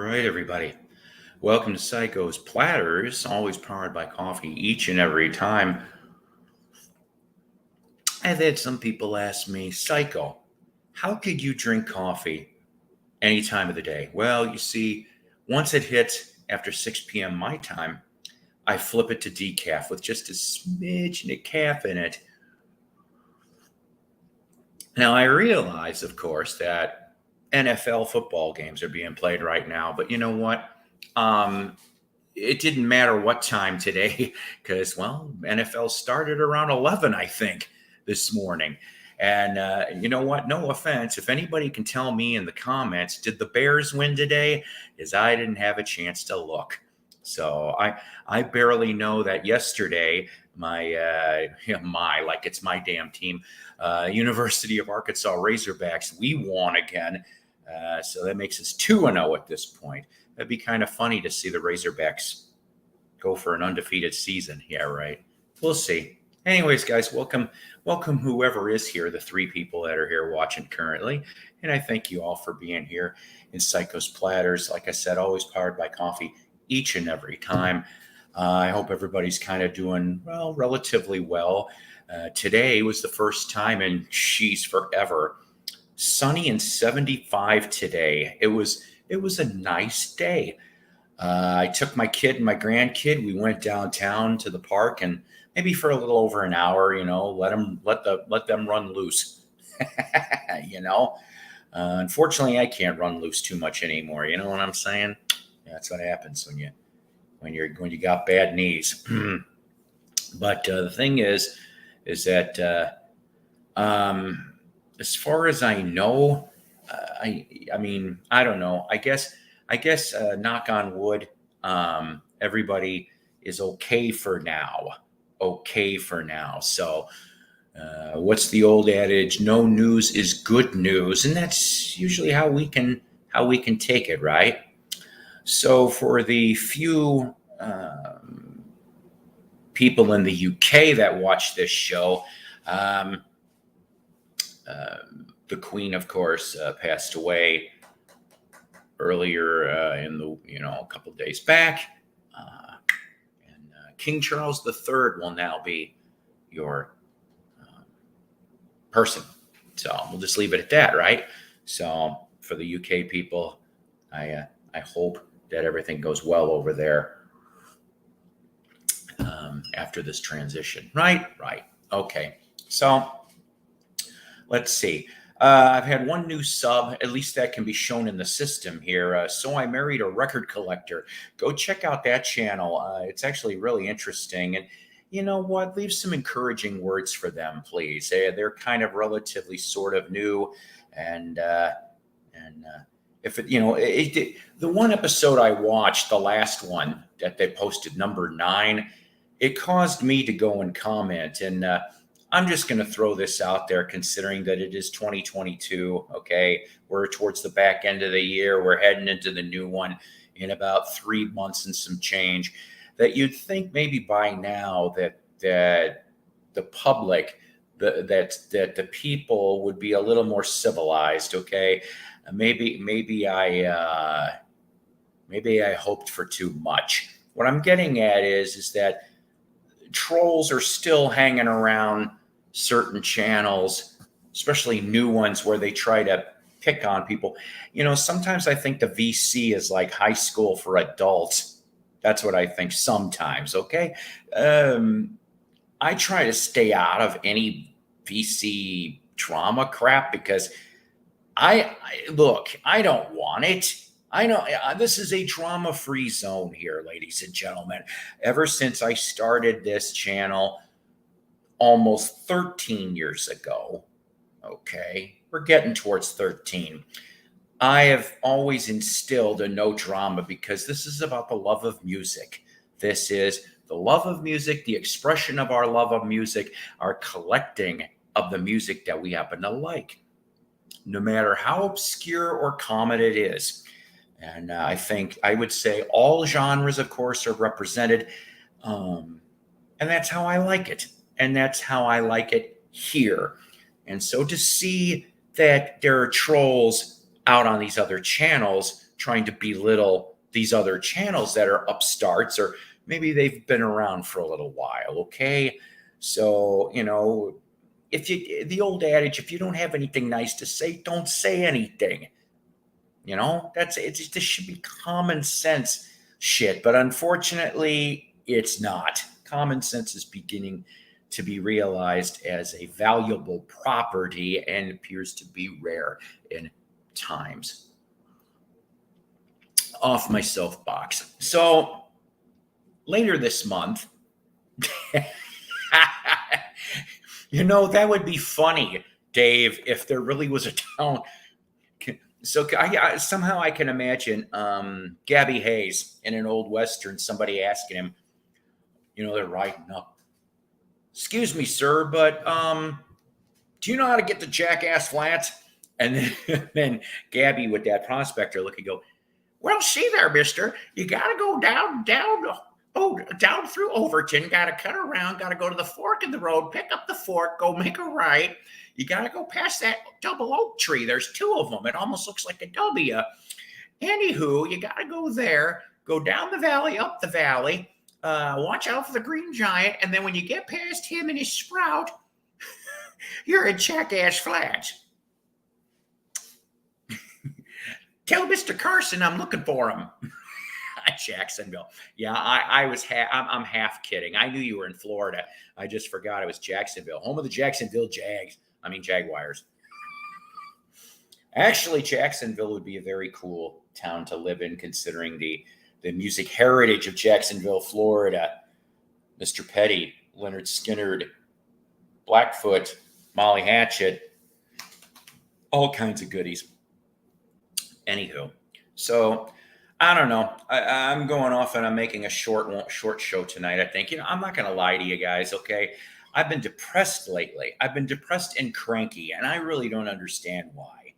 right, everybody. Welcome to Psycho's Platters, always powered by coffee each and every time. I've had some people ask me, Psycho, how could you drink coffee any time of the day? Well, you see, once it hits after 6 p.m. my time, I flip it to decaf with just a smidgen of calf in it. Now, I realize, of course, that NFL football games are being played right now, but you know what? Um, it didn't matter what time today because, well, NFL started around 11, I think, this morning. And you know what? No offense. If anybody can tell me in the comments, did the Bears win today? Is I didn't have a chance to look. So I barely know that yesterday my like it's my damn team, University of Arkansas Razorbacks, we won again. So that makes us 2-0 at this point. That'd be kind of funny to see the Razorbacks go for an undefeated season. Yeah, right. We'll see. Anyways, guys, welcome whoever is here, the three people that are here watching currently. And I thank you all for being here in Psycho's Platters. Like I said, always powered by coffee each and every time. I hope everybody's kind of doing, well, relatively well. Today was the first time in, forever. Sunny and 75 today. It was a nice day. I took my kid and my grandkid. We went downtown to the park and maybe for a little over an hour, let them run loose. Unfortunately, I can't run loose too much anymore. You know what I'm saying? That's what happens when you got bad knees. But the thing is that as far as I know, I mean, I don't know. I guess, knock on wood, everybody is okay for now. Okay for now. So, what's the old adage? No news is good news, and that's usually how we can take it, right? So, for the few people in the UK that watch this show, the Queen, of course, passed away earlier a couple of days back. And King Charles III will now be your person. So we'll just leave it at that, right? So for the UK people, I hope that everything goes well over there after this transition. Right. Okay. So let's see. I've had one new sub, at least that can be shown in the system here. So I Married a Record Collector. Go check out that channel. It's actually really interesting. And you know what? Leave some encouraging words for them, please. They're kind of relatively sort of new. And if the one episode I watched, the last one that they posted, number 9, it caused me to go and comment. And I'm just going to throw this out there, considering that it is 2022. Okay. We're towards the back end of the year. We're heading into the new one in about 3 months and some change, that you'd think maybe by now that the public, that the people would be a little more civilized. Okay. Maybe I hoped for too much. What I'm getting at is that trolls are still hanging around certain channels, especially new ones where they try to pick on people. Sometimes I think the VC is like high school for adults. That's what I think sometimes. Okay. I try to stay out of any VC drama crap because I don't want it. I know this is a drama-free zone here, ladies and gentlemen. Ever since I started this channel almost 13 years ago, okay, we're getting towards 13, I have always instilled a no drama because this is about the love of music. This is the love of music, the expression of our love of music, our collecting of the music that we happen to like, no matter how obscure or common it is. And I would say all genres, of course, are represented. And that's how I like it. And that's how I like it here. And so to see that there are trolls out on these other channels trying to belittle these other channels that are upstarts, or maybe they've been around for a little while. Okay. So, if the old adage, if you don't have anything nice to say, don't say anything. This should be common sense shit. But unfortunately, it's not. Common sense is beginning to be realized as a valuable property and appears to be rare in times. Off my soapbox. So later this month, that would be funny, Dave, if there really was a town. So somehow I can imagine Gabby Hayes in an old Western, somebody asking him, they're riding up. Excuse me, sir, but do you know how to get to Jackass Flats? And then Gabby with that prospector look and go, well, see there, mister, you got to go down through Overton, got to cut around, got to go to the fork in the road, pick up the fork, go make a right. You got to go past that double oak tree. There's two of them. It almost looks like a W. Anywho, you got to go there, go down the valley, up the valley, watch out for the green giant. And then when you get past him and his sprout, you're at Jackass Flats. Tell Mr. Carson I'm looking for him. Jacksonville. Yeah, I'm half kidding. I knew you were in Florida. I just forgot it was Jacksonville, home of the Jacksonville Jaguars. Actually, Jacksonville would be a very cool town to live in, considering the music heritage of Jacksonville, Florida. Mr. Petty, Leonard Skinnard, Blackfoot, Molly Hatchet, all kinds of goodies. Anywho, so I don't know. I'm going off and I'm making a short show tonight, I think. I'm not going to lie to you guys, okay? I've been depressed lately. I've been depressed and cranky, and I really don't understand why.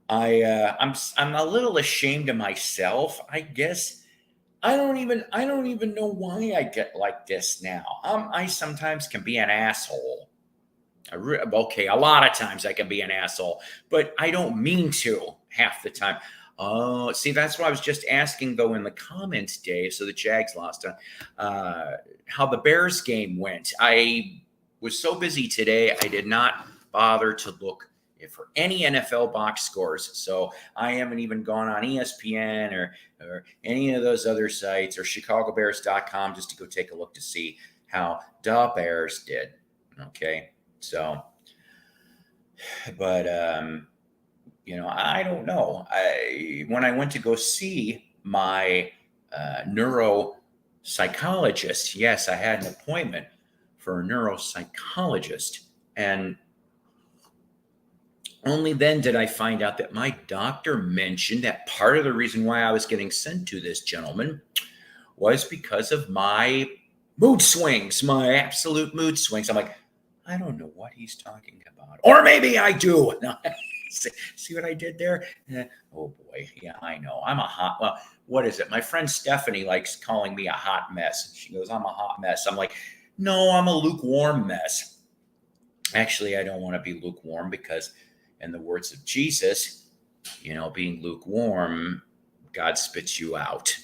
I'm a little ashamed of myself, I guess. I don't even know why I get like this now. I sometimes can be an asshole. Okay, a lot of times I can be an asshole, but I don't mean to half the time. Oh, see, that's what I was just asking, though, in the comments, Dave. So the Jags lost how the Bears game went. I was so busy today, I did not bother to look for any NFL box scores. So I haven't even gone on ESPN or any of those other sites or ChicagoBears.com just to go take a look to see how the Bears did. Okay, so, but I don't know. When I went to go see my neuropsychologist, yes, I had an appointment for a neuropsychologist, and only then did I find out that my doctor mentioned that part of the reason why I was getting sent to this gentleman was because of my mood swings, my absolute mood swings. I'm like, I don't know what he's talking about. Or maybe I do. No, see what I did there? Oh boy. Yeah, I know. What is it? My friend Stephanie likes calling me a hot mess. She goes, I'm a hot mess. I'm like, no, I'm a lukewarm mess. Actually, I don't want to be lukewarm because, in the words of Jesus, being lukewarm, God spits you out.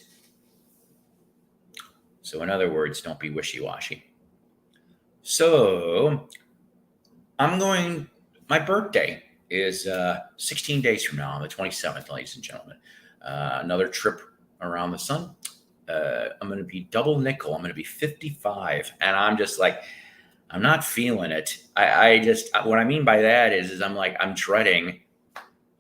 So in other words, don't be wishy-washy. So my birthday is 16 days from now, on the 27th, ladies and gentlemen. Another trip around the sun. I'm going to be double nickel. I'm going to be 55. And I'm just like, I'm not feeling it. What I mean by that is I'm like, I'm dreading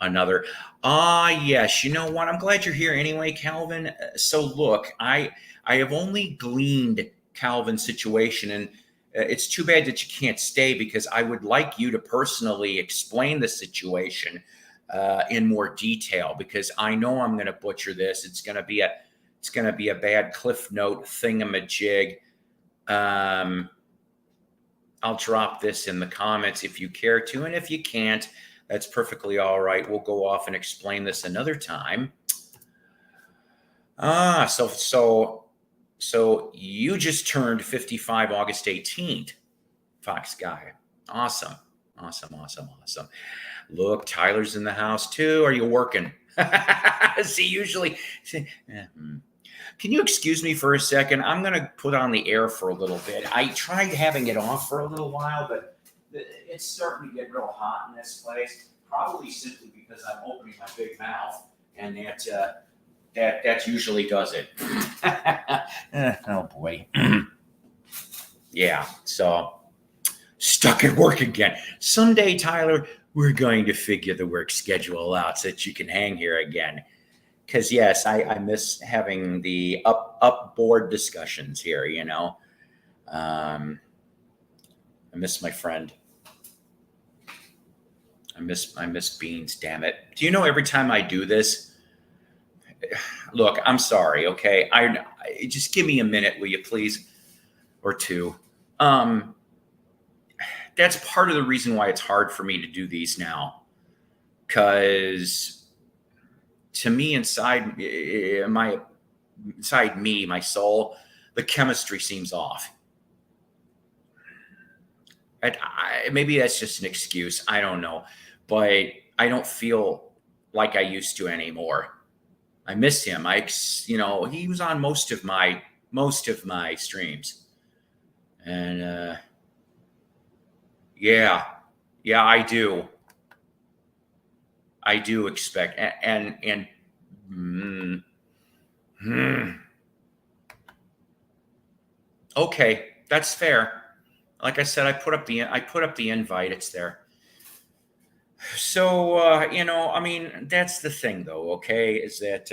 another. Yes. You know what? I'm glad you're here anyway, Calvin. So look, I have only gleaned Calvin's situation, and it's too bad that you can't stay, because I would like you to personally explain the situation in more detail, because I know I'm going to butcher this. It's going to be a bad Cliff Note thingamajig. I'll drop this in the comments if you care to, and if you can't, that's perfectly all right. We'll go off and explain this another time. So you just turned 55 August 18th, Fox Guy. Awesome. Awesome, awesome, awesome. Look, Tyler's in the house too. Are you working? See, usually, see, can you excuse me for a second? I'm going to put on the air for a little bit. I tried having it off for a little while, but it's starting to get real hot in this place. Probably simply because I'm opening my big mouth, and that usually does it. Oh boy. Yeah. So stuck at work again. Someday, Tyler, we're going to figure the work schedule out so that you can hang here again. Because yes, I miss having the up board discussions here. I miss my friend. I miss Beans. Damn it! Do you know every time I do this? Look, I'm sorry. Okay, I just give me a minute, will you please, or two. That's part of the reason why it's hard for me to do these now, because to me, inside my soul, the chemistry seems off. Maybe that's just an excuse. I don't know, but I don't feel like I used to anymore. I miss him. He was on most of my streams, and yeah, I do. I do expect and mm, hmm. Okay, that's fair. Like I said, I put up the invite. It's there. So I mean, that's the thing, though. Okay, is that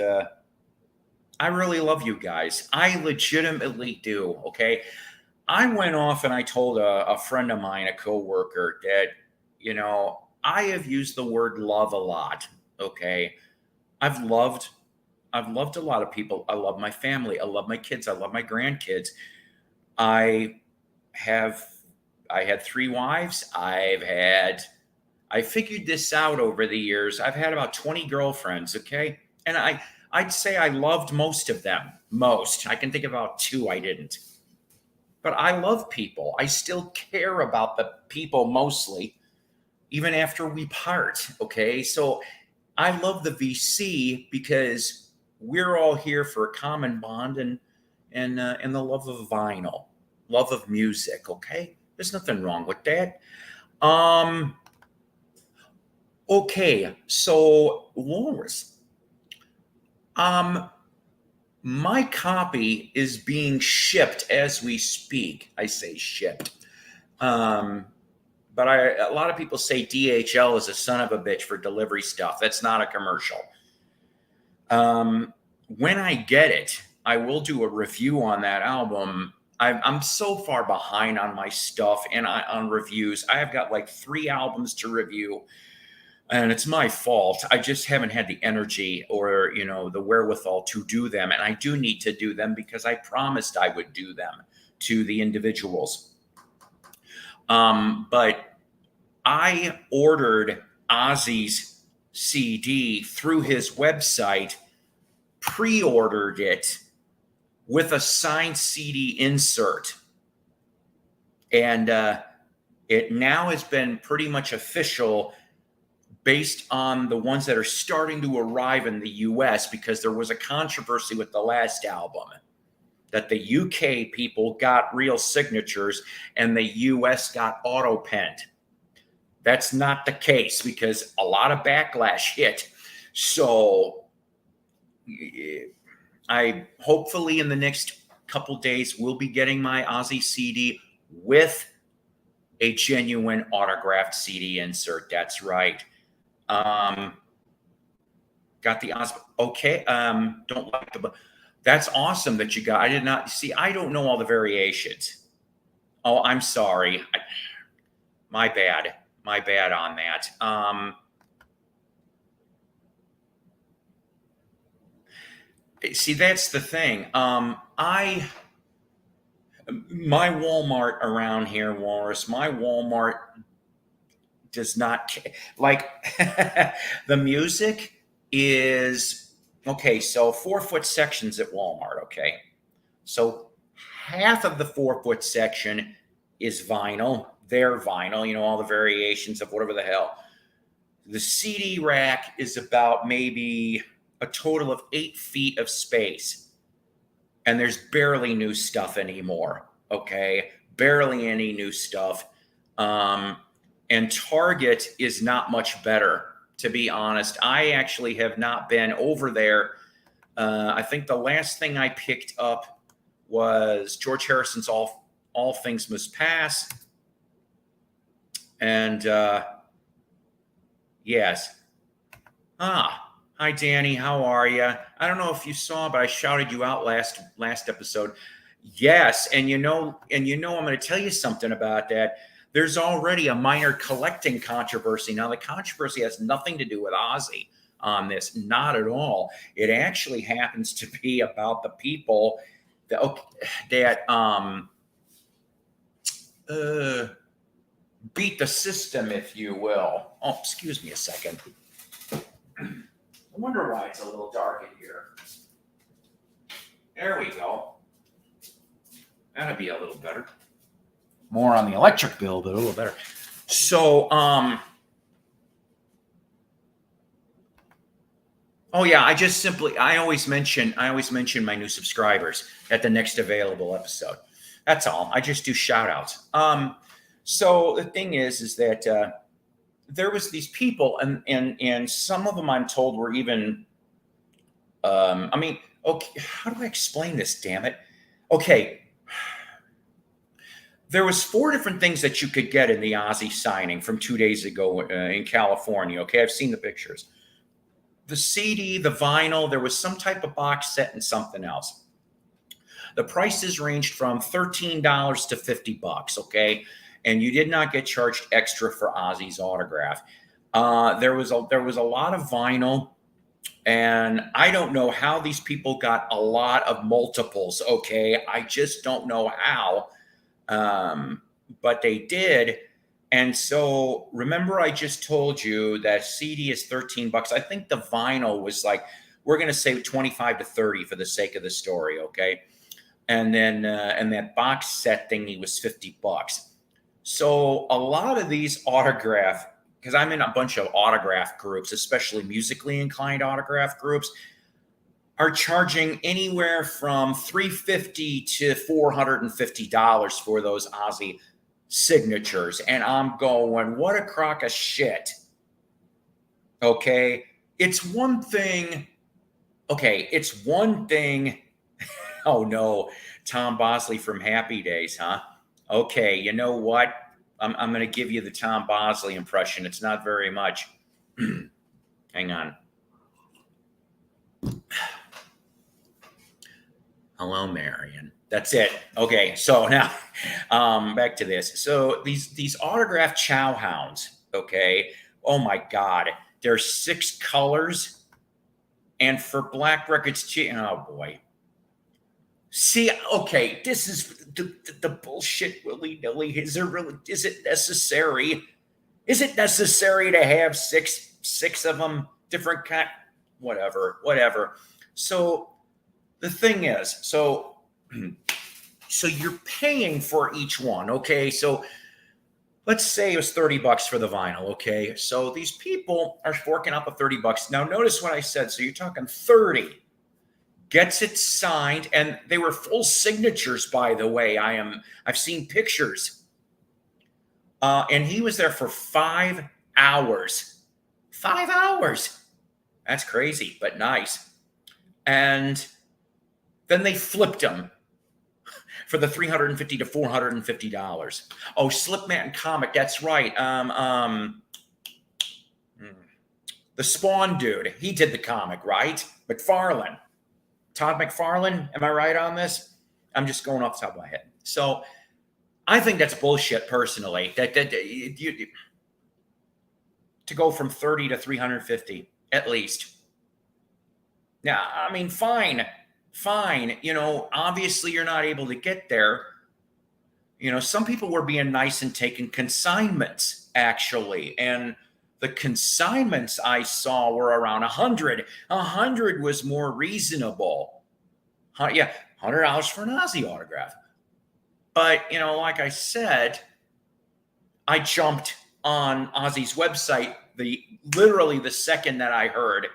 I really love you guys. I legitimately do. Okay, I went off and I told a friend of mine, a coworker, that I have used the word love a lot. Okay, I've loved I've loved a lot of people. I love my family. I love my kids. I love my grandkids. I have I had three wives. I figured this out over the years. I've had about 20 girlfriends, okay? And I'd say I loved most of them. Most. I can think about two I didn't. But I love people. I still care about the people mostly, even after we part, okay? So I love the VC because we're all here for a common bond and the love of vinyl, love of music, okay? There's nothing wrong with that. Um Okay, so Walrus, um, my copy is being shipped as we speak. I say shipped, um, but a lot of people say DHL is a son of a bitch for delivery stuff. That's not a commercial. When I get it, I will do a review on that album. I'm so far behind on my stuff and on reviews. I have got like 3 albums to review, and it's my fault. I just haven't had the energy or the wherewithal to do them, and I do need to do them because I promised I would do them to the individuals. But I ordered Ozzy's CD through his website, pre-ordered it with a signed CD insert, and it now has been pretty much official based on the ones that are starting to arrive in the US, because there was a controversy with the last album that the UK people got real signatures and the US got auto penned. That's not the case because a lot of backlash hit. So I hopefully in the next couple days will be getting my Ozzy CD with a genuine autographed CD insert. That's right. Got the Oz. Okay. Don't like the. That's awesome that you got. I did not see. I don't know all the variations. Oh, I'm sorry. My bad. My bad on that. See, that's the thing. My Walmart around here, Walrus. My Walmart does not like the music is okay. So 4-foot sections at Walmart. Okay, so half of the 4-foot section is vinyl, their vinyl, all the variations of whatever the hell. The CD rack is about maybe a total of 8 feet of space. And there's barely new stuff anymore. Okay. Barely any new stuff. And Target is not much better, to be honest. I actually have not been over there. I think the last thing I picked up was George Harrison's All Things Must Pass. And yes. Hi Danny, how are you? I don't know if you saw, but I shouted you out last episode. Yes, and I'm going to tell you something about that. There's already a minor collecting controversy. Now, the controversy has nothing to do with Ozzy on this, not at all. It actually happens to be about the people that beat the system, if you will. Oh, excuse me a second. I wonder why it's a little dark in here. There we go. That'd be a little better. More on the electric bill, but a little better. So, oh yeah, I always mention my new subscribers at the next available episode. That's all. I just do shout outs. So the thing is that there was these people, and some of them I'm told were even, okay, how do I explain this? Damn it. Okay. There was 4 different things that you could get in the Ozzy signing from 2 days ago in California. Okay, I've seen the pictures. The CD, the vinyl, there was some type of box set and something else. The prices ranged from $13 to $50, okay? And you did not get charged extra for Ozzy's autograph. There was a lot of vinyl, and I don't know how these people got a lot of multiples, okay? I just don't know how. But they did. And so remember, I just told you that CD is $13. I think the vinyl was like, we're going to say 25 to 30 for the sake of the story. Okay. And then, and that box set thingy was $50. So a lot of these autograph, because I'm in a bunch of autograph groups, especially musically inclined autograph groups, are charging anywhere from $350 to $450 for those Ozzy signatures. And I'm going, what a crock of shit. Okay. It's one thing. Oh no, Tom Bosley from Happy Days, huh? Okay. You know what? I'm going to give you the Tom Bosley impression. It's not very much. Hang on. Hello, Marion. That's it. Okay, so now back to this. So these autographed chow hounds, okay? Oh my God, there's 6 colors, and for Black Records, oh boy. See, okay, this is the bullshit willy-nilly. Is it necessary? Is it necessary to have six of them, different kind? Whatever. So the thing is, so you're paying for each one, okay? So let's say it was $30 for the vinyl, okay? So these people are forking up a $30. Now notice what I said. So you're talking 30. Gets it signed, and they were full signatures, by the way. I've seen pictures. And he was there for 5 hours. 5 hours. That's crazy, but nice. And then they flipped him for the $350 to $450. Oh, Slipmat and Comic, that's right. The Spawn dude, he did the comic, right? McFarlane. Todd McFarlane, am I right on this? I'm just going off the top of my head. So I think that's bullshit, personally. That to go from 30 to 350 at least. Now, I mean, fine. Obviously you're not able to get there. Some people were being nice and taking consignments, actually, and the consignments I saw were around 100. 100 was more reasonable. Yeah, $100 for an Ozzy autograph. But, like I said, I jumped on Ozzy's website literally the second that I heard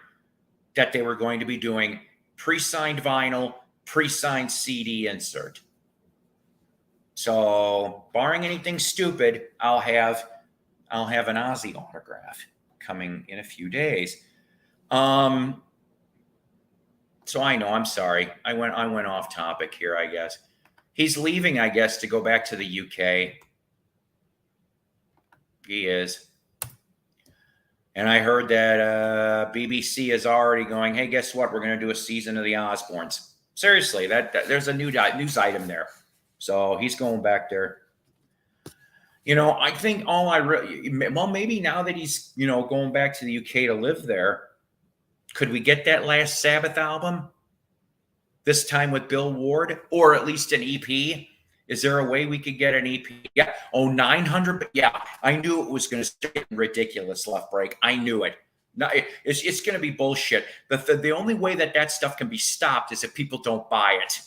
that they were going to be doing pre-signed vinyl, pre-signed CD insert. So, barring anything stupid, I'll have an Ozzy autograph coming in a few days. So I know, I'm sorry. I went off topic here, I guess. He's leaving, I guess, to go back to the UK. He is. And I heard that BBC is already going, hey, guess what? We're going to do a season of the Osbournes. Seriously, that there's a news item there. So he's going back there. You know, I think maybe now that he's, going back to the UK to live there, could we get that last Sabbath album? This time with Bill Ward, or at least an EP? Is there a way we could get an EP? Yeah. Oh, 900. Yeah, I knew it was going to get ridiculous, Left Break. I knew it. No, it's going to be bullshit. The only way that stuff can be stopped is if people don't buy it.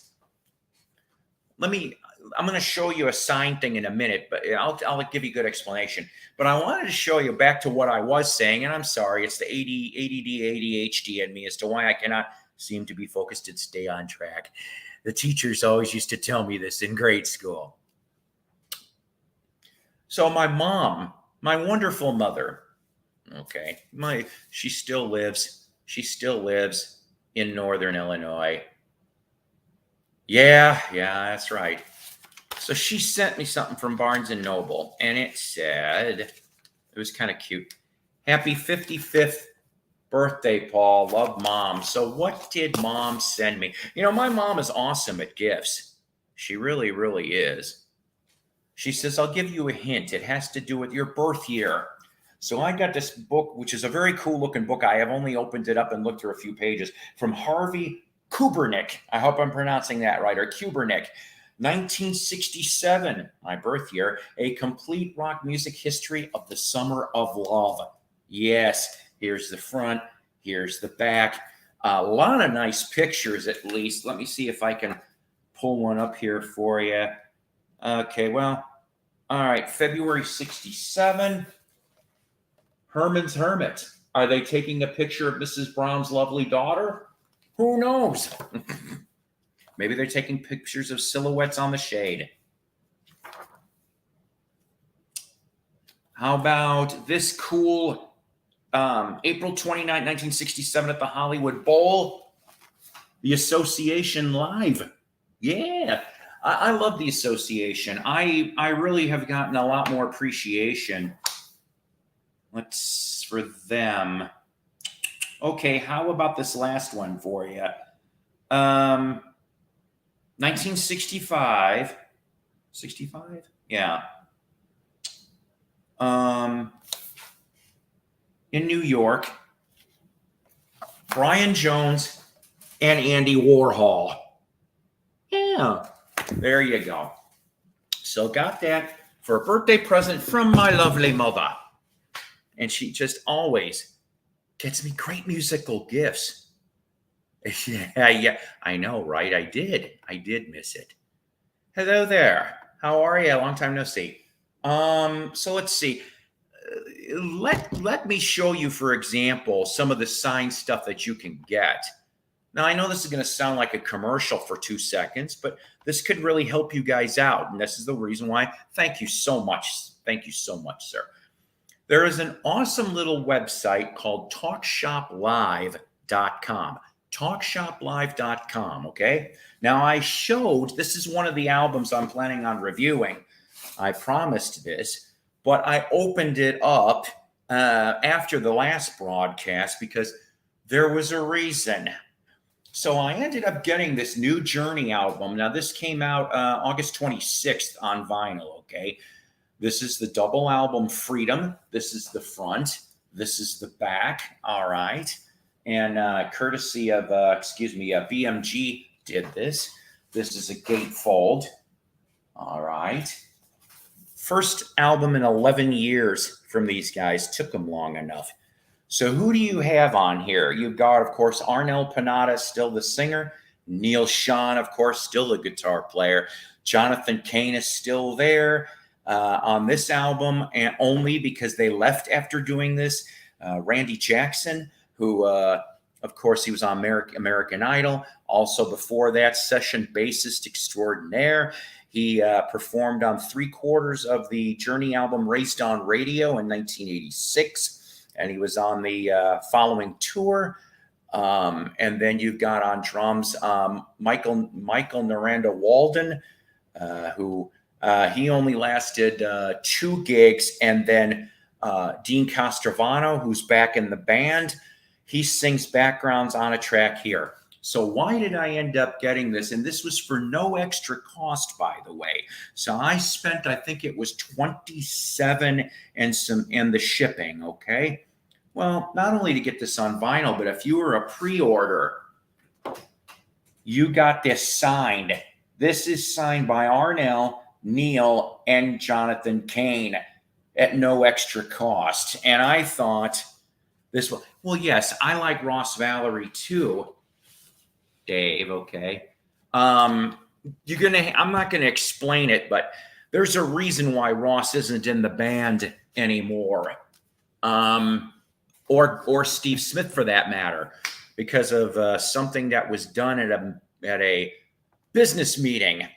I'm going to show you a sign thing in a minute, but I'll give you a good explanation. But I wanted to show you back to what I was saying, and I'm sorry, it's the ADD, ADHD in me as to why I cannot seem to be focused and stay on track. The teachers always used to tell me this in grade school. So my mom, my wonderful mother, okay, she still lives in Northern Illinois. Yeah, that's right. So she sent me something from Barnes & Noble, and it said, it was kind of cute. Happy 55th birthday, Paul. Love, Mom. So what did Mom send me? My mom is awesome at gifts. She really, really is. She says, I'll give you a hint. It has to do with your birth year. So I got this book, which is a very cool looking book. I have only opened it up and looked through a few pages, from Harvey Kubernick. I hope I'm pronouncing that right, or Kubernick. 1967, my birth year, a complete rock music history of the summer of love. Yes, here's the front, here's the back. A lot of nice pictures, at least. Let me see if I can pull one up here for you. Okay, well, all right, February 67, Herman's Hermit. Are they taking a picture of Mrs. Brown's lovely daughter? Who knows? Maybe they're taking pictures of silhouettes on the shade. How about this cool April 29, 1967 at the Hollywood Bowl? The Association Live. Yeah, I love the Association. I really have gotten a lot more appreciation for them. Okay, how about this last one for you? 1965. 65? Yeah. In New York, Brian Jones and Andy Warhol. Yeah, there you go. So got that for a birthday present from my lovely mother. And she just always gets me great musical gifts. Yeah, I know, right? I did miss it. Hello there. How are you? Long time no see. So let's see. Let me show you, for example, some of the signed stuff that you can get. Now, I know this is going to sound like a commercial for 2 seconds, but this could really help you guys out. And this is the reason why. Thank you so much. Thank you so much, sir. There is an awesome little website called TalkShopLive.com. TalkShopLive.com, okay? Now, this is one of the albums I'm planning on reviewing. I promised this, but I opened it up after the last broadcast because there was a reason. So I ended up getting this new Journey album. Now, this came out August 26th on vinyl, okay? This is the double album Freedom. This is the front. This is the back, all right? And courtesy of, BMG did this. This is a gatefold. All right. First album in 11 years from these guys. Took them long enough. So who do you have on here? You've got, of course, Arnel Pinata, still the singer. Neil Schon, of course, still a guitar player. Jonathan Cain is still there. on this album, and only because they left after doing this. Randy Jackson, who, of course, he was on American Idol. Also, before that, session bassist extraordinaire. He performed on 3/4 of the Journey album Raised on Radio in 1986, and he was on the following tour. And then you've got on drums Michael Naranda Walden, who he only lasted 2 gigs, and then Dean Castrovano, who's back in the band, he sings backgrounds on a track here. So why did I end up getting this? And this was for no extra cost, by the way. So I spent, I think it was $27 and the shipping. Okay. Well, not only to get this on vinyl, but if you were a pre-order, you got this signed. This is signed by Arnell, Neil, and Jonathan Cain at no extra cost. And I thought this was, well, yes, I like Ross Valerie too, Dave, okay? I'm not gonna explain it, but there's a reason why Ross isn't in the band anymore. Or Steve Smith for that matter, because of something that was done at a business meeting.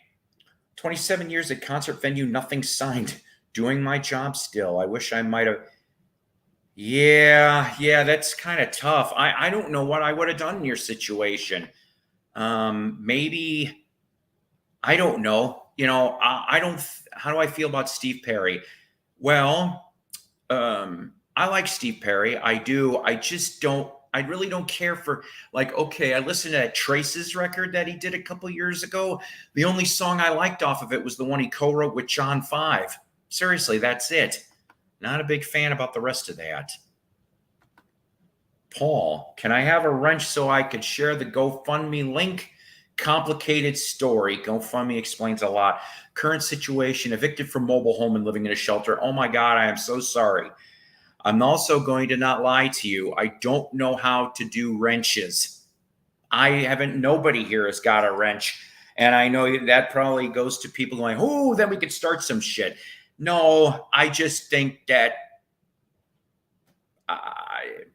27 years at concert venue, nothing signed. Doing my job still. I wish I might have. Yeah, that's kind of tough. I don't know what I would have done in your situation. Maybe, I don't know. I don't. How do I feel about Steve Perry? Well, I like Steve Perry. I do. I just don't. I really don't care for, like, okay, I listened to that Traces record that he did a couple years ago. The only song I liked off of it was the one he co-wrote with John 5. Seriously, that's it. Not a big fan about the rest of that. Paul, can I have a wrench so I could share the GoFundMe link? Complicated story. GoFundMe explains a lot. Current situation, evicted from mobile home and living in a shelter. Oh my God, I am so sorry. I'm also going to not lie to you. I don't know how to do wrenches. Nobody here has got a wrench. And I know that probably goes to people going, oh, then we could start some shit. No, I just think that I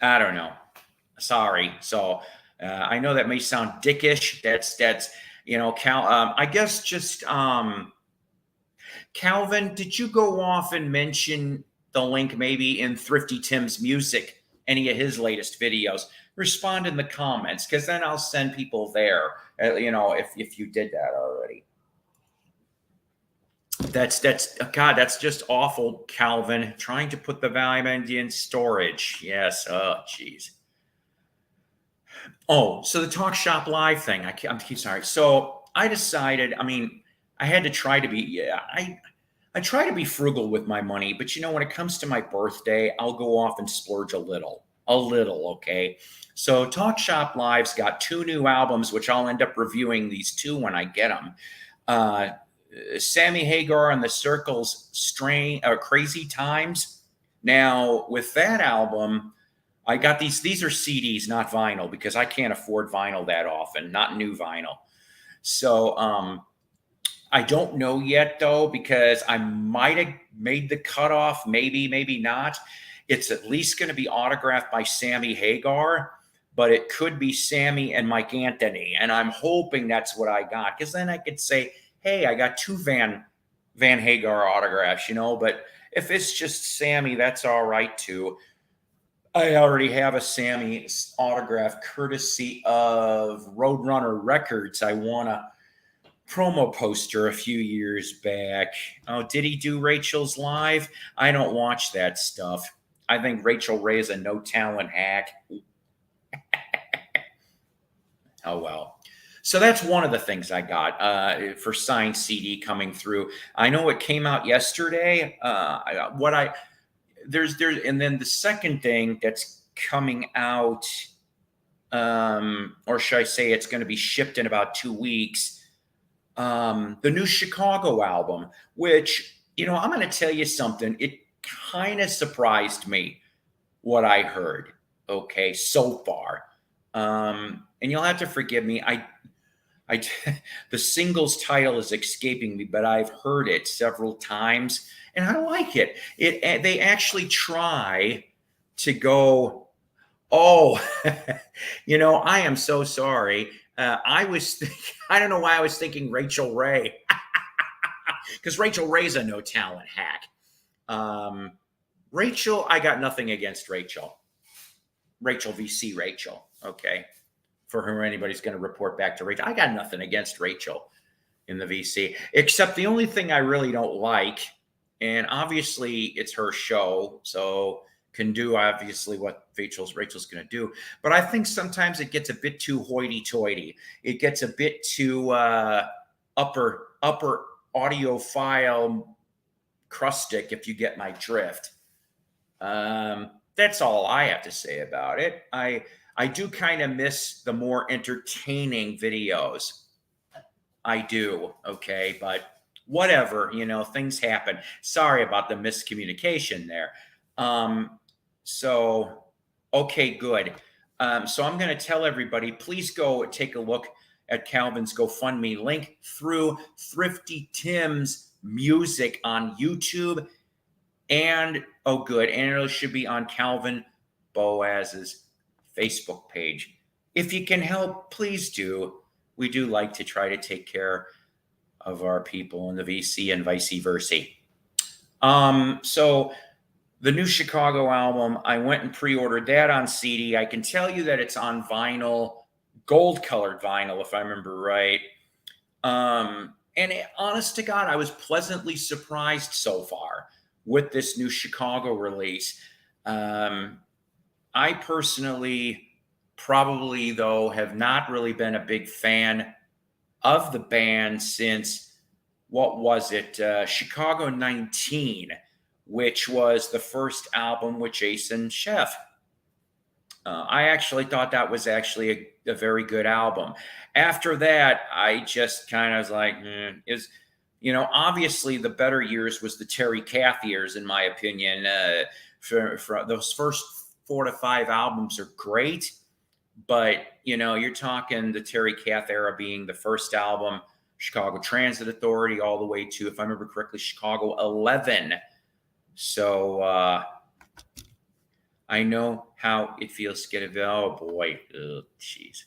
don't know. Sorry. So I know that may sound dickish. That's I guess just Calvin, did you go off and mention the link maybe in Thrifty Tim's music, any of his latest videos? Respond in the comments, because then I'll send people there. If you did that already. That's God, that's just awful, Calvin. Trying to put the volume in storage. Yes. Oh, geez. Oh, so the Talk Shop Live thing. I'm sorry. So I decided. I mean, I had to try to be. Yeah, I try to be frugal with my money, but when it comes to my birthday, I'll go off and splurge a little. Okay. So Talk Shop Live's got 2 new albums, which I'll end up reviewing these 2 when I get them. Sammy Hagar and the Circles' Crazy Times. Now, with that album, I got these are CDs, not vinyl, because I can't afford vinyl that often, not new vinyl. So I don't know yet, though, because I might have made the cutoff, maybe not. It's at least going to be autographed by Sammy Hagar, but it could be Sammy and Mike Anthony. And I'm hoping that's what I got, because then I could say, hey, I got 2 Van Hagar autographs, but if it's just Sammy, that's all right too. I already have a Sammy autograph courtesy of Roadrunner Records. I won a promo poster a few years back. Oh, did he do Rachel's live? I don't watch that stuff. I think Rachel Ray is a no-talent hack. Oh, well. So that's one of the things I got for signed CD coming through. I know it came out yesterday. And then the second thing that's coming out, or should I say it's going to be shipped in about 2 weeks, the new Chicago album, which, I'm going to tell you something. It kind of surprised me what I heard, okay, so far. And you'll have to forgive me. I the singles title is escaping me, but I've heard it several times, and I like it. They actually try to go. Oh, I am so sorry. I was I don't know why I was thinking Rachel Ray, because Rachel Ray's a no talent hack. Rachel, I got nothing against Rachel. Rachel VC Rachel. Okay. For whom anybody's going to report back to Rachel. I got nothing against Rachel in the VC, except the only thing I really don't like, and obviously it's her show, so can do obviously what Rachel's going to do. But I think sometimes it gets a bit too hoity-toity. It gets a bit too upper audiophile crustic, if you get my drift. That's all I have to say about it. I do kind of miss the more entertaining videos. I do, okay, but whatever, things happen. Sorry about the miscommunication there. So, okay, good. So I'm going to tell everybody, please go take a look at Calvin's GoFundMe link through Thrifty Tim's music on YouTube. And, oh, good, and it should be on Calvin Boaz's Facebook page. If you can help, please do. We do like to try to take care of our people in the VC and vice versa. So the new Chicago album, I went and pre-ordered that on CD. I can tell you that it's on vinyl, gold-colored vinyl, if I remember right. And honest to God, I was pleasantly surprised so far with this new Chicago release. I personally probably, though, have not really been a big fan of the band since, what was it, Chicago 19, which was the first album with Jason Scheff. I actually thought that was actually a very good album. After that, I just kind of was like, obviously the better years was the Terry Kath years, in my opinion. For those first 4 to 5 albums are great, but you're talking the Terry Kath era being the first album, Chicago Transit Authority, all the way to, if I remember correctly, Chicago 11. So I know how it feels to get a, oh boy, jeez.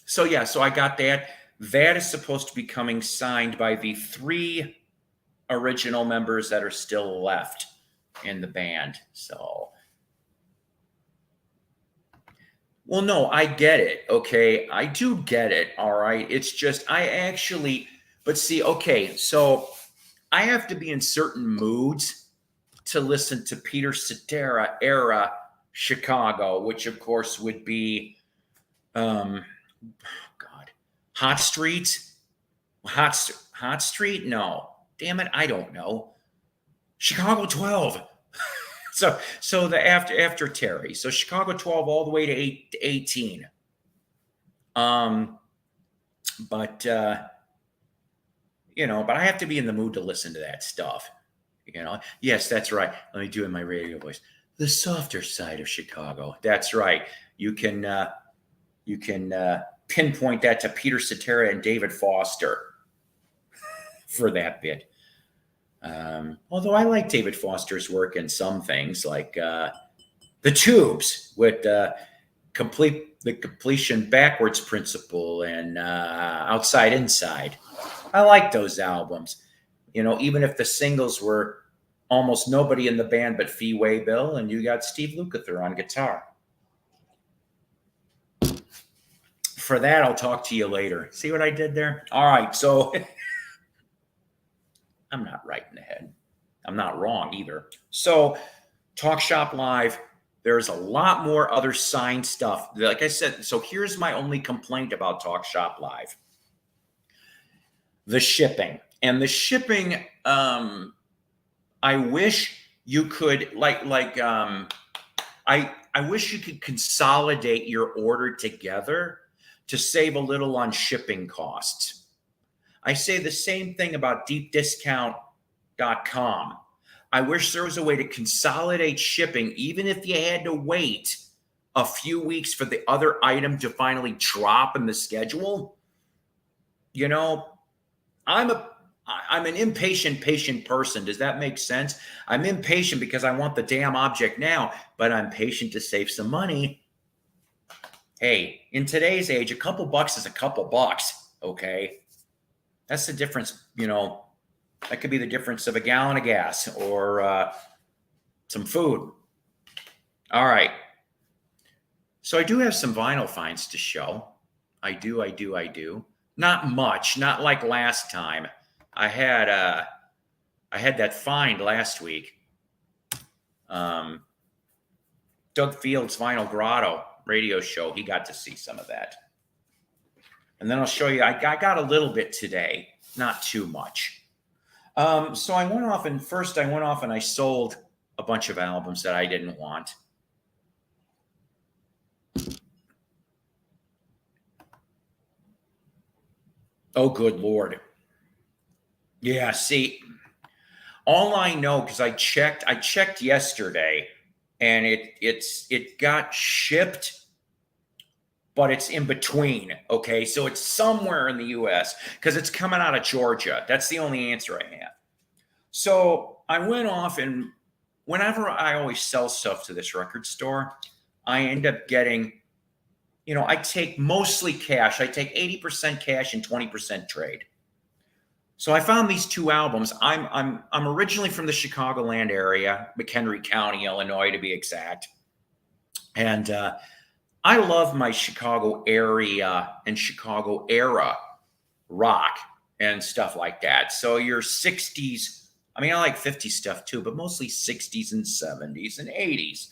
So I got that. That is supposed to be coming signed by the 3 original members that are still left in the band. So, well, no, I get it. Okay. I do get it. All right. It's just, but see, okay. So I have to be in certain moods to listen to Peter Cetera era Chicago, which of course would be, Hot Street? Hot Street? No. Damn it, I don't know. Chicago 12. so the after Terry. So Chicago 12 all the way to 18. But but I have to be in the mood to listen to that stuff. Yes, that's right. Let me do it in my radio voice. The softer side of Chicago. That's right. You can pinpoint that to Peter Cetera and David Foster for that bit. Although I like David Foster's work in some things, like the Tubes with the completion backwards principle and outside inside. I like those albums. Even if the singles were almost nobody in the band but Fee Waybill, and you got Steve Lukather on guitar. For that, I'll talk to you later. See what I did there? All right, so I'm not right in the head. I'm not wrong either. So Talk Shop Live, there's a lot more other signed stuff. Like I said, so here's my only complaint about Talk Shop Live. The shipping. And the shipping, I wish you could, I wish you could consolidate your order together to save a little on shipping costs. I say the same thing about deepdiscount.com. I wish there was a way to consolidate shipping, even if you had to wait a few weeks for the other item to finally drop in the schedule. You know, I'm a I'm an impatient, patient person. Does that make sense? I'm impatient because I want the damn object now, but I'm patient to save some money. Hey, in today's age, a couple bucks is a couple bucks. Okay. That's the difference. That could be the difference of a gallon of gas or some food. All right. So I do have some vinyl finds to show. I do. Not much, not like last time. I had that find last week. Doug Fields' Vinyl Grotto radio show. He got to see some of that. And then I'll show you, I got a little bit today, not too much. So I went off and I sold a bunch of albums that I didn't want. Oh, good Lord. Yeah, see, all I know, because I checked yesterday, and it got shipped, but it's in between. Okay, so it's somewhere in the US because it's coming out of Georgia. That's the only answer I have. So I went off, and whenever I always sell stuff to this record store, I end up getting, I take mostly cash. I take 80% cash and 20% trade. So I found these two albums. I'm originally from the Chicagoland area, McHenry County, Illinois, to be exact. And I love my Chicago area and Chicago era rock and stuff like that. So your 60s, I like 50s stuff too, but mostly 60s and 70s and 80s.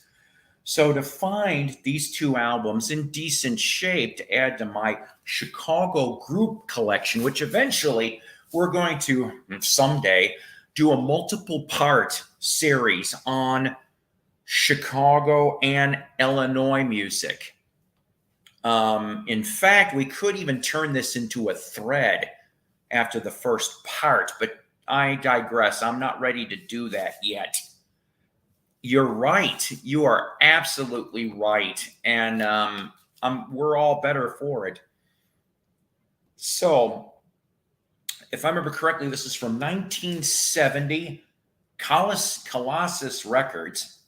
So to find these two albums in decent shape to add to my Chicago group collection, which eventually we're going to someday do a multiple part series on Chicago and Illinois music. In fact, we could even turn this into a thread after the first part, but I digress. I'm not ready to do that yet. You're right. You are absolutely right. And we're all better for it. So, if I remember correctly, this is from 1970, Colossus Records.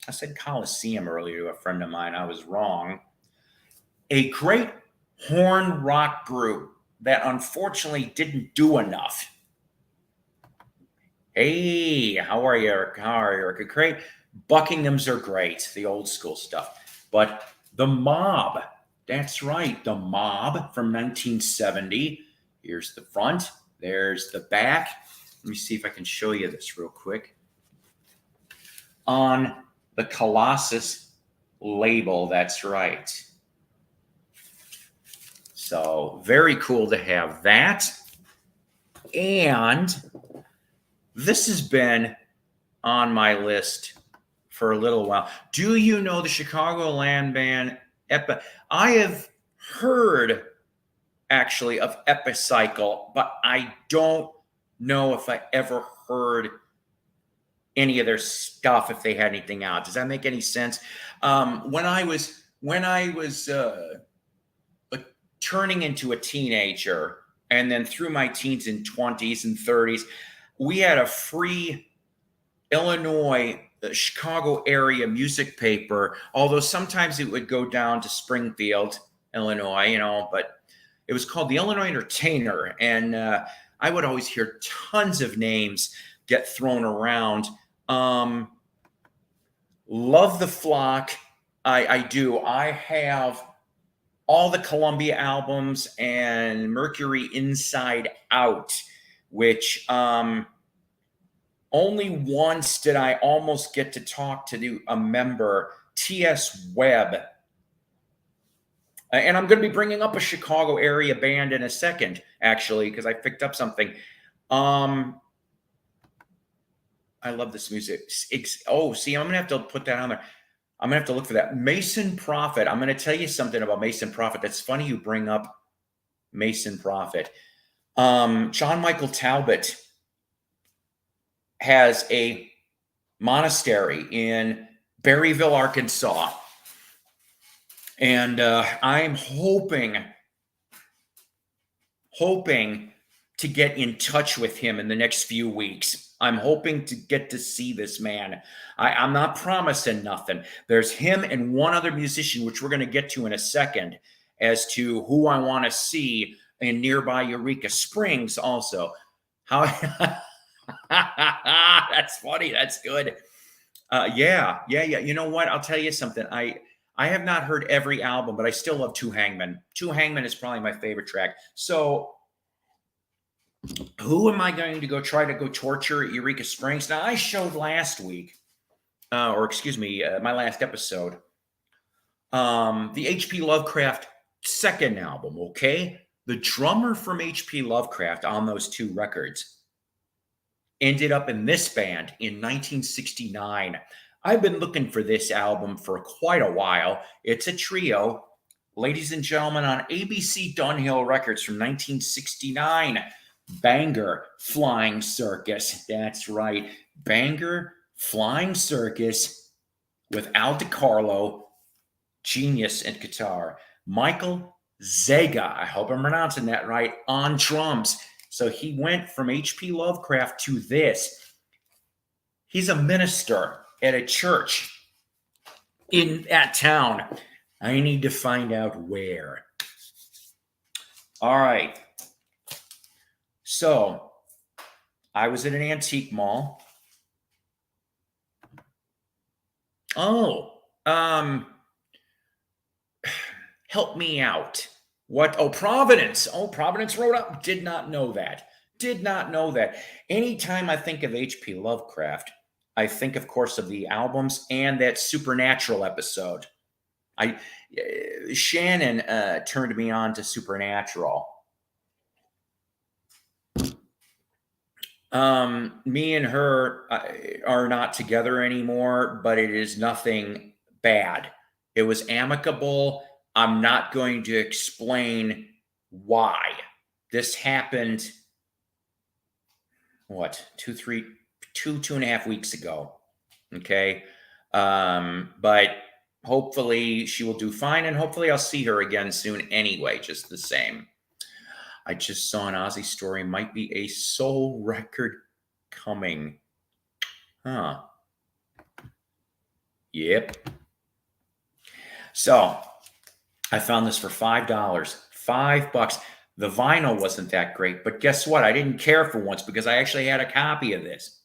I said Coliseum earlier to a friend of mine. I was wrong. A great horn rock group that unfortunately didn't do enough. Hey, how are you, Eric? Great. Buckingham's are great, the old school stuff. But the Mob, that's right, the Mob from 1970. Here's the front. There's the back. Let me see if I can show you this real quick. On the Colossus label, that's right. So very cool to have that. And this has been on my list for a little while. Do you know the Chicagoland band I have heard actually of Epicycle, but I don't know if I ever heard any of their stuff, if they had anything out. Does that make any sense? When I was turning into a teenager, and then through my teens and 20s and 30s, we had a free Illinois, Chicago area music paper, although sometimes it would go down to Springfield, Illinois, but it was called the Illinois Entertainer. And I would always hear tons of names get thrown around. Love the Flock. I do. I have all the Columbia albums and Mercury Inside Out, which only once did I almost get to talk to a member, T.S. Webb. And I'm going to be bringing up a Chicago area band in a second, actually, because I picked up something. I love this music. Oh, see, I'm going to have to put that on there. I'm going to have to look for that. Mason Prophet. I'm going to tell you something about Mason Prophet. That's funny you bring up Mason Prophet. John Michael Talbot has a monastery in Berryville, Arkansas. And I'm hoping to get in touch with him in the next few weeks. I'm hoping to get to see this man. I'm not promising nothing. There's him and one other musician, which we're going to get to in a second, as to who I want to see in nearby Eureka Springs also. How that's funny. That's good. Yeah. You know what? I'll tell you something. I have not heard every album, but I still love Two Hangmen. Two Hangmen is probably my favorite track. So who am I going to go try to go torture at Eureka Springs? Now, I showed last week, or excuse me, my last episode, the H.P. Lovecraft second album, okay? The drummer from H.P. Lovecraft on those two records ended up in this band in 1969. I've been looking for this album for quite a while. It's a trio, ladies and gentlemen, on ABC Dunhill Records from 1969. Banger Flying Circus. That's right. Banger Flying Circus with Al DiCarlo, genius at guitar. Michael Zega, I hope I'm pronouncing that right, on drums. So he went from H.P. Lovecraft to this. He's a minister at a church in that town. I need to find out where. All right. So I was at an antique mall. Oh, help me out. What? Oh, Providence. Oh, Providence, Rhode Island. Did not know that. Did not know that. Anytime I think of H.P. Lovecraft, I think, of course, of the albums and that Supernatural episode. Shannon turned me on to Supernatural. Me and her are not together anymore, but it is nothing bad. It was amicable. I'm not going to explain why. This happened, what, 2.5 weeks ago. Okay. But hopefully she will do fine, and hopefully I'll see her again soon anyway, just the same. I just saw an Ozzy story. Might be a soul record coming. Huh. Yep. So I found this for $5. $5. The vinyl wasn't that great, but guess what? I didn't care for once because I actually had a copy of this.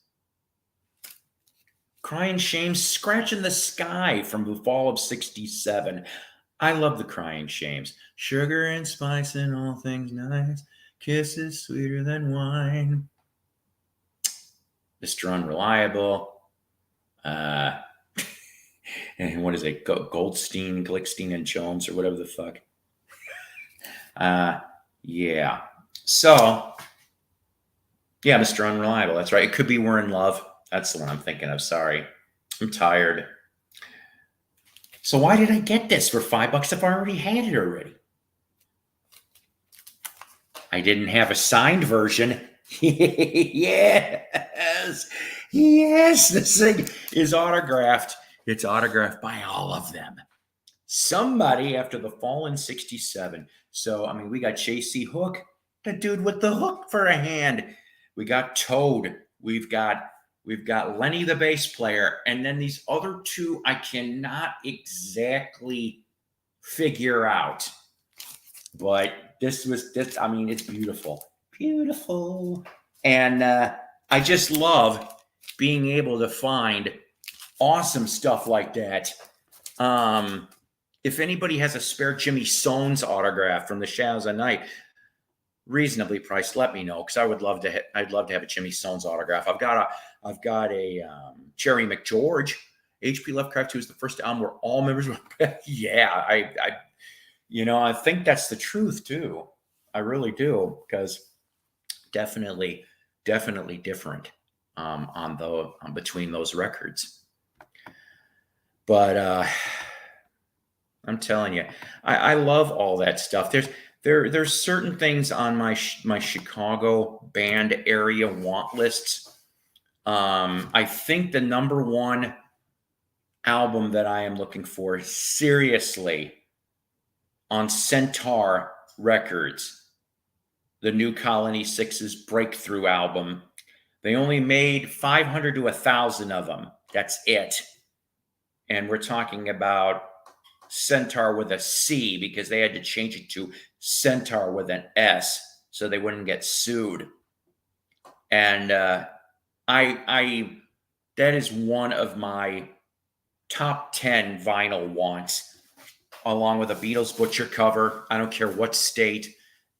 Crying Shame, Scratch in the Sky from the fall of '67. I love the Crying Shames. Sugar and spice and all things nice. Kisses sweeter than wine. Mr. Unreliable. And what is it? Goldstein, Glickstein, and Jones, or whatever the fuck. Yeah. So, yeah, Mr. Unreliable. That's right. It could be We're in Love. That's the one I'm thinking of. Sorry. I'm tired. So why did I get this for $5 if I already had it already? I didn't have a signed version. Yes. This thing is autographed. It's autographed by all of them. Somebody after the fall in '67. So, I mean, we got J.C. Hook, the dude with the hook for a hand. We got Toad. We've got Lenny, the bass player, and then these other two I cannot exactly figure out. But this. I mean, it's beautiful, beautiful, and I just love being able to find awesome stuff like that. If anybody has a spare Jimmy Soanes autograph from the Shadows of Night, reasonably priced, let me know, because I would love to. I'd love to have a Jimmy Soanes autograph. I've got a Jerry McGeorge, H.P. Lovecraft, who's the first album where all members were. Yeah, I think that's the truth too. I really do, because definitely different on between those records. But I'm telling you, I love all that stuff. There's certain things on my Chicago band area want lists. I think the number one album that I am looking for, seriously, on Centaur Records, the New Colony Six's breakthrough album. They only made 500 to 1,000 of them. That's it. And we're talking about Centaur with a C because they had to change it to Centaur with an S so they wouldn't get sued. And I that is one of my top 10 vinyl wants, along with a Beatles Butcher cover. I don't care what state,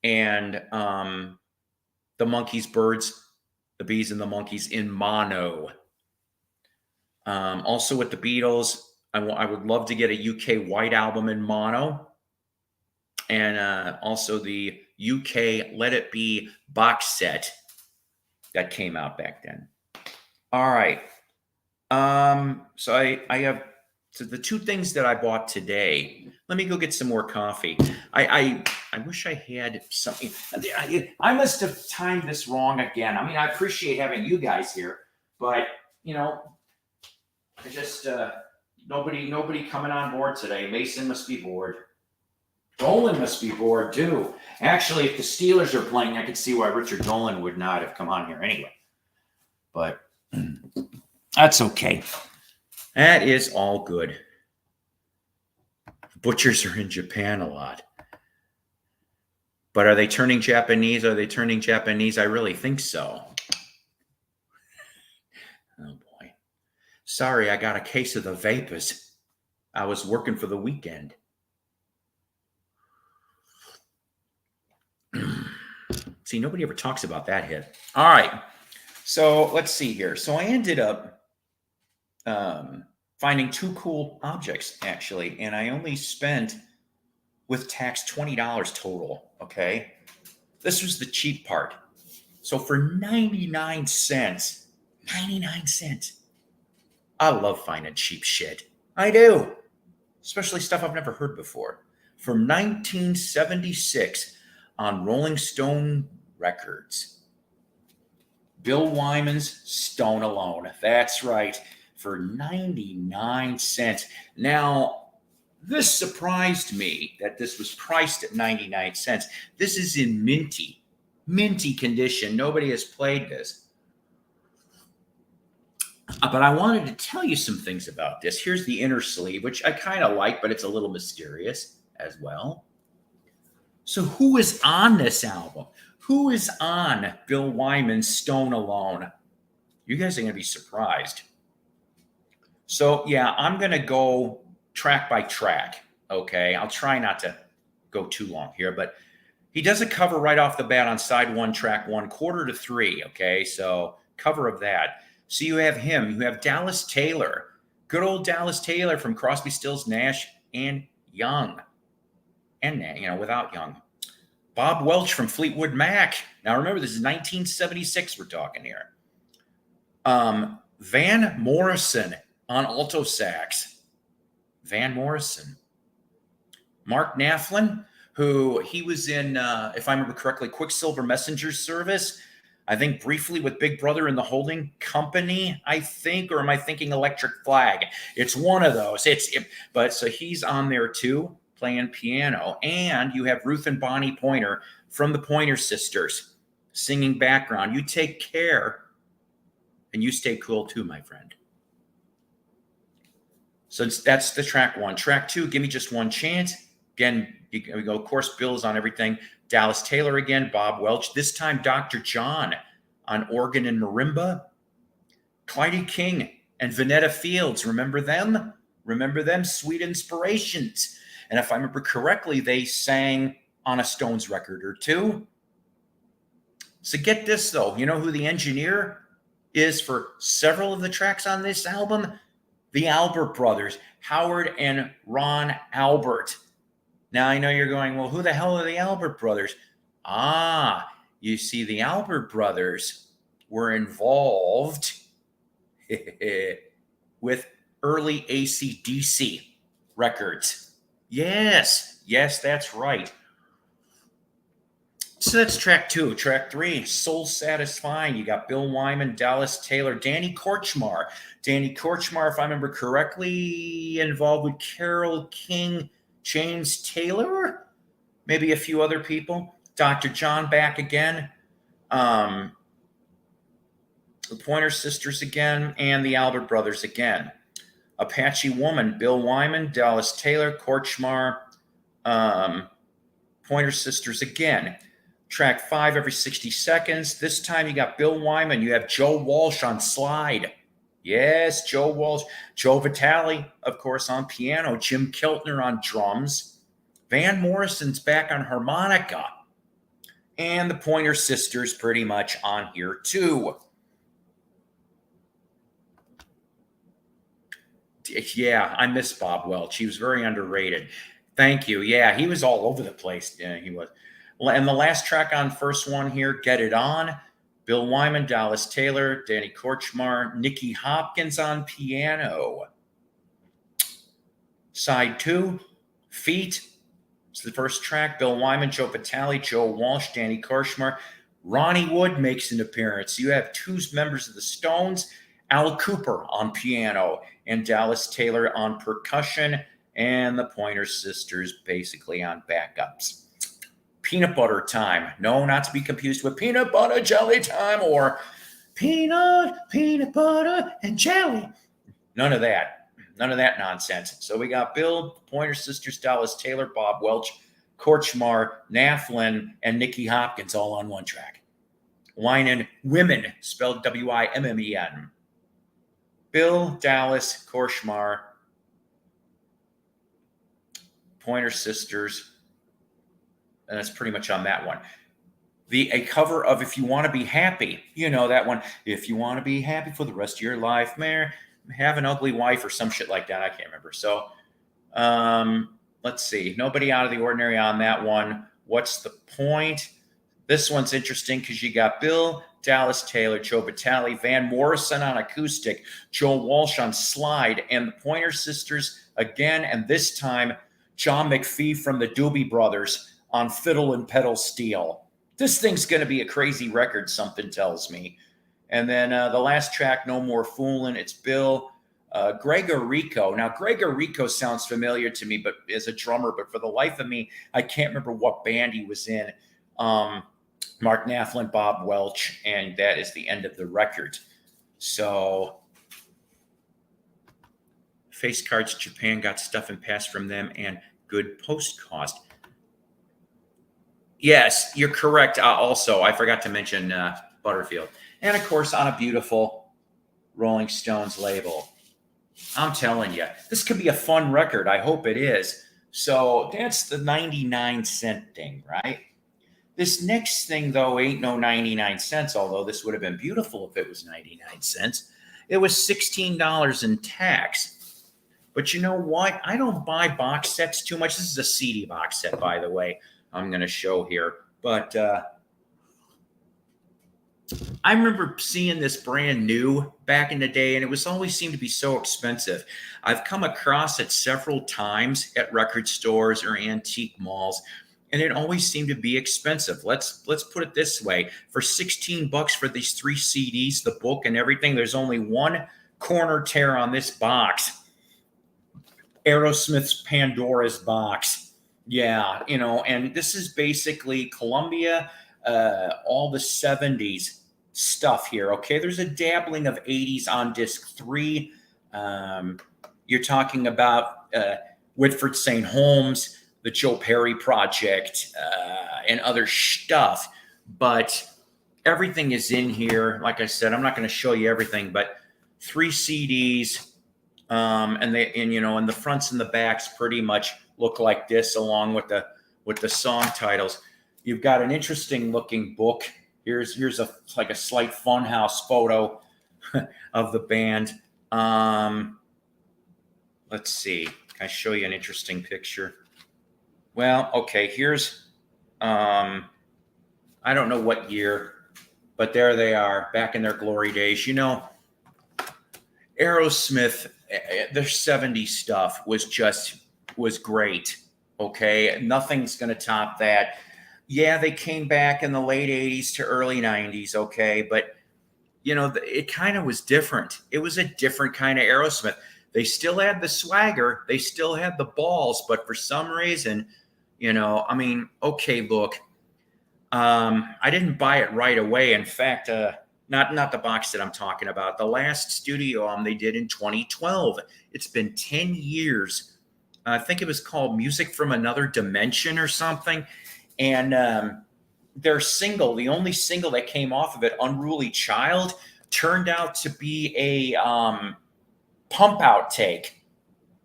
and the Monkeys, Birds, the Bees, and the Monkeys in mono. Also with the Beatles, I would love to get a UK White Album in mono, and also the UK Let It Be box set that came out back then. All right. So I have the two things that I bought today. Let me go get some more coffee. I wish I had something. I must have timed this wrong again. I mean, I appreciate having you guys here, but I just nobody coming on board today. Mason must be bored. Dolan must be bored too. Actually, if the Steelers are playing, I could see why Richard Dolan would not have come on here anyway. But that's okay. That is all good. Butchers are in Japan a lot. But are they turning Japanese? Are they turning Japanese? I really think so. Oh, boy. Sorry, I got a case of the vapors. I was working for the weekend. See, nobody ever talks about that hit. All right. So let's see here. So I ended up finding two cool objects, actually, and I only spent, with tax, $20 total, okay? This was the cheap part. So for 99 cents, I love finding cheap shit. I do. Especially stuff I've never heard before. From 1976 on Rolling Stone Records. Bill Wyman's Stone Alone. That's right. For 99 cents. Now, this surprised me that this was priced at 99 cents. This is in minty condition. Nobody has played this. But I wanted to tell you some things about this. Here's the inner sleeve, which I kind of like, but it's a little mysterious as well. So who is on this album? Who is on Bill Wyman's Stone Alone? You guys are going to be surprised. So, yeah, I'm going to go track by track, okay? I'll try not to go too long here, but he does a cover right off the bat on side one, track 1, quarter to 3, okay? So, cover of that. So, you have him. You have Dallas Taylor. Good old Dallas Taylor from Crosby, Stills, Nash, and Young. And, without Young. Bob Welch from Fleetwood Mac. Now, remember, this is 1976 we're talking here. Van Morrison on alto sax. Van Morrison. Mark Knopfler, who he was in, if I remember correctly, Quicksilver Messenger Service. I think briefly with Big Brother and the Holding Company, I think, or am I thinking Electric Flag? It's one of those. But so he's on there too, playing piano. And you have Ruth and Bonnie Pointer from the Pointer Sisters singing background. You take care and you stay cool too, my friend. So that's the track 1. Track 2, Give Me Just One Chance. Again, we go, of course, Bill's on everything. Dallas Taylor again, Bob Welch. This time, Dr. John on organ and marimba. Clyde King and Vanetta Fields. Remember them? Sweet Inspirations. And if I remember correctly, they sang on a Stones record or two. So get this, though. You know who the engineer is for several of the tracks on this album? The Albert Brothers, Howard and Ron Albert. Now, I know you're going, well, who the hell are the Albert Brothers? You see, the Albert Brothers were involved with early AC/DC records. Yes, that's right. So that's track 2. Track 3, Soul Satisfying. You got Bill Wyman, Dallas Taylor, Danny Kortchmar. Danny Kortchmar, if I remember correctly, involved with Carole King James Taylor, maybe a few other people. Dr. John back again. The Pointer Sisters again, and the Albert Brothers again. Apache Woman, Bill Wyman, Dallas Taylor, Korchmar, Pointer Sisters again. Track 5 every 60 seconds. This time you got Bill Wyman. You have Joe Walsh on slide. Yes, Joe Walsh. Joe Vitale, of course, on piano. Jim Keltner on drums. Van Morrison's back on harmonica. And the Pointer Sisters pretty much on here too. Yeah, I miss Bob Welch. He was very underrated. Thank you. Yeah, he was all over the place. Yeah, he was. And the last track on first one here, Get It On. Bill Wyman, Dallas Taylor, Danny Korchmar, Nicky Hopkins on piano. Side 2, Feet. It's the first track. Bill Wyman, Joe Vitale, Joe Walsh, Danny Korchmar. Ronnie Wood makes an appearance. You have 2 members of the Stones, Al Cooper on piano, and Dallas Taylor on percussion, and the Pointer Sisters basically on backups. Peanut Butter Time. No, not to be confused with Peanut Butter Jelly Time or peanut butter, and jelly. None of that. None of that nonsense. So we got Bill, Pointer Sisters, Dallas Taylor, Bob Welch, Korchmar, Naflin, and Nicky Hopkins all on one track. Whinin' Women, spelled W-I-M-M-E-N. Bill, Dallas, Korchmar, Pointer Sisters, and that's pretty much on that one. A cover of If You Want to Be Happy. You know that one. If you want to be happy for the rest of your life, man, have an ugly wife or some shit like that. I can't remember. So let's see. Nobody Out of the Ordinary on that one. What's the point? This one's interesting because you got Bill, Dallas Taylor, Joe Vitale, Van Morrison on acoustic, Joe Walsh on slide, and the Pointer Sisters again, and this time John McPhee from the Doobie Brothers on fiddle and pedal steel. This thing's going to be a crazy record, something tells me. And then the last track, No More Foolin', it's Bill, Gregorico. Now, Gregorico sounds familiar to me, but as a drummer, but for the life of me, I can't remember what band he was in. Mark Naflin, Bob Welch, and that is the end of the record. So, Face Cards Japan got stuff and passed from them, and good post cost. Yes, you're correct. Also, I forgot to mention Butterfield. And, of course, on a beautiful Rolling Stones label. I'm telling you, this could be a fun record. I hope it is. So that's the 99-cent thing, right? This next thing, though, ain't no 99 cents, although this would have been beautiful if it was 99 cents. It was $16 in tax. But you know what? I don't buy box sets too much. This is a CD box set, by the way, I'm going to show here. But I remember seeing this brand new back in the day, and it was always seemed to be so expensive. I've come across it several times at record stores or antique malls, and it always seemed to be expensive. Let's put it this way. For $16 for these 3 CDs, the book and everything, there's only one corner tear on this box. Aerosmith's Pandora's Box. Yeah, you know, and this is basically Columbia, all the 70s stuff here, okay? There's a dabbling of 80s on disc 3. You're talking about Whitford St. Holmes, the Joe Perry Project, and other stuff. But everything is in here. Like I said, I'm not going to show you everything, but 3 CDs, and the fronts and the backs pretty much look like this, along with the song titles. You've got an interesting looking book. Here's a slight funhouse photo of the band. Let's see. Can I show you an interesting picture? Well, okay, here's, I don't know what year, but there they are, back in their glory days. You know, Aerosmith, their 70s stuff was great, okay? Nothing's going to top that. Yeah, they came back in the late 80s to early 90s, okay? But, you know, it kind of was different. It was a different kind of Aerosmith. They still had the swagger, they still had the balls, but for some reason, I mean, okay, look, I didn't buy it right away. In fact, not the box that I'm talking about. The last studio album they did in 2012. It's been 10 years. I think it was called Music from Another Dimension or something. And their single, the only single that came off of it, Unruly Child, turned out to be a Pump outtake.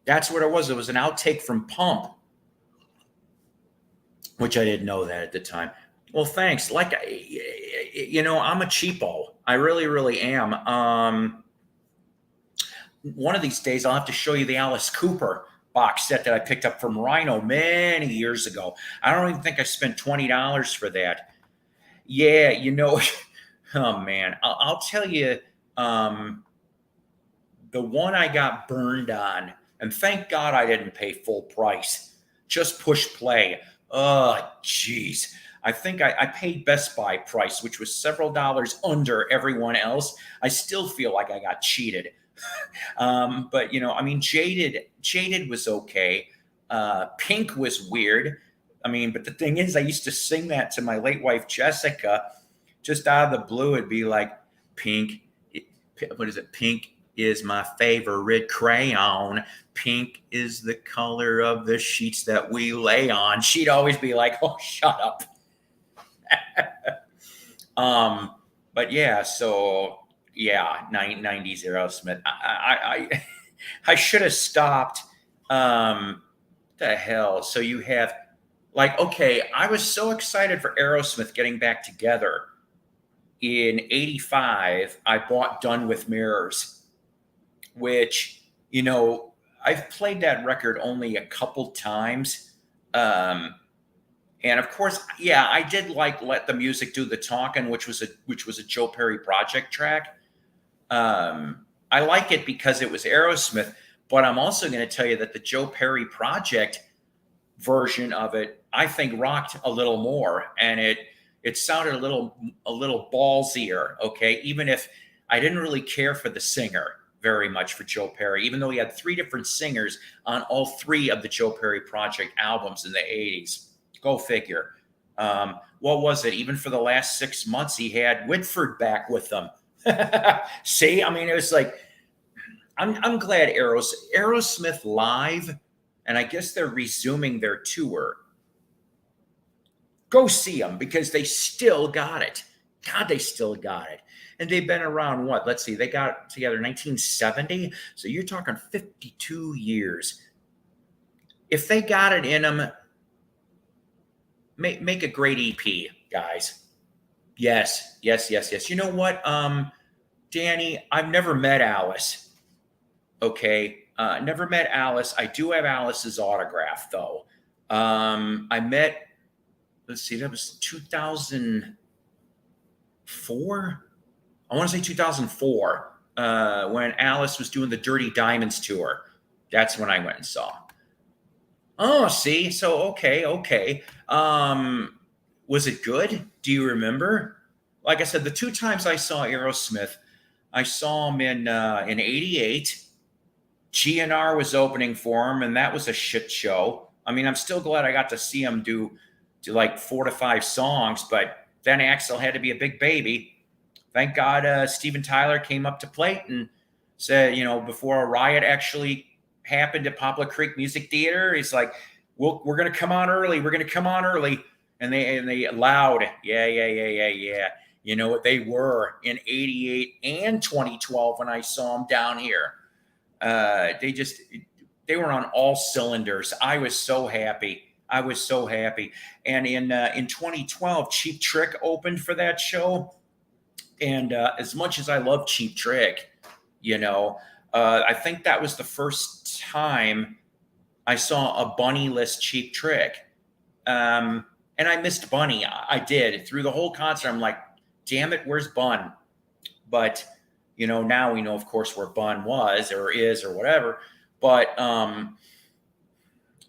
That's what it was. It was an outtake from Pump, which I didn't know that at the time. Well, thanks. Like, I'm a cheapo. I really, really am. One of these days, I'll have to show you the Alice Cooper box set that I picked up from Rhino many years ago. I don't even think I spent $20 for that. Yeah, oh man, I'll tell you, the one I got burned on, and thank God I didn't pay full price, just push play. Oh, geez. I think I paid Best Buy price, which was several dollars under everyone else. I still feel like I got cheated. But I mean, Jaded was okay. Pink was weird. I mean, but the thing is, I used to sing that to my late wife Jessica, just out of the blue. It'd be like, Pink. What is it? Pink is my favorite crayon. Pink is the color of the sheets that we lay on. She'd always be like, "Oh, shut up." But yeah, so yeah, 90s Aerosmith. I should have stopped. The hell. So you have okay, I was so excited for Aerosmith getting back together. In 85, I bought Done with Mirrors, which, I've played that record only a couple times. And of course, yeah, I did like Let the Music Do the Talking, which was a Joe Perry project track. I like it because it was Aerosmith, but I'm also going to tell you that the Joe Perry project version of it, I think, rocked a little more, and it sounded a little ballsier. Okay, even if I didn't really care for the singer very much for Joe Perry, even though he had 3 different singers on all 3 of the Joe Perry project albums in the 80s. Go figure. What was it? Even for the last 6 months, he had Whitford back with them. See, I mean, it was like, I'm glad Aerosmith live, and I guess they're resuming their tour. Go see them because they still got it. God, they still got it. And they've been around what? Let's see, they got together in 1970. So you're talking 52 years. If they got it in them, make a great EP, guys. Yes. You know what, Danny? I've never met Alice. Okay, never met Alice. I do have Alice's autograph, though. I met. Let's see, that was 2004. I want to say 2004, when Alice was doing the Dirty Diamonds tour. That's when I went and saw. Oh, see, so okay. Was it good? Do you remember? Like I said, the 2 times I saw Aerosmith, I saw him in '88. GNR was opening for him, and that was a shit show. I mean, I'm still glad I got to see him do like 4 to 5 songs, but then Axl had to be a big baby. Thank God Steven Tyler came up to plate and said, before a riot actually happened at Poplar Creek Music Theater, he's like, we're going to come on early. We're going to come on early. And they loud. Yeah. You know what they were in '88 and 2012 when I saw them down here. They were on all cylinders. I was so happy. And in 2012, Cheap Trick opened for that show. And as much as I love Cheap Trick, I think that was the first time I saw a Bunny-less Cheap Trick. And I missed Bunny. I did. Through the whole concert, I'm like, damn it, where's Bun? But, now we know, of course, where Bun was or is or whatever. But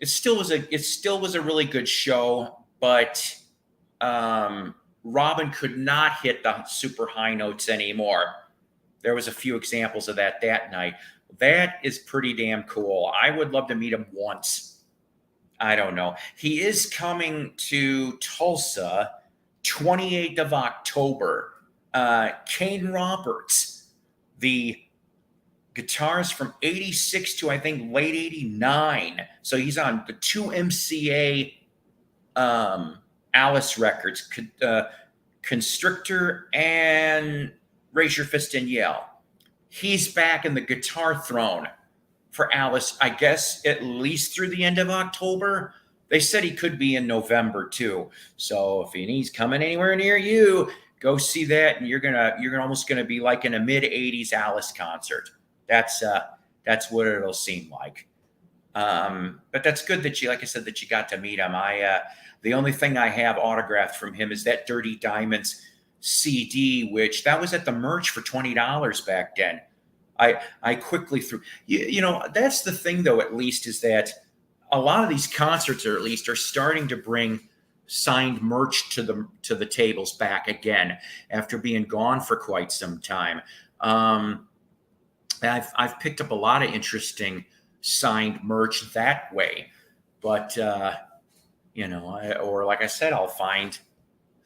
it still was a really good show. But Robin could not hit the super high notes anymore. There was a few examples of that night. That is pretty damn cool. I would love to meet him once. I don't know. He is coming to Tulsa 28th of October. Kane Roberts, the guitarist from 86 to I think late 89. So he's on the two MCA Alice records, Constrictor and Raise Your Fist and Yell. He's back in the guitar throne for Alice, I guess, at least through the end of October. They said he could be in November too. So if he's coming anywhere near you, go see that, and you're almost gonna be like in a mid '80s Alice concert. That's what it'll seem like. But that's good that you, like I said, that you got to meet him. The only thing I have autographed from him is that Dirty Diamonds CD, which that was at the merch for $20 back then. I quickly threw, that's the thing though, at least, is that a lot of these concerts, or at least, are starting to bring signed merch to the tables back again after being gone for quite some time. I've picked up a lot of interesting signed merch that way, but or like I said, I'll find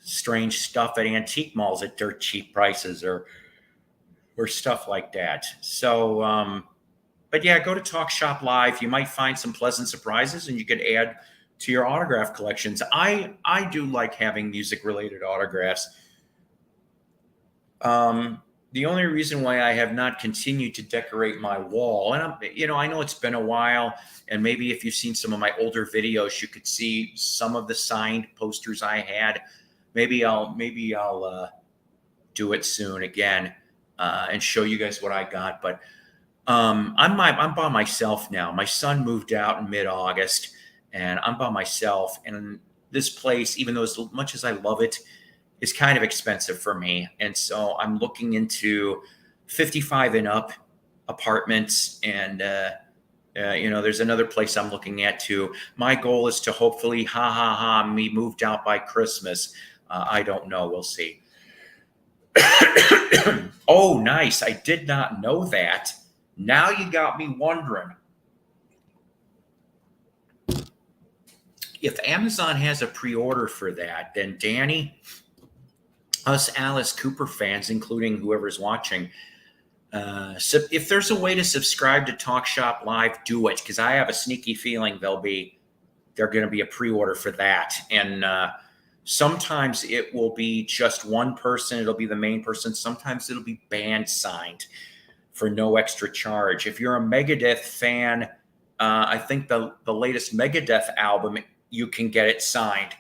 strange stuff at antique malls at dirt cheap prices, or stuff like that. So, but yeah, go to Talk Shop Live. You might find some pleasant surprises, and you could add to your autograph collections. I do like having music related autographs. The only reason why I have not continued to decorate my wall, and I know it's been a while, and maybe if you've seen some of my older videos, you could see some of the signed posters I had. Maybe I'll do it soon again, and show you guys what I got. But I'm by myself now. My son moved out in mid-August, and I'm by myself. And this place, even though as much as I love it, is kind of expensive for me. And so I'm looking into 55 and up apartments. And, there's another place I'm looking at too. My goal is to hopefully, me moved out by Christmas. I don't know. We'll see. Oh, nice. I did not know that. Now you got me wondering. If Amazon has a pre-order for that, then Danny, us Alice Cooper fans, including whoever's watching, so if there's a way to subscribe to Talk Shop Live, do it, because I have a sneaky feeling they're going to be a pre-order for that. And sometimes it will be just one person. It'll be the main person. Sometimes it'll be band signed for no extra charge. If you're a Megadeth fan, I think the latest Megadeth album, you can get it signed.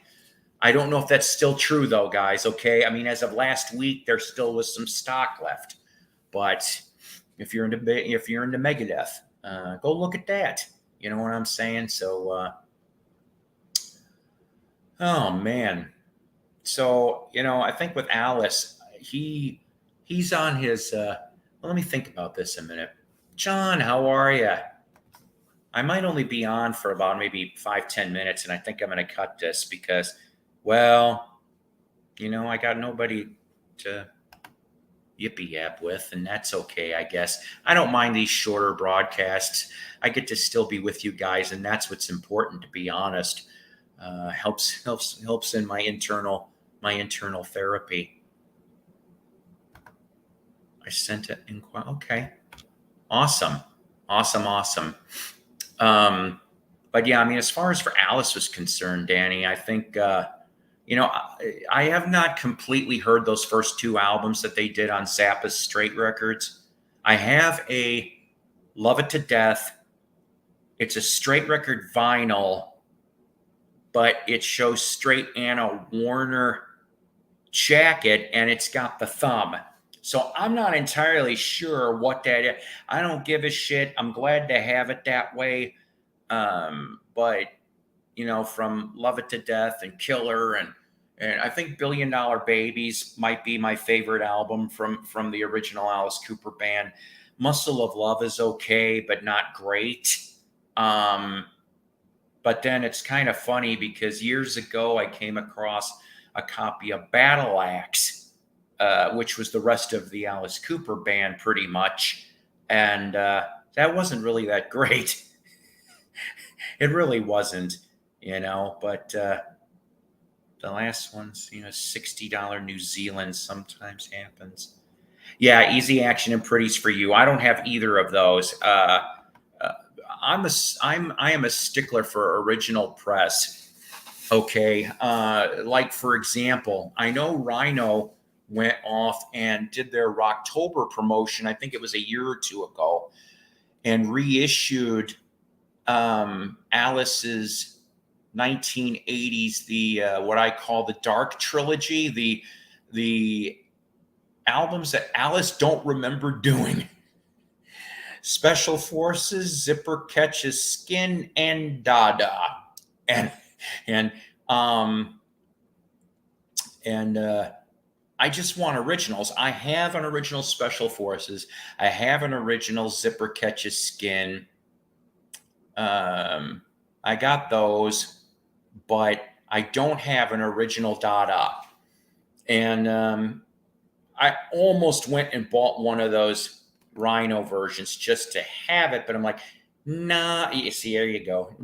I don't know if that's still true though, guys. Okay. I mean, as of last week, there still was some stock left, but if you're into Megadeth, go look at that. You know what I'm saying? So, oh man. So, I think with Alice, he's on his, let me think about this a minute. John, how are you? I might only be on for about maybe 5-10 minutes, and I think I'm going to cut this because, well, I got nobody to yippee-yap with, and that's okay, I guess. I don't mind these shorter broadcasts. I get to still be with you guys, and that's what's important, to be honest. Helps in my internal therapy. I sent it in. Okay. Awesome. But yeah, I mean, as far as for Alice was concerned, Danny, I think, I have not completely heard those first two albums that they did on Zappa's Straight Records. I have a Love It to Death. It's a straight record vinyl, but it shows straight Anna Warner jacket, and it's got the thumb. So I'm not entirely sure what that is. I don't give a shit. I'm glad to have it that way. But from Love It to Death and Killer, and I think Billion Dollar Babies might be my favorite album from the original Alice Cooper band. Muscle of Love is okay, but not great. But then it's kind of funny because years ago I came across a copy of Battle Axe, which was the rest of the Alice Cooper band pretty much. And that wasn't really that great. It really wasn't, but the last one's, $60 New Zealand sometimes happens. Yeah, Easy Action and Pretties for You. I don't have either of those. Uh, I am a stickler for original press. Okay, like for example, I know Rhino went off and did their Rocktober promotion. I think it was a year or two ago, and reissued Alice's 1980s, the what I call the Dark Trilogy, the albums that Alice don't remember doing. Special Forces, Zipper Catches Skin, and Dada, and and um and I just want originals. I have an original Special Forces. I have an original Zipper Catches Skin. Um, I got those, but I don't have an original Dada. And I almost went and bought one of those Rhino versions just to have it, but I'm like, nah. You see, there you go.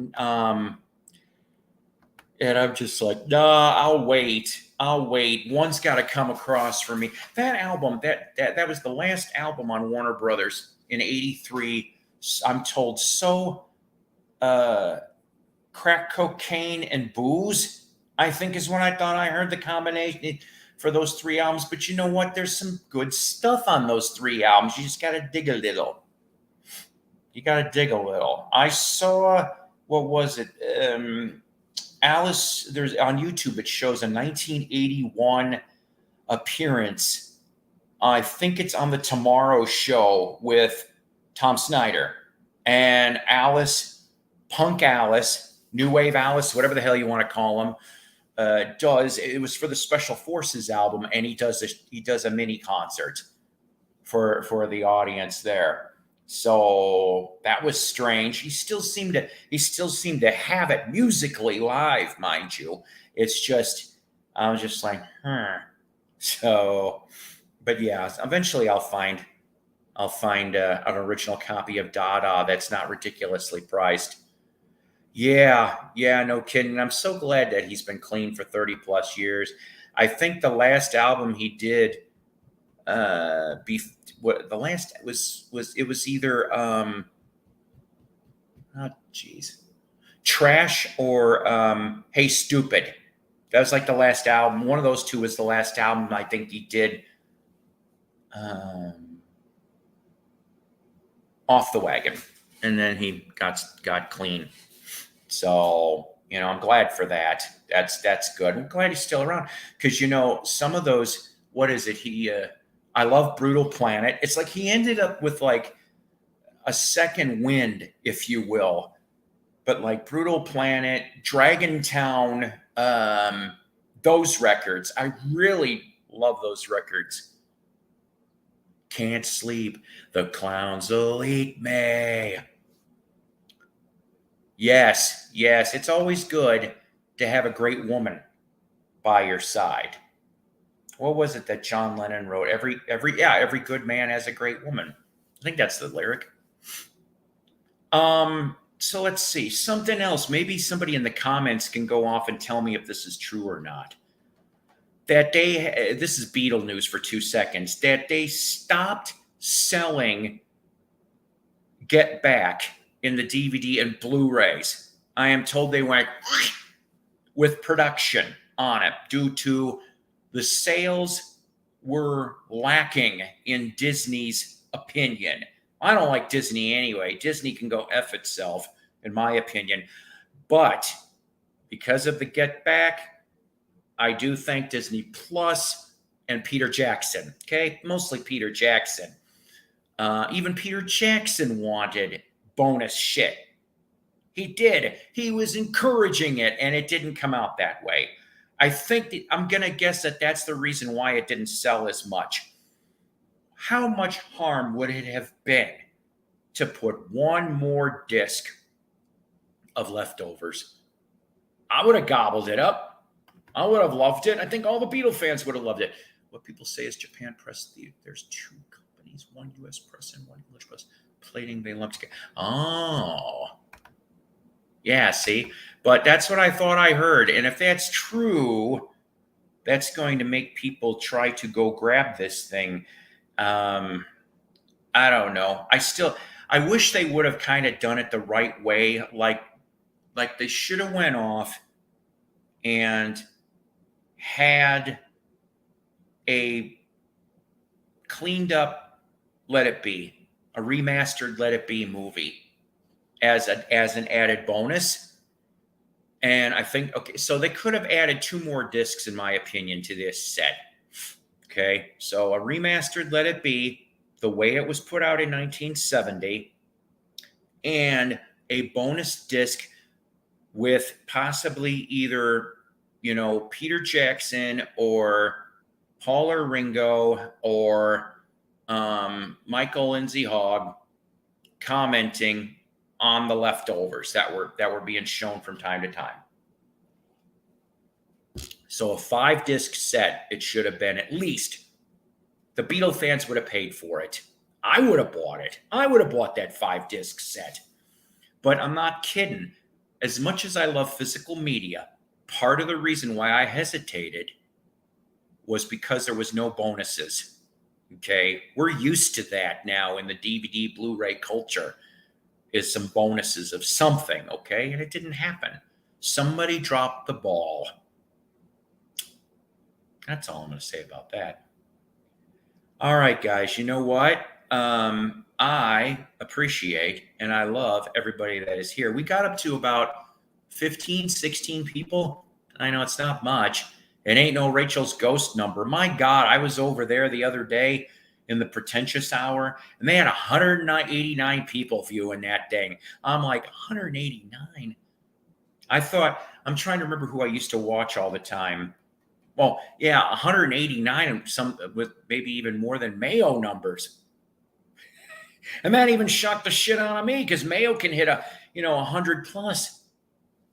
And I'm just like, nah, I'll wait. One's got to come across for me. That album, that was the last album on Warner Brothers in '83. I'm told so. Crack cocaine and booze, I think, is when I thought I heard the combination for those three albums. But you know what? There's some good stuff on those three albums. You just got to dig a little. I saw, what was it? Alice, there's on YouTube, it shows a 1981 appearance. I think it's on the Tomorrow Show with Tom Snyder and Alice, Punk Alice, New Wave Alice, whatever the hell you want to call him, it was for the Special Forces album, and he does a mini concert for the audience there. So that was strange. He still seemed to have it musically live, mind you. It's just, I was just like, So, but yeah, eventually I'll find an original copy of Dada that's not ridiculously priced. Yeah, no kidding. I'm so glad that he's been clean for 30 plus years. I think the last album he did, what the last was it was either Trash or Hey Stupid. That was like the last album. One of those two was the last album I think he did. Off the Wagon, and then he got clean. So I'm glad for that. That's good. I'm glad he's still around, because some of those. What is it? I love Brutal Planet. It's like he ended up with like a second wind, if you will. But like Brutal Planet, Dragon Town, those records, I really love those records. Can't sleep, the clowns will eat me. Yes, it's always good to have a great woman by your side. What was it that John Lennon wrote? Every good man has a great woman. I think that's the lyric. So let's see. Something else. Maybe somebody in the comments can go off and tell me if this is true or not. That this is Beatle news for 2 seconds, that they stopped selling Get Back in the DVD and Blu-rays. I am told they went with production on it due to the sales were lacking, in Disney's opinion. I don't like Disney anyway. Disney can go F itself, in my opinion. But because of the Get Back, I do thank Disney Plus and Peter Jackson. Okay, mostly Peter Jackson. Even Peter Jackson wanted bonus shit. He did. He was encouraging it, and it didn't come out that way. I think I'm going to guess that that's the reason why it didn't sell as much. How much harm would it have been to put one more disc of Leftovers? I would have gobbled it up. I would have loved it. I think all the Beatle fans would have loved it. What people say is Japan Press, there's two companies, one U.S. press and one English press. Plating they lumps. Oh, yeah. See, but that's what I thought I heard. And if that's true, that's going to make people try to go grab this thing. Um, I don't know. I wish they would have kind of done it the right way. Like they should have went off and had a cleaned up Let It Be, a remastered Let It Be movie as an added bonus. And I think, okay, so they could have added 2 more discs, in my opinion, to this set. Okay, so a remastered Let It Be, the way it was put out in 1970, and a bonus disc with possibly either, Peter Jackson or Paul or Ringo or Michael Lindsay Hogg commenting on the leftovers that were being shown from time to time. So a 5-disc set, it should have been at least. The Beatle fans would have paid for it. I would have bought it. I would have bought that 5-disc set. But I'm not kidding. As much as I love physical media, part of the reason why I hesitated was because there was no bonuses. Okay? We're used to that now in the DVD Blu-ray culture, is some bonuses of something, okay? And it didn't happen. Somebody dropped the ball. That's all I'm going to say about that. All right, guys, you know what? I appreciate and I love everybody that is here. We got up to about 15, 16 people. I know it's not much. It ain't no Rachel's Ghost number. My God, I was over there the other day in the pretentious hour, and they had 189 people viewing that thing. I'm like, 189? I'm trying to remember who I used to watch all the time. Well, yeah, 189, and some with maybe even more than Mayo numbers. And that even shocked the shit out of me, because Mayo can hit 100 plus.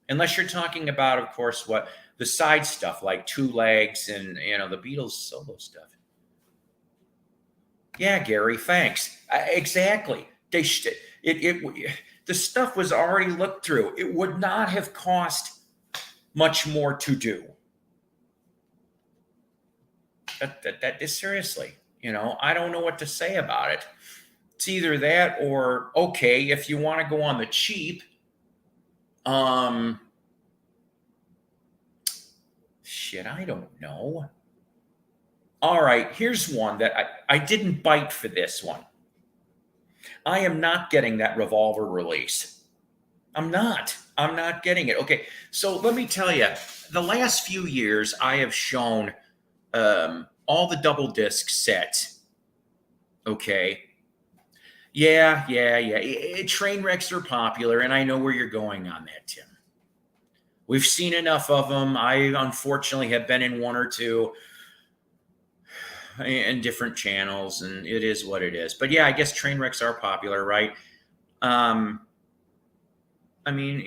Unless you're talking about, of course, what the side stuff like Two Legs and the Beatles solo stuff. Yeah, Gary, thanks. Exactly. The stuff was already looked through. It would not have cost much more to do. That is seriously, I don't know what to say about it. It's either that or, okay, if you want to go on the cheap, shit, I don't know. All right, here's one that I didn't bite for this one. I am not getting that Revolver release. I'm not getting it. Okay, so let me tell you, the last few years I have shown all the double disc sets. Okay. Yeah. Train wrecks are popular, and I know where you're going on that, Tim. We've seen enough of them. I unfortunately have been in 1 or 2 in different channels, and it is what it is. But yeah, I guess train wrecks are popular, right? I mean,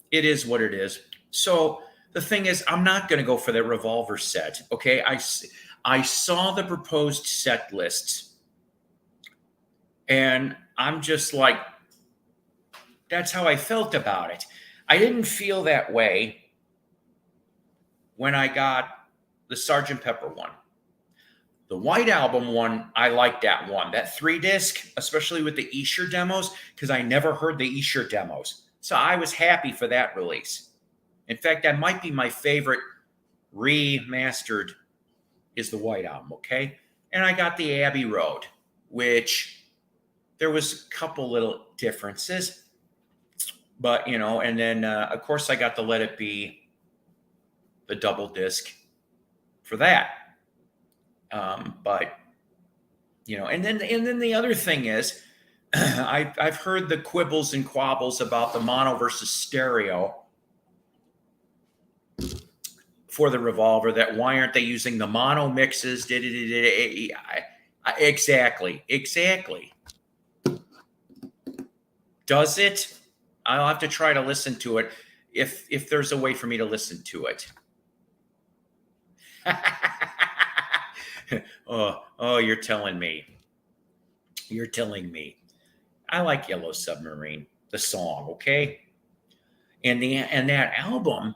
it is what it is. So the thing is, I'm not going to go for the Revolver set. Okay, I saw the proposed set lists, and I'm just like, that's how I felt about it. I didn't feel that way when I got the Sgt. Pepper one. The White Album one, I like that one. That 3-disc, especially with the Escher demos, because I never heard the Escher demos. So I was happy for that release. In fact, that might be my favorite remastered is the White Album, okay? And I got the Abbey Road, which there was a couple little differences. But, and then, of course, I got the Let It Be, the double disc for that. But, and then the other thing is, I've heard the quibbles and quabbles about the mono versus stereo for the Revolver, that why aren't they using the mono mixes? Exactly. Does it? I'll have to try to listen to it if there's a way for me to listen to it. Oh, you're telling me. I like Yellow Submarine, the song, okay? And that album,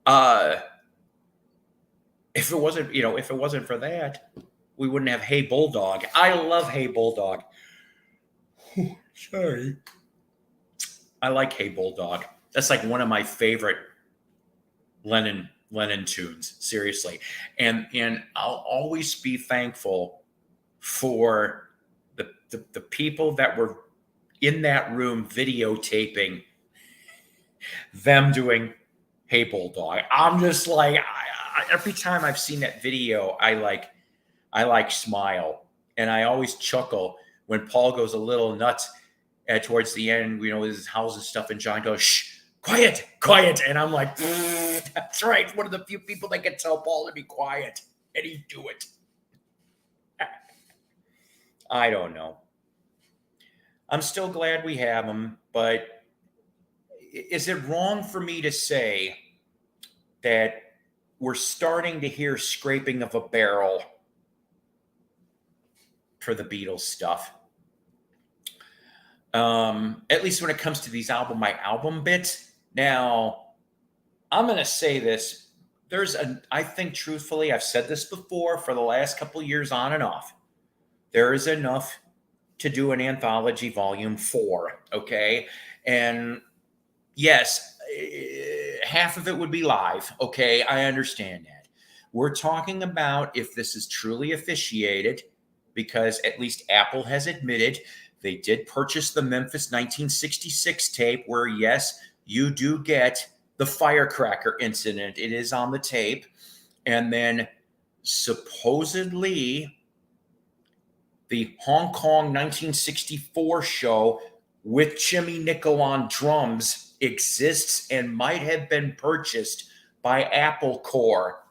uh, if it wasn't for that, we wouldn't have Hey Bulldog. I love Hey Bulldog. Sorry. I like Hey Bulldog. That's like one of my favorite Lennon tunes, seriously. And I'll always be thankful for the people that were in that room videotaping them doing Hey Bulldog. I'm just like every time I've seen that video, I smile, and I always chuckle when Paul goes a little nuts towards the end, with his house and stuff, and John goes, "Shh, quiet, quiet," and I'm like, "That's right." One of the few people that can tell Paul to be quiet, and he do it. I don't know. I'm still glad we have him, but is it wrong for me to say that we're starting to hear scraping of a barrel for the Beatles stuff? At least when it comes to these my album bits. Now, I'm going to say this. I think truthfully, I've said this before for the last couple years on and off. There is enough to do an anthology volume 4. Okay. And yes, half of it would be live. Okay. I understand that. We're talking about if this is truly officiated, because at least Apple has admitted they did purchase the Memphis 1966 tape where, yes, you do get the firecracker incident. It is on the tape. And then supposedly the Hong Kong 1964 show with Jimmy Nicol on drums exists and might have been purchased by Apple Corps.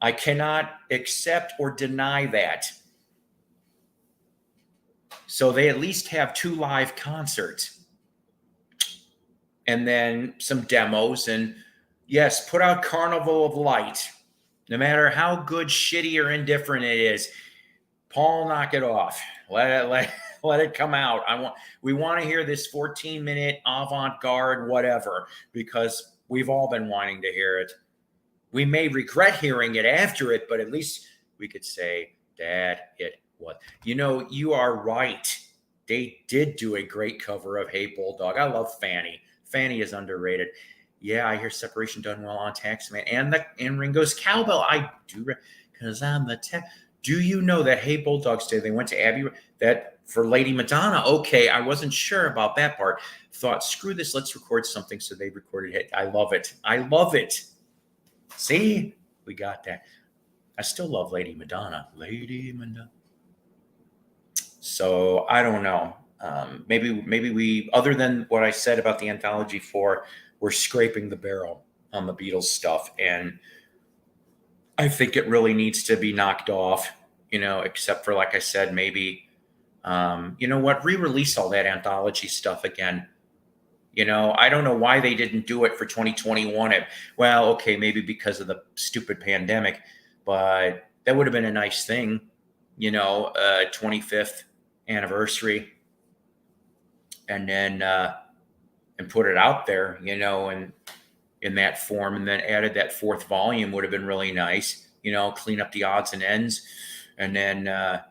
I cannot accept or deny that. So they at least have 2 live concerts and then some demos. And yes, put out Carnival of Light. No matter how good, shitty, or indifferent it is, Paul, knock it off. Let it come out. We want to hear this 14-minute avant-garde whatever, because we've all been wanting to hear it. We may regret hearing it after it, but at least we could say, Dad, it was. You are right. They did do a great cover of Hey Bulldog. I love Fanny. Fanny is underrated. Yeah, I hear Separation done well on Taxman and Ringo's Cowbell. I do, because I'm the Do you know that Hey Bulldogs Day they went to Abbey that for Lady Madonna? Okay, I wasn't sure about that part. Thought, screw this, let's record something. So they recorded it. I love it. I love it. See, we got that. I still love Lady Madonna. Lady Madonna. So I don't know. Maybe we, other than what I said about the Anthology 4, we're scraping the barrel on the Beatles stuff, and I think it really needs to be knocked off. Except for, like I said, maybe, re-release all that anthology stuff again. I don't know why they didn't do it for 2021. Well, okay, maybe because of the stupid pandemic, but that would have been a nice thing, 25th anniversary, and then and put it out there, and in that form, and then added that 4th volume would have been really nice, clean up the odds and ends, and then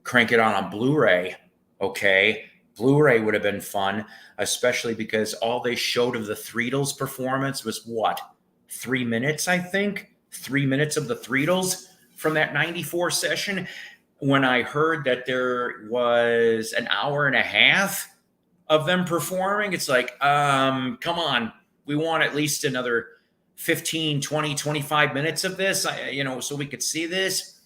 crank it on Blu-ray. Okay. Blu-ray would have been fun, especially because all they showed of the Threedles performance was what? 3 minutes, I think? 3 minutes of the Threedles from that 94 session. When I heard that there was an hour and a half of them performing, it's like, come on. We want at least another 15, 20, 25 minutes of this, so we could see this.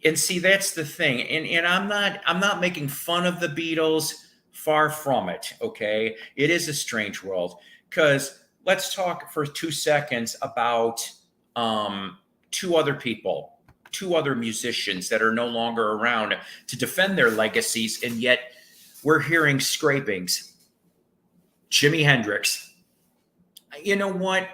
And see, that's the thing. And I'm not making fun of the Beatles. Far from it. Okay. It is a strange world, because let's talk for 2 seconds about 2 other people, 2 other musicians that are no longer around to defend their legacies. And yet we're hearing scrapings. Jimi Hendrix. You know what?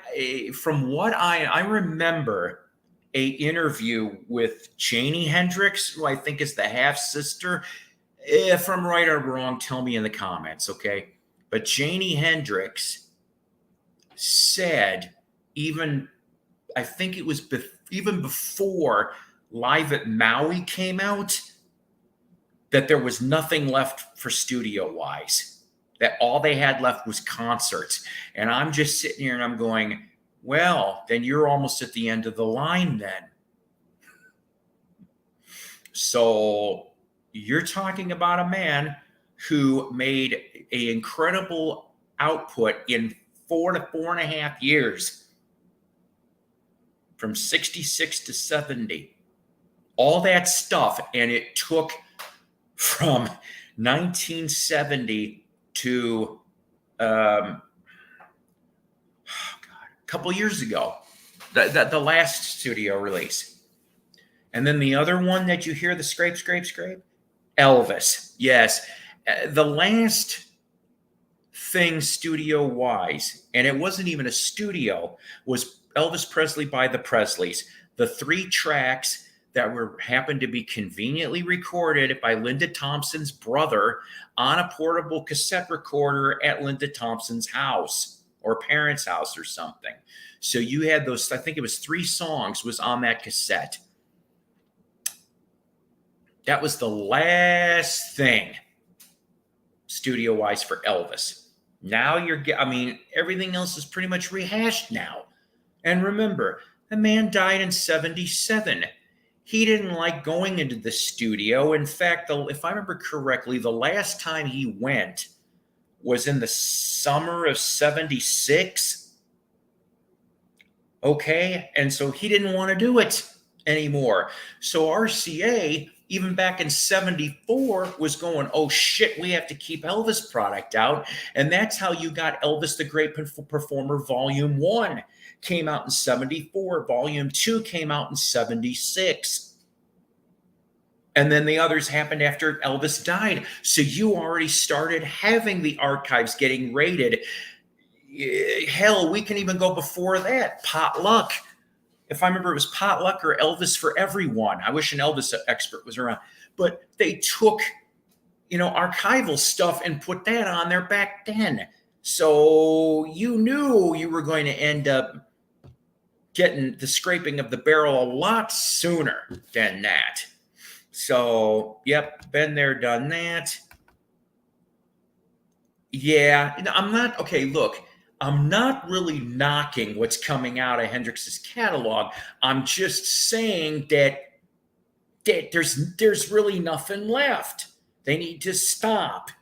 From what I remember, a interview with Janie Hendrix, who I think is the half sister. If I'm right or wrong, tell me in the comments, okay? But Janie Hendrix said, even I think it was even before Live at Maui came out, that there was nothing left for studio wise, that all they had left was concerts. And I'm just sitting here and I'm going, well, then you're almost at the end of the line then. So you're talking about a man who made an incredible output in 4 to 4.5 years, from 66 to 70, all that stuff. And it took from 1970 to a couple years ago, the last studio release. And then the other one that you hear, the scrape, Elvis. Yes. The last thing studio wise, and it wasn't even a studio, was Elvis Presley by the Presleys. The 3 tracks that happened to be conveniently recorded by Linda Thompson's brother on a portable cassette recorder at Linda Thompson's house or parents' house or something. So you had those, I think it was 3 songs was on that cassette. That was the last thing studio-wise for Elvis. Now everything else is pretty much rehashed now. And remember, the man died in 77. He didn't like going into the studio. In fact, if I remember correctly, the last time he went was in the summer of 76. Okay, and so he didn't want to do it anymore. So RCA, even back in 74, was going, oh shit, we have to keep Elvis product out. And that's how you got Elvis the Great Performer Volume 1. Came out in 74. Volume 2 came out in 76. And then the others happened after Elvis died. So you already started having the archives getting rated. Hell, we can even go before that. Potluck. If I remember, it was Potluck or Elvis for Everyone. I wish an Elvis expert was around. But they took, archival stuff and put that on there back then. So you knew you were going to end up getting the scraping of the barrel a lot sooner than that. So, yep, been there, done that. Yeah, I'm not really knocking what's coming out of Hendrix's catalog. I'm just saying that there's really nothing left. They need to stop.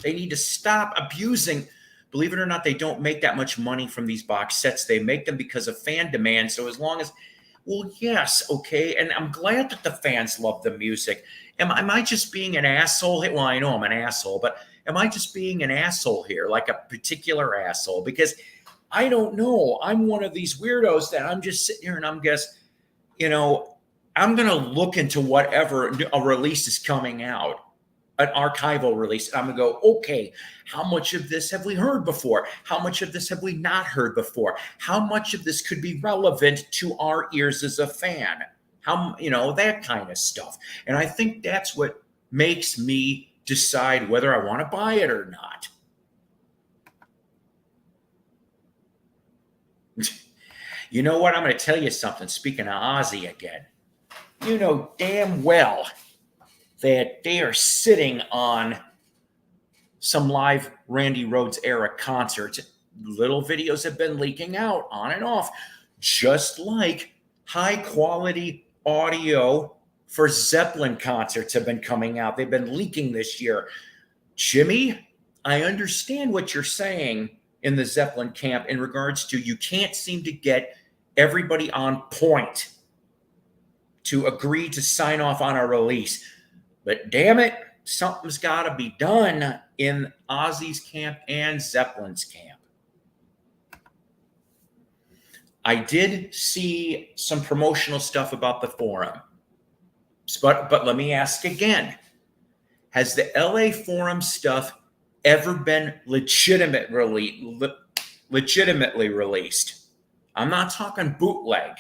They need to stop abusing. Believe it or not, they don't make that much money from these box sets. They make them because of fan demand. So as long as, well, yes, okay. And I'm glad that the fans love the music. Am I just being an asshole? Well, I know I'm an asshole, but am I just being an asshole here, like a particular asshole? Because I don't know. I'm one of these weirdos that I'm just sitting here and I'm I'm going to look into whatever a release is coming out, an archival release. And I'm going to go, okay, how much of this have we heard before? How much of this have we not heard before? How much of this could be relevant to our ears as a fan? That kind of stuff. And I think that's what makes me decide whether I want to buy it or not. You know what? I'm going to tell you something. Speaking of Ozzy again, you know damn well that they are sitting on some live Randy Rhoads era concerts. Little videos have been leaking out on and off, just like high quality audio for Zeppelin concerts have been coming out. They've been leaking this year. Jimmy, I understand what you're saying in the Zeppelin camp in regards to you can't seem to get everybody on point to agree to sign off on a release. But damn it, something's got to be done in Ozzy's camp and Zeppelin's camp. I did see some promotional stuff about the forum. But let me ask again. Has the LA forum stuff ever been legitimately released? I'm not talking bootleg,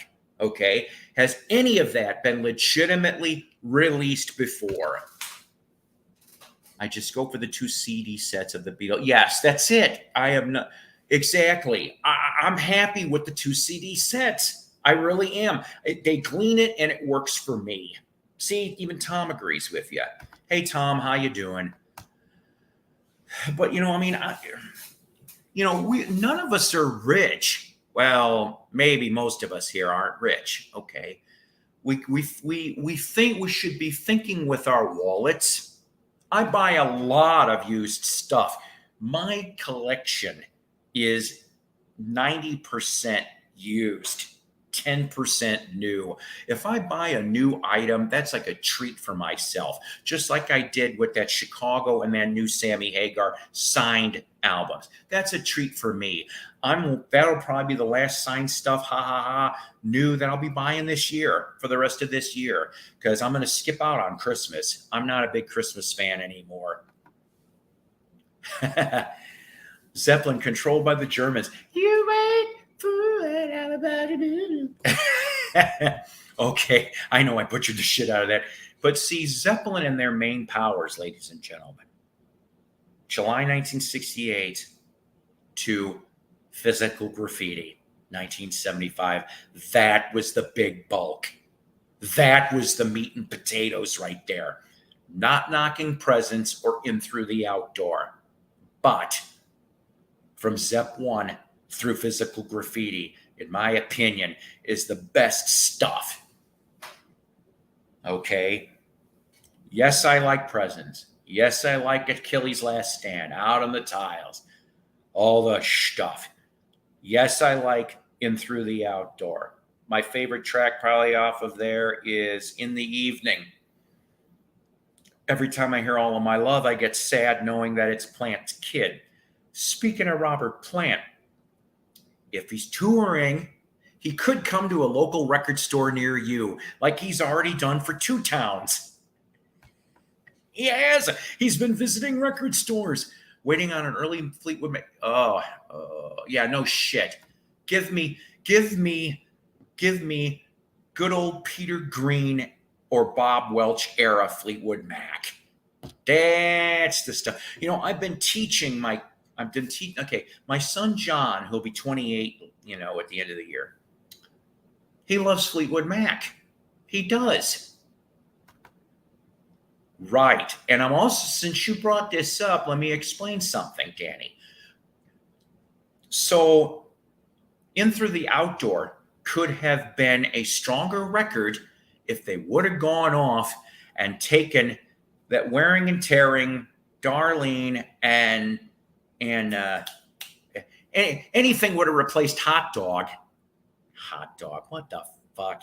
Okay. Has any of that been legitimately released before? I just go for the 2 CD sets of the Beatles. Yes, that's it. I have not. Exactly. I'm happy with the 2 CD sets. I really am. They clean it and it works for me. See, even Tom agrees with you. Hey, Tom, how you doing? But I mean, we none of us are rich. Well, maybe most of us here aren't rich. Okay, we think we should be thinking with our wallets. I buy a lot of used stuff. My collection is 90% used, 10% new. If I buy a new item, that's like a treat for myself, just like I did with that Chicago and that new Sammy Hagar signed albums. That's a treat for me. That'll probably be the last signed stuff, new that I'll be buying this year for the rest of this year, because I'm going to skip out on Christmas. I'm not a big Christmas fan anymore. Zeppelin controlled by the Germans. You wait for it, I'm about to do. Okay, I know I butchered the shit out of that. But see, Zeppelin and their main powers, ladies and gentlemen. July 1968 to Physical Graffiti, 1975. That was the big bulk. That was the meat and potatoes right there. Not knocking presents or In Through the Outdoor. But from Zep 1 through Physical Graffiti, in my opinion, is the best stuff. Okay? Yes, I like Presents. Yes, I like Achilles' Last Stand, Out on the Tiles, all the stuff. Yes, I like In Through the Outdoor. My favorite track probably off of there is In the Evening. Every time I hear All of My Love, I get sad knowing that it's Plant's kid. Speaking of Robert Plant, if he's touring, he could come to a local record store near you, like he's already done for 2 towns. He has. He's been visiting record stores, waiting on an early Fleetwood Mac. Yeah, no shit. Give me good old Peter Green or Bob Welch era Fleetwood Mac. That's the stuff. I've been teaching okay, my son John, who'll be 28, at the end of the year. He loves Fleetwood Mac. He does. Right. And I'm also, since you brought this up, let me explain something, Danny. So, In Through the Outdoor could have been a stronger record if they would have gone off and taken that Wearing and Tearing, Darlene, and anything would have replaced Hot Dog. Hot Dog, what the fuck?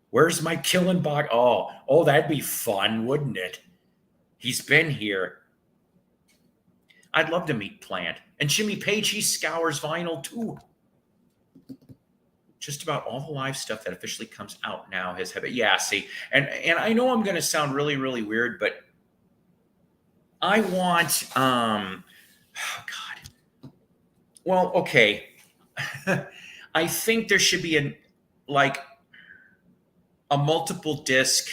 Where's my Killing Bog? Oh, that'd be fun, wouldn't it? He's been here. I'd love to meet Plant. And Jimmy Page, he scours vinyl too. Just about all the live stuff that officially comes out now has had it. Yeah, see, and I know I'm going to sound really, really weird, but I want, oh God. Well, okay. I think there should be a multiple disc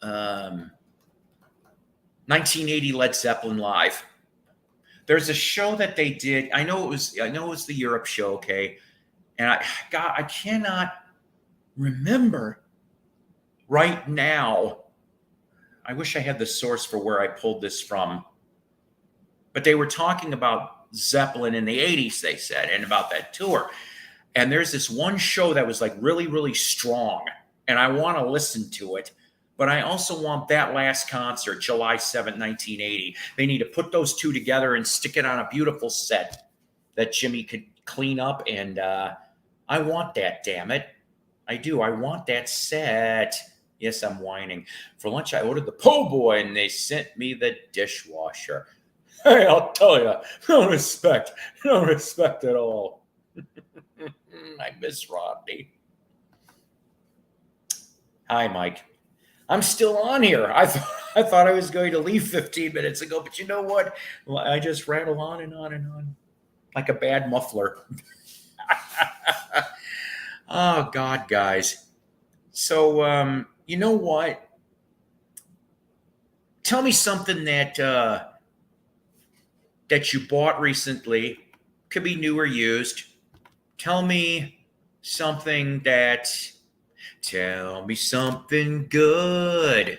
1980 Led Zeppelin live. There's a show that they did. I know it was the Europe show, okay? And I cannot remember right now. I wish I had the source for where I pulled this from. But they were talking about Zeppelin in the 80s, they said, and about that tour. And there's this one show that was like really, really strong. And I want to listen to it. But I also want that last concert, July 7th, 1980. They need to put those two together and stick it on a beautiful set that Jimmy could clean up. And I want that, damn it. I do. I want that set. Yes, I'm whining. For lunch, I ordered the po' boy, and they sent me the dishwasher. Hey, I'll tell you, no respect at all. I miss Rodney. Hi, Mike. I'm still on here. I thought I was going to leave 15 minutes ago, but you know what? I just rattle on and on and on like a bad muffler. Oh God, guys. So you know what? Tell me something that you bought recently. Could be new or used. Tell me something that. Tell me something good.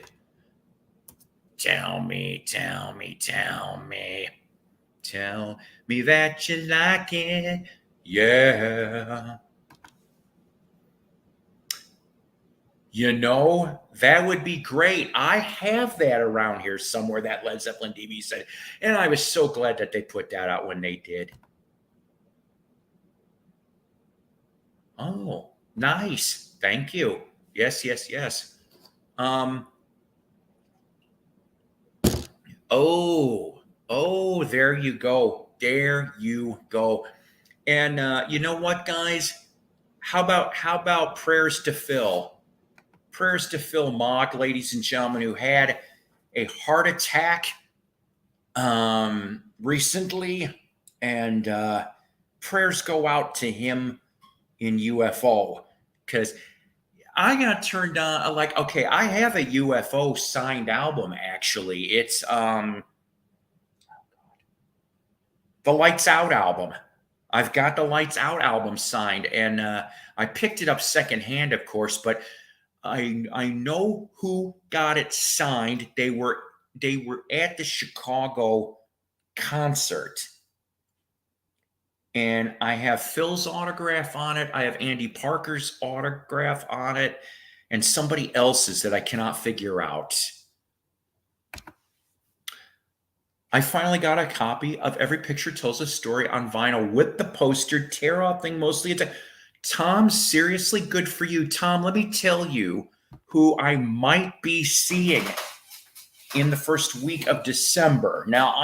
Tell me, tell me, tell me. Tell me that you like it. Yeah. You know, that would be great. I have that around here somewhere, that Led Zeppelin DVD set. And I was so glad that they put that out when they did. Oh, nice. Thank you. Yes, yes, yes. Um, oh, oh, there you go. There you go. And you know what, guys? How about prayers to Phil? Prayers to Phil Mock, ladies and gentlemen, who had a heart attack recently, and prayers go out to him in UFO because I got turned on. Like, okay, I have a UFO signed album. Actually, it's the Lights Out album. I've got the Lights Out album signed, and I picked it up secondhand, of course, but I know who got it signed. They were at the Chicago concert, and I have Phil's autograph on it. I have Andy Parker's autograph on it, and somebody else's that I cannot figure out. I finally got a copy of Every Picture Tells a Story on vinyl with the poster, tear off thing mostly. Tom, seriously, good for you. Tom, let me tell you who I might be seeing in the first week of December. Now,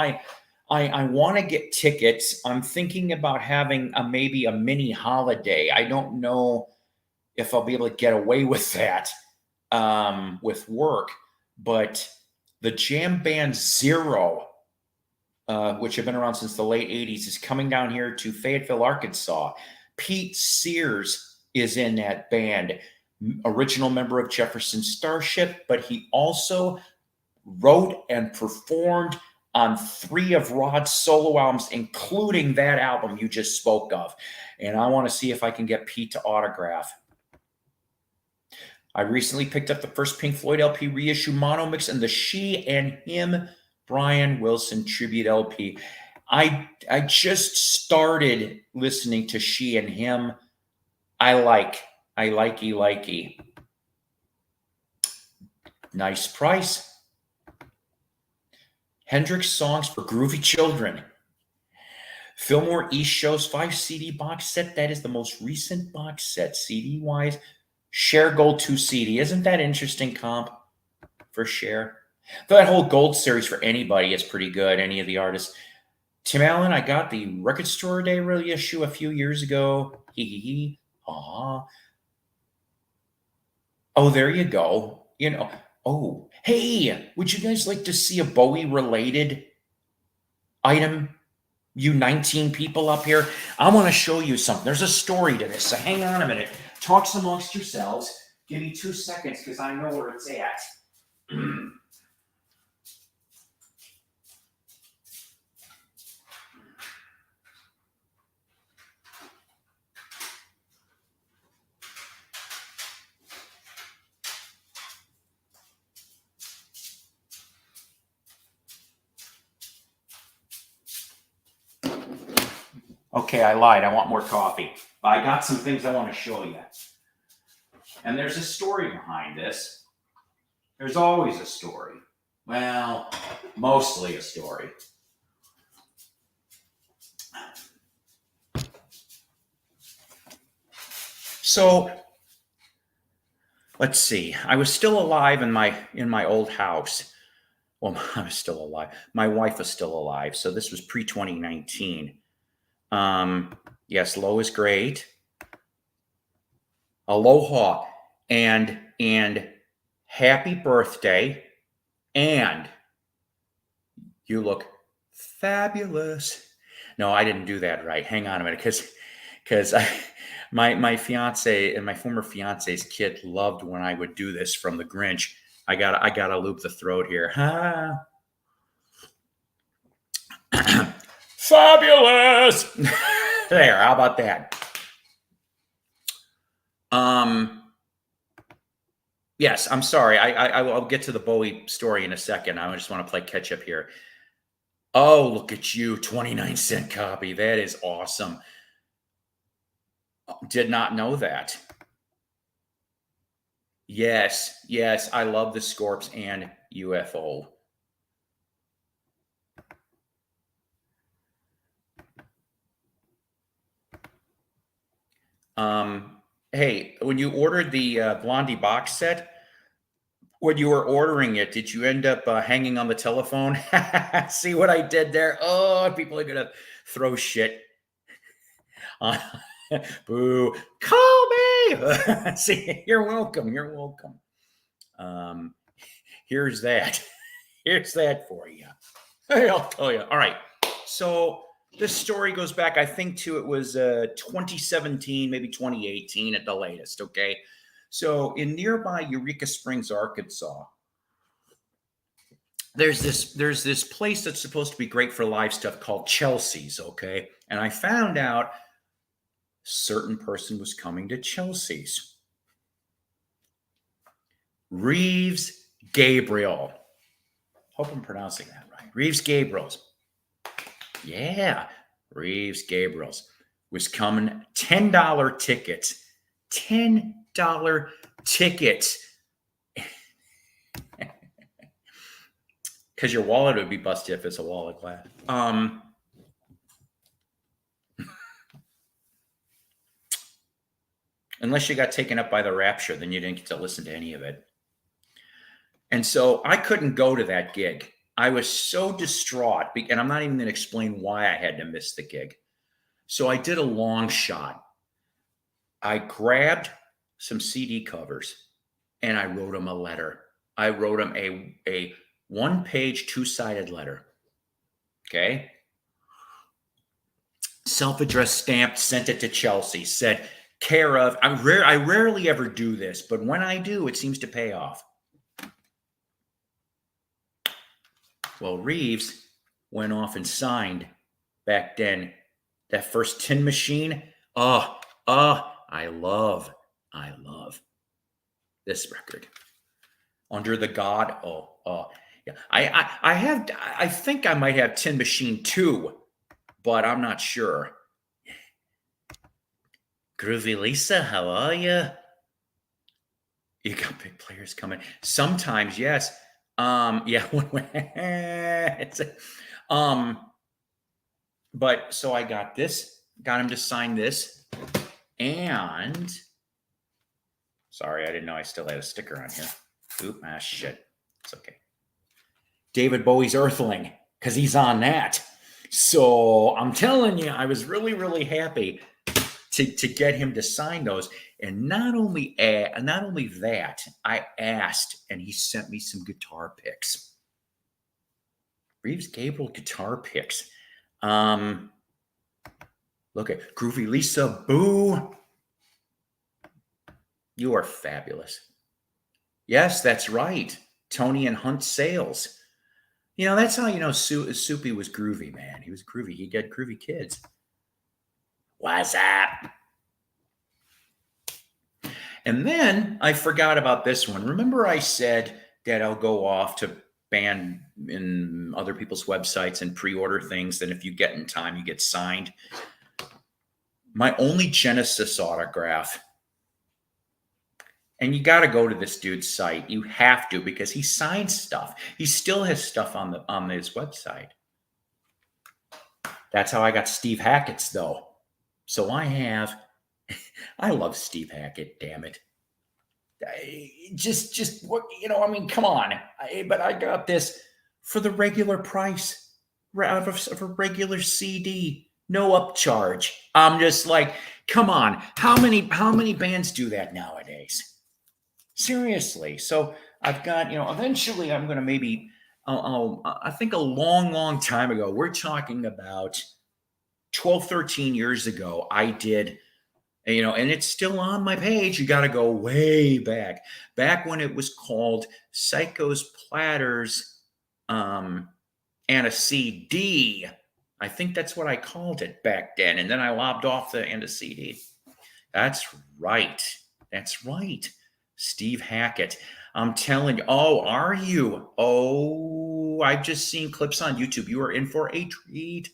I want to get tickets. I'm thinking about having maybe a mini holiday. I don't know if I'll be able to get away with that with work, but the jam band Zero, which have been around since the late 80s, is coming down here to Fayetteville, Arkansas. Pete Sears is in that band, original member of Jefferson Starship, but he also wrote and performed on 3 of Rod's solo albums, including that album you just spoke of. And I want to see if I can get Pete to autograph. I recently picked up the first Pink Floyd LP reissue mono mix and the She and Him Brian Wilson tribute LP. I just started listening to She and Him. I likey. Nice price. Hendrix Songs for Groovy Children. Fillmore East Show's 5 CD box set. That is the most recent box set, CD wise. Cher Gold 2 CD. Isn't that interesting comp for Cher? That whole Gold series for anybody is pretty good, any of the artists. Tim Allen, I got the Record Store Day reissue a few years ago. Hee. Aw. Oh, there you go. You know, oh, hey, would you guys like to see a Bowie related item? You 19 people up here, I want to show you something. There's a story to this, so hang on a minute. Talks amongst yourselves. Give me 2 seconds because I know where it's at. Okay, I lied. I want more coffee. I got some things I want to show you. And there's a story behind this. There's always a story. Well, mostly a story. So, let's see. I was still alive in my old house. Well, I was still alive. My wife was still alive. So this was pre-2019. Yes, low is great. Aloha and happy birthday, and you look fabulous. No, I didn't do that right. Hang on a minute, because my fiance and my former fiance's kid loved when I would do this from the Grinch. I gotta loop the throat here. Fabulous. There, how about that? Yes, I'm sorry. I'll get to the Bowie story in a second. I just want to play catch up here. Oh, look at you, 29-cent copy. That is awesome. Did not know that. Yes, yes, I love the Scorps and UFO. Hey, when you ordered the Blondie box set, when you were ordering it, did you end up hanging on the telephone? See what I did there? Oh, people are gonna throw shit. on- Boo! Call me. See, you're welcome. You're welcome. Um, here's that. Here's that for you. Hey, I'll tell you. All right. So this story goes back, I think, to it was 2017, maybe 2018 at the latest. Okay. So in nearby Eureka Springs, Arkansas, there's this place that's supposed to be great for live stuff called Chelsea's. Okay. And I found out certain person was coming to Chelsea's. Reeves Gabriel. Hope I'm pronouncing that right. Reeves Gabriel's. Yeah, Reeves Gabriel's was coming. $10 tickets. $10 tickets. Because your wallet would be busted if it's a wallet glass. Unless you got taken up by the rapture, then you didn't get to listen to any of it. And so I couldn't go to that gig. I was so distraught, and I'm not even going to explain why I had to miss the gig. So I did a long shot. I grabbed some CD covers and I wrote him a letter. I wrote him a one-page, two-sided letter. Okay. Self-addressed stamped, sent it to Chelsea, said, care of. I rarely ever do this, but when I do, it seems to pay off. Well, Reeves went off and signed back then that first Tin Machine. I love this record. Under the God. Yeah. I think I might have Tin Machine 2, but I'm not sure. Groovy Lisa, how are you? You got big players coming. Sometimes, yes. Yeah. It's but so I got this, got him to sign this, and sorry, I didn't know I still had a sticker on here. Oop, shit. It's okay. David Bowie's Earthling, because he's on that. So I'm telling you, I was really, really happy to get him to sign those. And not only that, I asked, and he sent me some guitar picks. Reeves Gabriel guitar picks. Look at Groovy Lisa. Boo. You are fabulous. Yes, that's right. Tony and Hunt Sales. You know, that's how you know Soupy was groovy, man. He was groovy. He got groovy kids. What's up? And then I forgot about this one. Remember I said that I'll go off to ban in other people's websites and pre-order things. Then if you get in time, you get signed. My only Genesis autograph. And you got to go to this dude's site. You have to, because he signs stuff. He still has stuff on his website. That's how I got Steve Hackett's, though. So I love Steve Hackett, damn it. Just what, I mean, come on. But I got this for the regular price of a regular CD. No upcharge. I'm just like, come on. How many bands do that nowadays? Seriously. So I've got, eventually I'm going to maybe, I think a long, long time ago, we're talking about 12, 13 years ago, I did, and it's still on my page. You got to go way back when it was called Psycho's Platters, um, and a CD. I think that's what I called it back then. And then I lobbed off the and a CD. That's right. That's right. Steve Hackett. I'm telling you. Oh, are you? Oh, I've just seen clips on YouTube. You are in for a treat.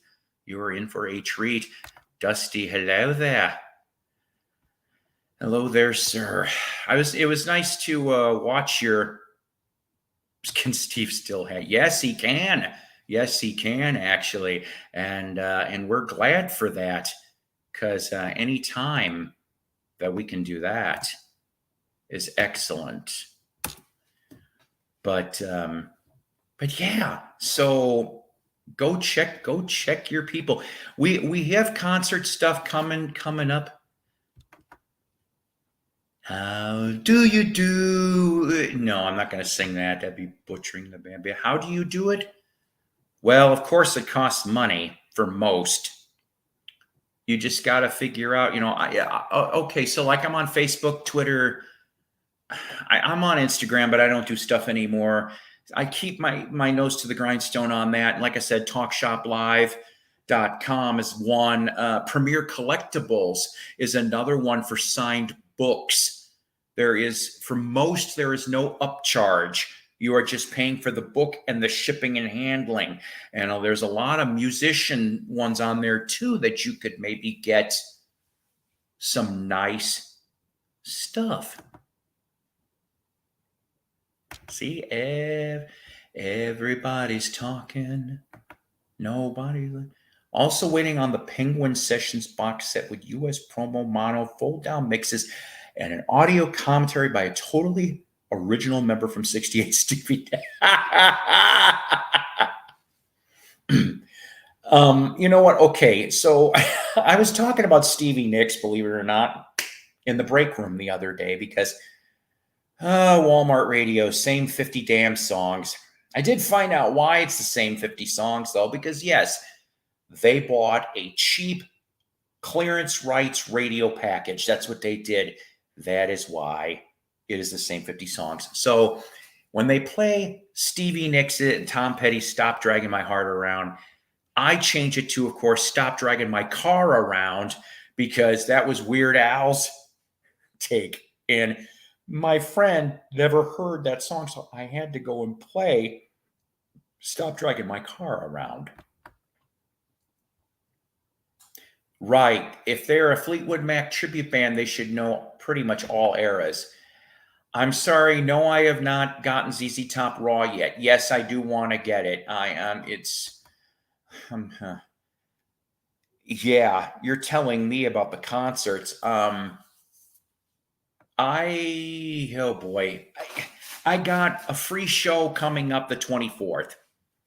You are in for a treat. Dusty, hello there. Hello there, sir. It was nice to watch your. Can Steve still have? Yes, he can. Yes, he can actually, and we're glad for that, because any time that we can do that is excellent. But yeah, so go check your people. We have concert stuff coming up. How do you do it? No, I'm not going to sing that. That'd be butchering the band. How do you do it? Well, of course, it costs money for most. You just got to figure out, okay, so like I'm on Facebook, Twitter, I'm on Instagram, but I don't do stuff anymore. I keep my nose to the grindstone on that. And like I said, talkshoplive.com is one. Premier Collectibles is another one for signed books. There is no upcharge. You are just paying for the book and the shipping and handling. And there's a lot of musician ones on there too that you could maybe get some nice stuff. See, everybody's talking. Nobody. Also waiting on the Penguin Sessions box set with US promo mono fold-down mixes and an audio commentary by a totally original member from 68, Stevie. You know what? Okay, so I was talking about Stevie Nicks, believe it or not, in the break room the other day because Walmart radio, same 50 damn songs. I did find out why it's the same 50 songs, though, because yes, they bought a cheap clearance rights radio package. That's what they did. That is why it is the same 50 songs. So when they play Stevie Nicks and Tom Petty's Stop Dragging My Heart Around, I change it to, of course, Stop Dragging My Car Around, because that was Weird Al's take. And my friend never heard that song, so I had to go and play Stop Dragging My Car Around. Right. If they're a Fleetwood Mac tribute band, they should know pretty much all eras. I'm sorry, no, I have not gotten ZZ Top Raw yet. Yes, I do want to get it. Yeah, you're telling me about the concerts. Oh boy, I got a free show coming up the 24th.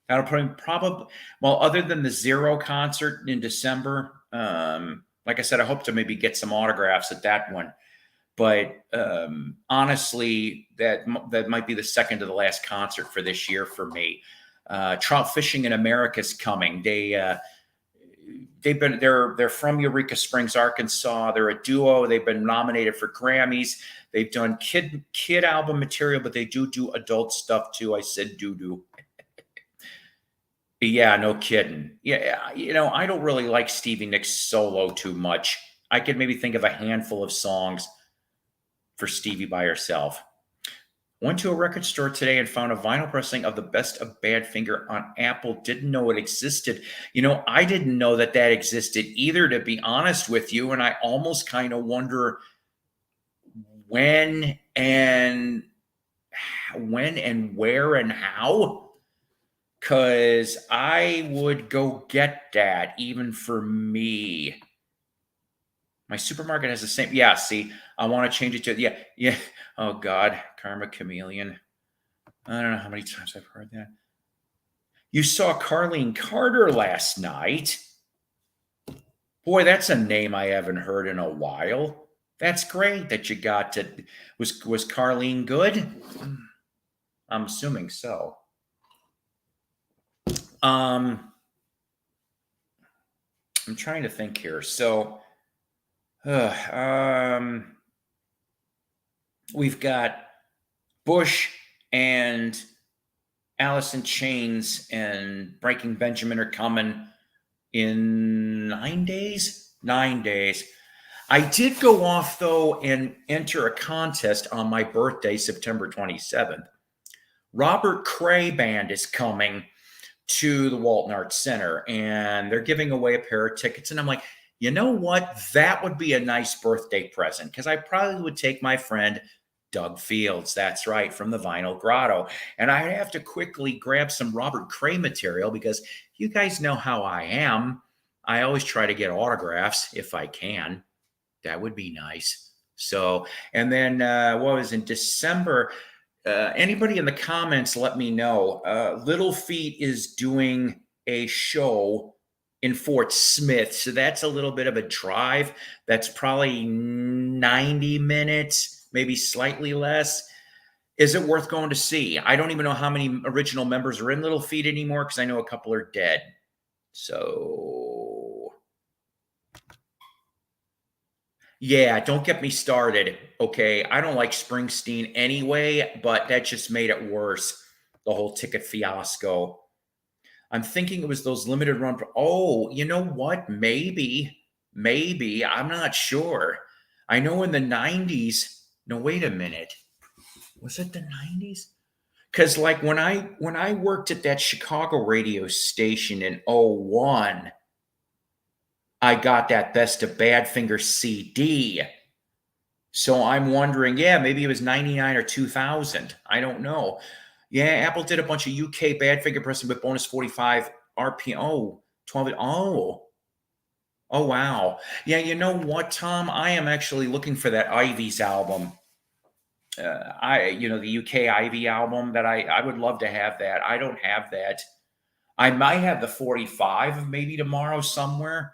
That'll probably, well, other than the Zero concert in December, like I said, I hope to maybe get some autographs at that one. But honestly, that might be the second to the last concert for this year for me. Trout Fishing in America's coming. They're from Eureka Springs, Arkansas. They're a duo. They've been nominated for Grammys. They've done kid album material, but they do adult stuff too. I said doo-doo. Yeah, no kidding. Yeah, I don't really like Stevie Nicks solo too much. I could maybe think of a handful of songs for Stevie by herself. Went to a record store today and found a vinyl pressing of The Best of Badfinger on Apple. Didn't know it existed. I didn't know that existed either, to be honest with you. And I almost kind of wonder when and where and how. Because I would go get that even for me. My supermarket has the same. Yeah, see, I want to change it to, yeah. Oh, God, Karma Chameleon. I don't know how many times I've heard that. You saw Carlene Carter last night. Boy, that's a name I haven't heard in a while. That's great that you got to. Was Carlene good? I'm assuming so. I'm trying to think here. So, uh, um, we've got Bush and Alice in Chains and Breaking Benjamin are coming in 9 days. 9 days. I did go off though and enter a contest on my birthday, September 27th. Robert Cray Band is coming to the Walton Arts Center and they're giving away a pair of tickets. And I'm like, you know what? That would be a nice birthday present because I probably would take my friend Doug Fields. That's right, from the Vinyl Grotto. And I have to quickly grab some Robert Cray material because you guys know how I am. I always try to get autographs if I can. That would be nice. So, and then what was in December? Anybody in the comments, let me know. Little Feat is doing a show in Fort Smith. So that's a little bit of a drive. That's probably 90 minutes, maybe slightly less. Is it worth going to see? I don't even know how many original members are in Little Feat anymore because I know a couple are dead. So, yeah, don't get me started. Okay. I don't like Springsteen anyway, but that just made it worse. The whole ticket fiasco. I'm thinking it was those limited run. Oh, you know what? Maybe. I'm not sure. I know in the 90s. No, wait a minute. Was it the 90s? Because like when I worked at that Chicago radio station in '01, I got that Best of Badfinger CD. So I'm wondering, yeah, maybe it was 99 or 2000. I don't know. Yeah, Apple did a bunch of UK Badfinger pressing with bonus 45 RPM. Oh, 12. Oh, wow. Yeah, you know what, Tom? I am actually looking for that Ivy's album. The UK Ivy album that I would love to have that. I don't have that. I might have the 45 maybe tomorrow somewhere.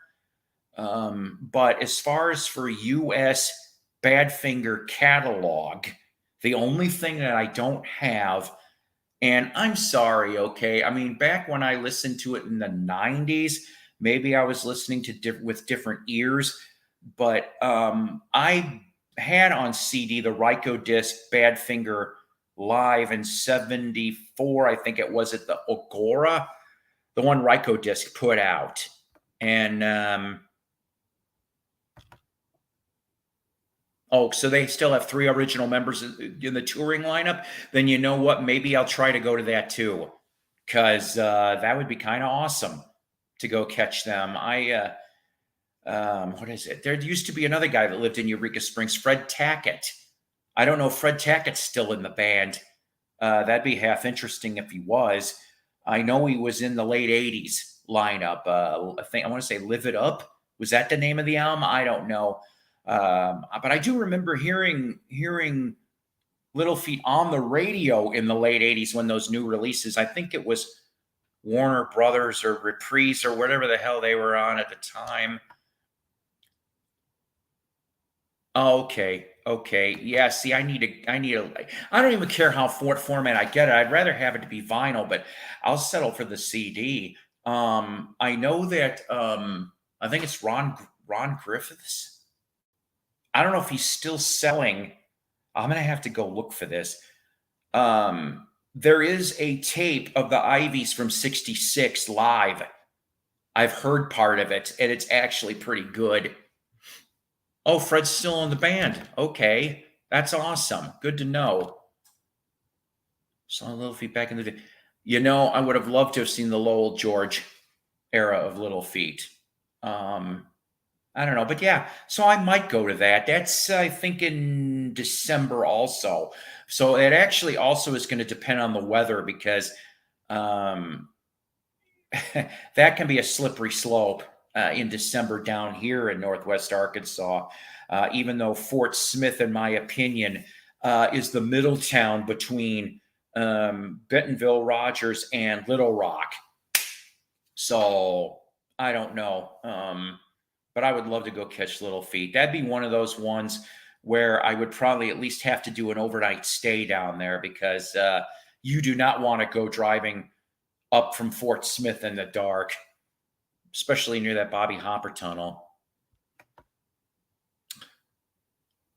But as far as for US Badfinger catalog, the only thing that I don't have, and I'm sorry, okay, I mean, back when I listened to it in the 90s, maybe I was listening to with different ears, but I had on CD the Ryko disc Badfinger live in '74, I think it was at the Agora, the one Ryko disc put out. And oh, so they still have three original members in the touring lineup? Then you know what? Maybe I'll try to go to that too, because that would be kind of awesome to go catch them. What is it? There used to be another guy that lived in Eureka Springs, Fred Tackett. I don't know if Fred Tackett's still in the band. That'd be half interesting if he was. I know he was in the late '80s lineup. I want to say "Live It Up." Was that the name of the album? I don't know. But I do remember hearing Little Feat on the radio in the late '80s when those new releases. I think it was Warner Brothers or Reprise or whatever the hell they were on at the time. Okay. Yeah. See, I don't even care how format I get it. I'd rather have it to be vinyl, but I'll settle for the CD. I know that I think it's Ron Griffiths. I don't know if he's still selling. I'm gonna have to go look for this. There is a tape of the Ivies from '66 live. I've heard part of it, and it's actually pretty good. Oh, Fred's still in the band. Okay, that's awesome. Good to know. Saw Little Feat back in the day. You know, I would have loved to have seen the Lowell George era of Little Feat. I don't know, but yeah, so I might go to that. That's I think in December also. So it actually also is going to depend on the weather because um, that can be a slippery slope in December down here in Northwest Arkansas. Even though Fort Smith, in my opinion, is the middle town between Bentonville, Rogers, and Little Rock. So I don't know. But I would love to go catch Little Feat. That'd be one of those ones where I would probably at least have to do an overnight stay down there because you do not want to go driving up from Fort Smith in the dark. especially near that Bobby Hopper tunnel.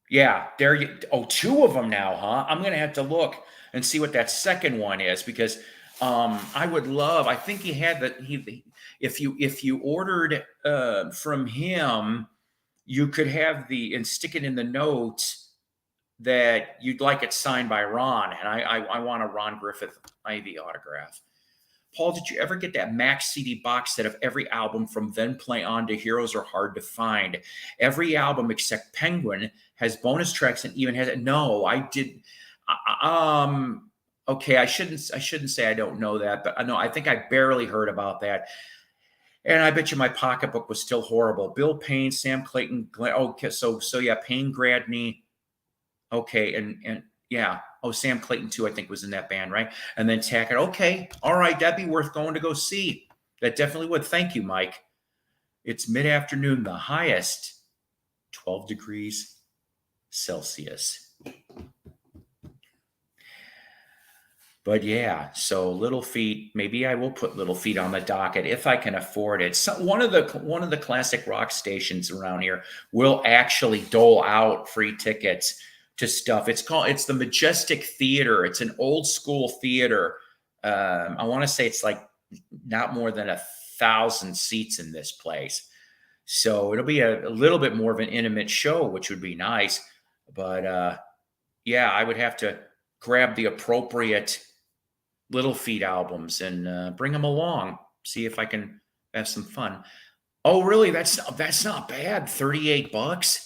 Yeah, there you. Oh, two of them now, huh? I'm gonna have to look and see what that second one is because I would love. I think he had that. If you ordered from him, you could have the and stick it in the notes that you'd like it signed by Ron, and I want a Ron Griffith Ivy autograph. Paul, did you ever get that max CD box set of every album from Then Play On to Heroes Are Hard to Find? Every album except Penguin has bonus tracks and even has it. No, I did. Okay, I shouldn't say I don't know that, but no, I think I barely heard about that. And I bet you my pocketbook was still horrible. Bill Payne, Sam Clayton, okay, so yeah, Payne Gradney. Okay, and yeah. Oh, Sam Clayton too, I think, was in that band, right? And then Tackett. Okay, all right, that'd be worth going to go see. That definitely would. Thank you, Mike. It's mid-afternoon, the highest 12 degrees Celsius. But yeah, so Little Feat. Maybe I will put Little Feat on the docket if I can afford it. So one of the classic rock stations around here will actually dole out free tickets to stuff. It's the Majestic Theater. It's an old school theater. I want to say it's like not more than 1,000 seats in this place. So it'll be a little bit more of an intimate show, which would be nice. But yeah, I would have to grab the appropriate Little Feat albums and bring them along. See if I can have some fun. Oh, really? That's not bad. $38.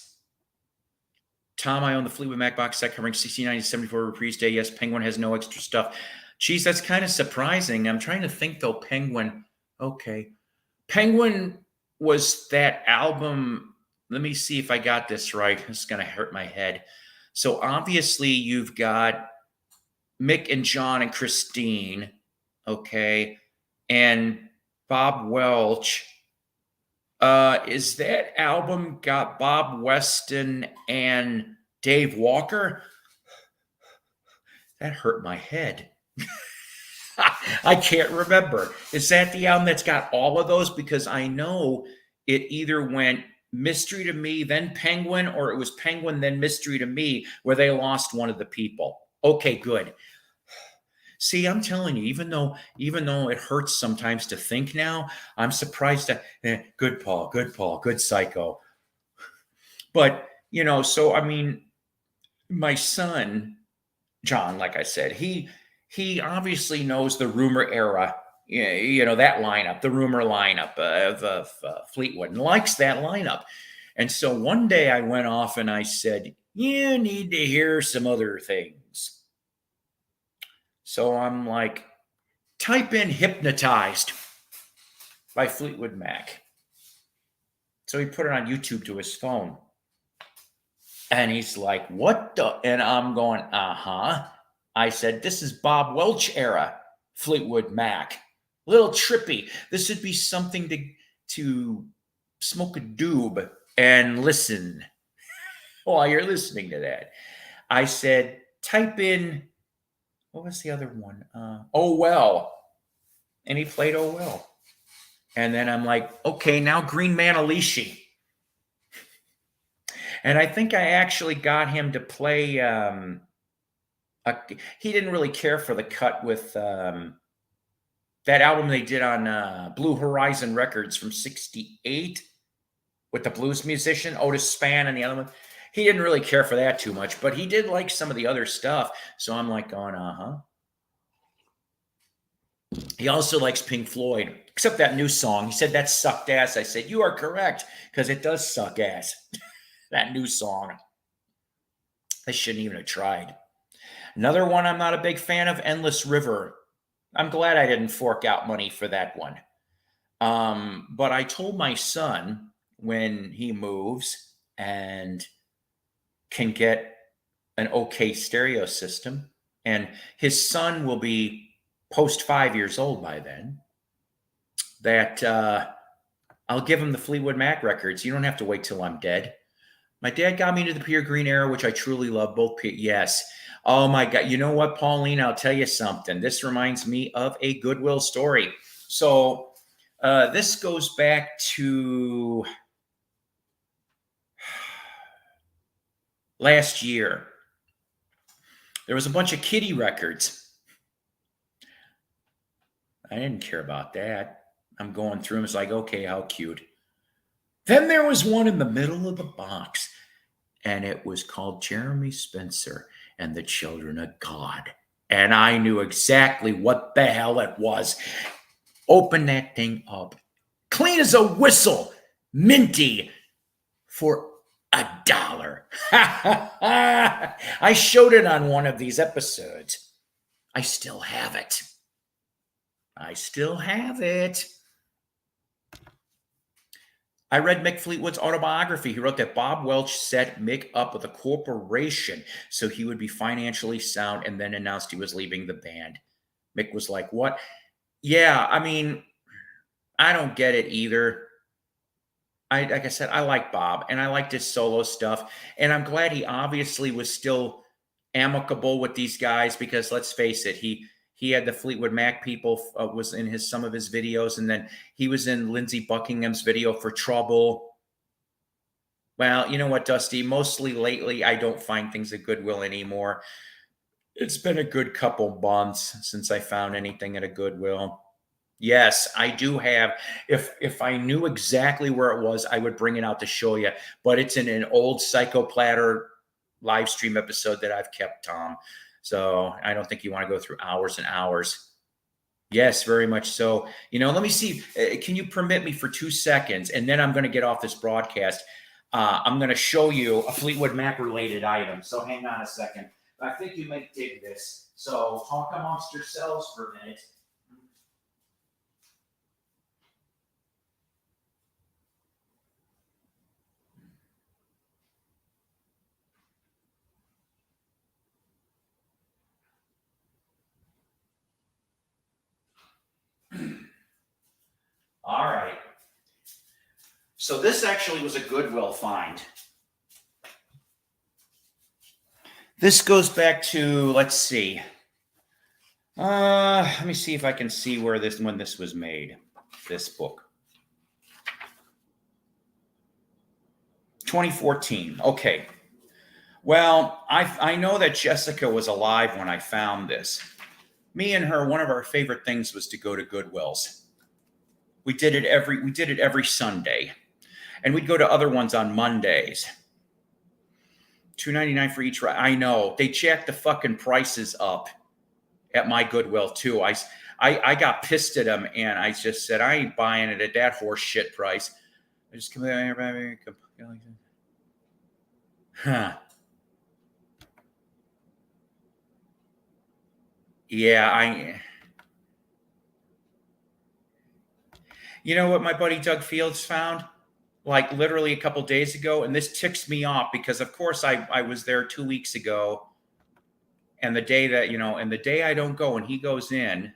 Tom, I own the Fleetwood Mac box set covering 69 to 74 Reprise Day. Yes, Penguin has no extra stuff. Geez, that's kind of surprising. I'm trying to think, though, Penguin. Okay. Penguin was that album. Let me see if I got this right. It's going to hurt my head. So obviously you've got Mick and John and Christine, okay, and Bob Welch. Is that album got Bob Weston and Dave Walker? That hurt my head. I can't remember. Is that the album that's got all of those? Because I know it either went Mystery to Me, then Penguin, or it was Penguin, then Mystery to Me, where they lost one of the people. Okay, good. See, I'm telling you, even though it hurts sometimes to think now, I'm surprised that good Paul, good psycho. But so I mean, my son, John, like I said, he obviously knows the Rumor era, that lineup, the Rumor lineup of Fleetwood, and likes that lineup. And so one day I went off and I said, you need to hear some other things. So I'm like, type in Hypnotized by Fleetwood Mac. So he put it on YouTube to his phone. And he's like, what the? And I'm going, uh-huh. I said, this is Bob Welch era Fleetwood Mac. A little trippy. This would be something to smoke a doob and listen while you're listening to that. I said, type in, what was the other one? Oh, well. And he played Oh, well. And then I'm like, okay, now Green Manalishi. And I think I actually got him to play. He didn't really care for the cut with that album they did on Blue Horizon Records from '68 with the blues musician Otis Spann and the other one. He didn't really care for that too much, but he did like some of the other stuff. So I'm like going, uh-huh. He also likes Pink Floyd, except that new song. He said that sucked ass. I said, you are correct, because it does suck ass. That new song. I shouldn't even have tried. Another one I'm not a big fan of, Endless River. I'm glad I didn't fork out money for that one. But I told my son when he moves and can get an okay stereo system, and his son will be post 5 years old by then, that I'll give him the Fleetwood Mac records. You don't have to wait till I'm dead. My dad got me into the Peter Green era, which I truly love. Yes. Oh my God. You know what, Pauline? I'll tell you something. This reminds me of a Goodwill story. So This goes back to last year. There was a bunch of kitty records. I didn't care about that. I'm going through them. It's like, okay, how cute. Then there was one in the middle of the box, and it was called Jeremy Spencer and the Children of God. And I knew exactly what the hell it was. Open that thing up. Clean as a whistle. Minty. For $1. I showed it on one of these episodes. I still have it. I still have it. I read Mick Fleetwood's autobiography. He wrote that Bob Welch set Mick up with a corporation so he would be financially sound, and then announced he was leaving the band. Mick was like, what? Yeah, I mean, I don't get it either. Like I said, I like Bob, and I liked his solo stuff, and I'm glad he obviously was still amicable with these guys, because let's face it, he had the Fleetwood Mac people was in some of his videos, and then he was in Lindsey Buckingham's video for Trouble. Well, you know what, Dusty? Mostly lately, I don't find things at Goodwill anymore. It's been a good couple months since I found anything at a Goodwill. Yes, I do have. If I knew exactly where it was, I would bring it out to show you. But it's in an old Psycho Platter live stream episode that I've kept, Tom. So I don't think you want to go through hours and hours. Yes, very much so. Let me see. Can you permit me for 2 seconds? And then I'm going to get off this broadcast. I'm going to show you a Fleetwood Mac related item. So hang on a second. I think you might dig this. So talk amongst yourselves for a minute. All right. So this actually was a Goodwill find. This goes back to, let's see. Let me see if I can see when this was made. This book. 2014. Okay. Well, I know that Jessica was alive when I found this. Me and her, one of our favorite things was to go to Goodwills. We did it every Sunday, and we'd go to other ones on Mondays. $2.99 for each ride. I know they jacked the fucking prices up at my Goodwill too. I got pissed at them, and I just said, I ain't buying it at that horse shit price. I just come here, huh? Yeah, You know what my buddy Doug Fields found? Like literally a couple days ago, and this ticks me off because, of course, I was there 2 weeks ago, and the day that and the day I don't go, and he goes and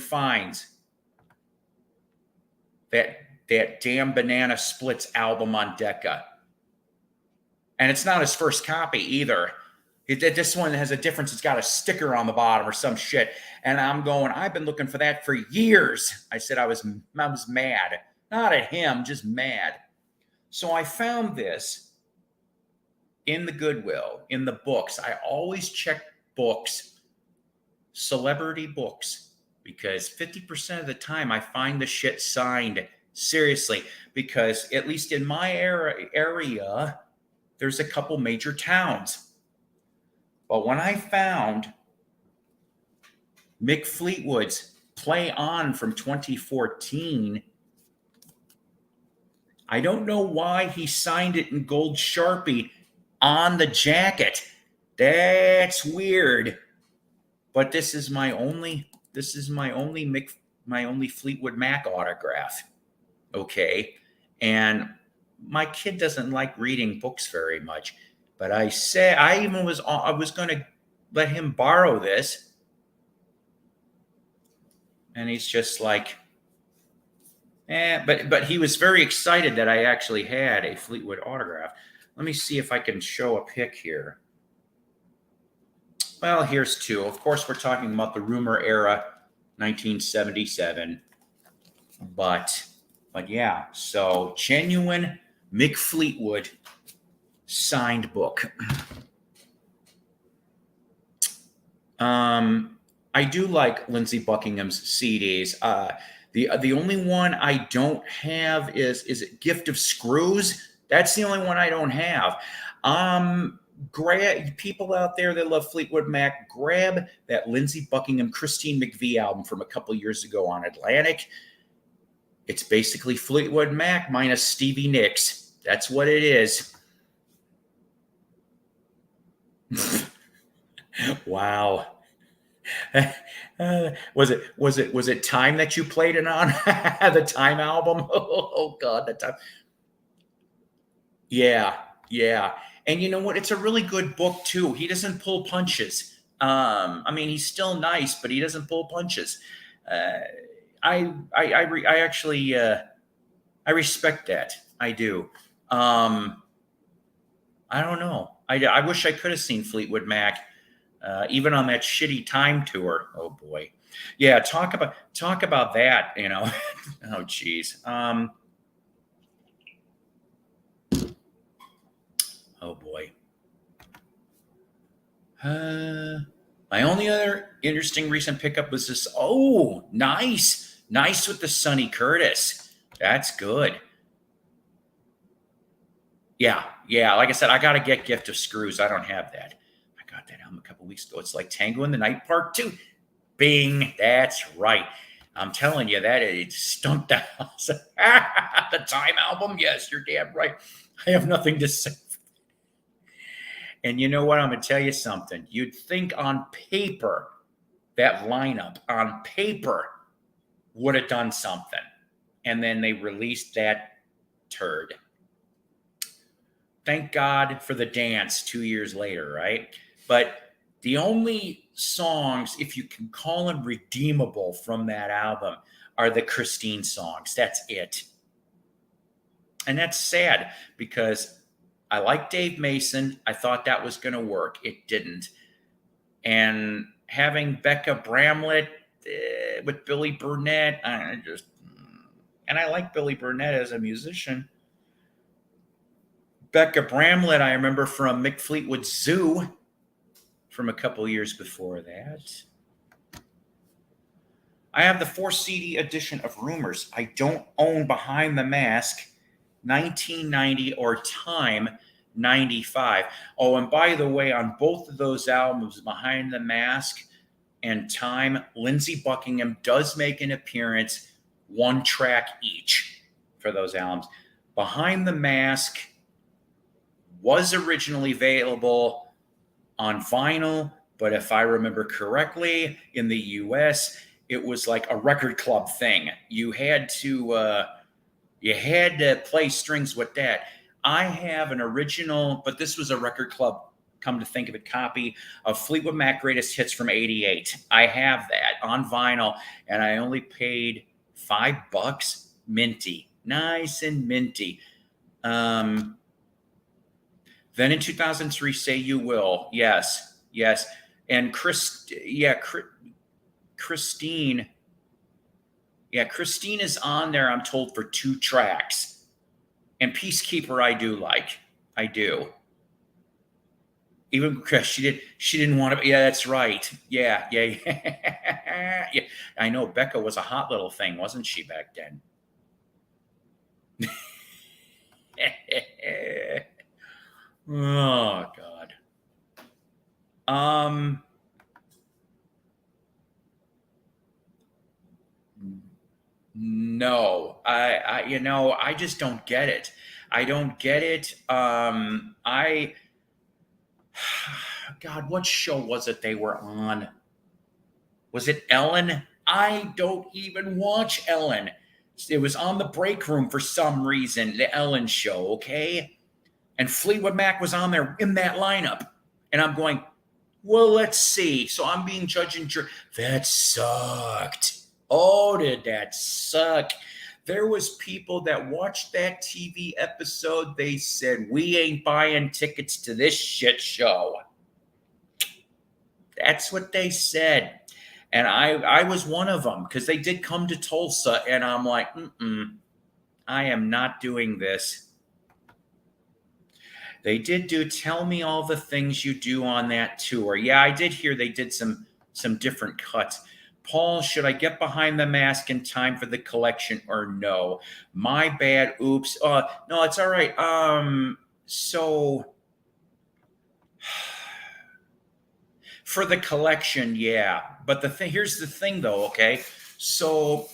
finds that damn Banana Splits album on Decca, and it's not his first copy either. This one has a difference. It's got a sticker on the bottom or some shit. And I'm going, I've been looking for that for years. I said I was mad. Not at him, just mad. So I found this in the Goodwill, in the books. I always check books, celebrity books, because 50% of the time I find the shit signed. Seriously, because at least in my area, there's a couple major towns. But when I found Mick Fleetwood's Play On from 2014, I don't know why he signed it in gold Sharpie on the jacket. That's weird. But this is my only Fleetwood Mac autograph. Okay. And my kid doesn't like reading books very much. But I was going to let him borrow this. And he's just like, but he was very excited that I actually had a Fleetwood autograph. Let me see if I can show a pic here. Well, here's two. Of course, we're talking about the Rumor era, 1977. But yeah, so genuine Mick Fleetwood signed book. I do like Lindsey Buckingham's CDs. The only one I don't have is it Gift of Screws. That's the only one I don't have. Um, grab people out there that love Fleetwood Mac, grab that Lindsey Buckingham Christine McVie album from a couple years ago on Atlantic. It's basically Fleetwood Mac minus Stevie Nicks. That's what it is. Wow. Was it Time that you played it on? The Time album? Oh God, the Time. Yeah, yeah. And you know what? It's a really good book too. He doesn't pull punches. I mean, he's still nice, but he doesn't pull punches. Uh, I actually I respect that. I do. Um, I don't know. I wish I could have seen Fleetwood Mac, even on that shitty Time tour. Oh boy, yeah. Talk about that. You know. Oh geez. Oh boy. My only other interesting recent pickup was this. Oh, nice with the Sonny Curtis. That's good. Yeah, yeah. Like I said, I got to get Gift of Screws. I don't have that. I got that album a couple weeks ago. It's like Tango in the Night Part 2. Bing. That's right. I'm telling you that it stunk the house. The Time album. Yes, you're damn right. I have nothing to say. And you know what? I'm going to tell you something. You'd think on paper, that lineup on paper would have done something. And then they released that turd. Thank God for the dance 2 years later, right? But the only songs, if you can call them redeemable from that album, are the Christine songs. That's it. And that's sad because I like Dave Mason. I thought that was going to work. It didn't. And having Becca Bramlett with Billy Burnett, and I like Billy Burnett as a musician. Becca Bramlett, I remember from Mick Fleetwood Zoo from a couple years before that. I have the 4 CD edition of Rumors. I don't own Behind the Mask, 1990 or Time, 95. Oh, and by the way, on both of those albums, Behind the Mask and Time, Lindsey Buckingham does make an appearance, 1 track each for those albums. Behind the Mask was originally available on vinyl, but if I remember correctly, in the US, it was like a record club thing. You had to play strings with that. I have an original, but this was a record club, come to think of it, copy of Fleetwood Mac Greatest Hits from '88. I have that on vinyl, and I only paid $5, minty, nice and minty. Then in 2003, Say You Will. Yes. And Christine. Yeah, Christine is on there, I'm told, for 2 tracks. And Peacekeeper, I do like. I do. Even because she didn't want to. Yeah, that's right. Yeah. Yeah. I know Becca was a hot little thing, wasn't she, back then? Oh God. No, I just don't get it. I don't get it. God, what show was it they were on? Was it Ellen? I don't even watch Ellen. It was on the break room for some reason, the Ellen show, okay? And Fleetwood Mac was on there in that lineup. And I'm going, well, let's see. So I'm being judged and that sucked. Oh, did that suck? There was people that watched that TV episode. They said, we ain't buying tickets to this shit show. That's what they said. And I was one of them because they did come to Tulsa, and I'm like, I am not doing this. They did do Tell Me All the Things You Do on that tour. Yeah, I did hear they did some different cuts. Paul, should I get behind the mask in time for the collection or no? My bad. Oops. No, it's all right. So for the collection, yeah. But here's the thing though, okay? So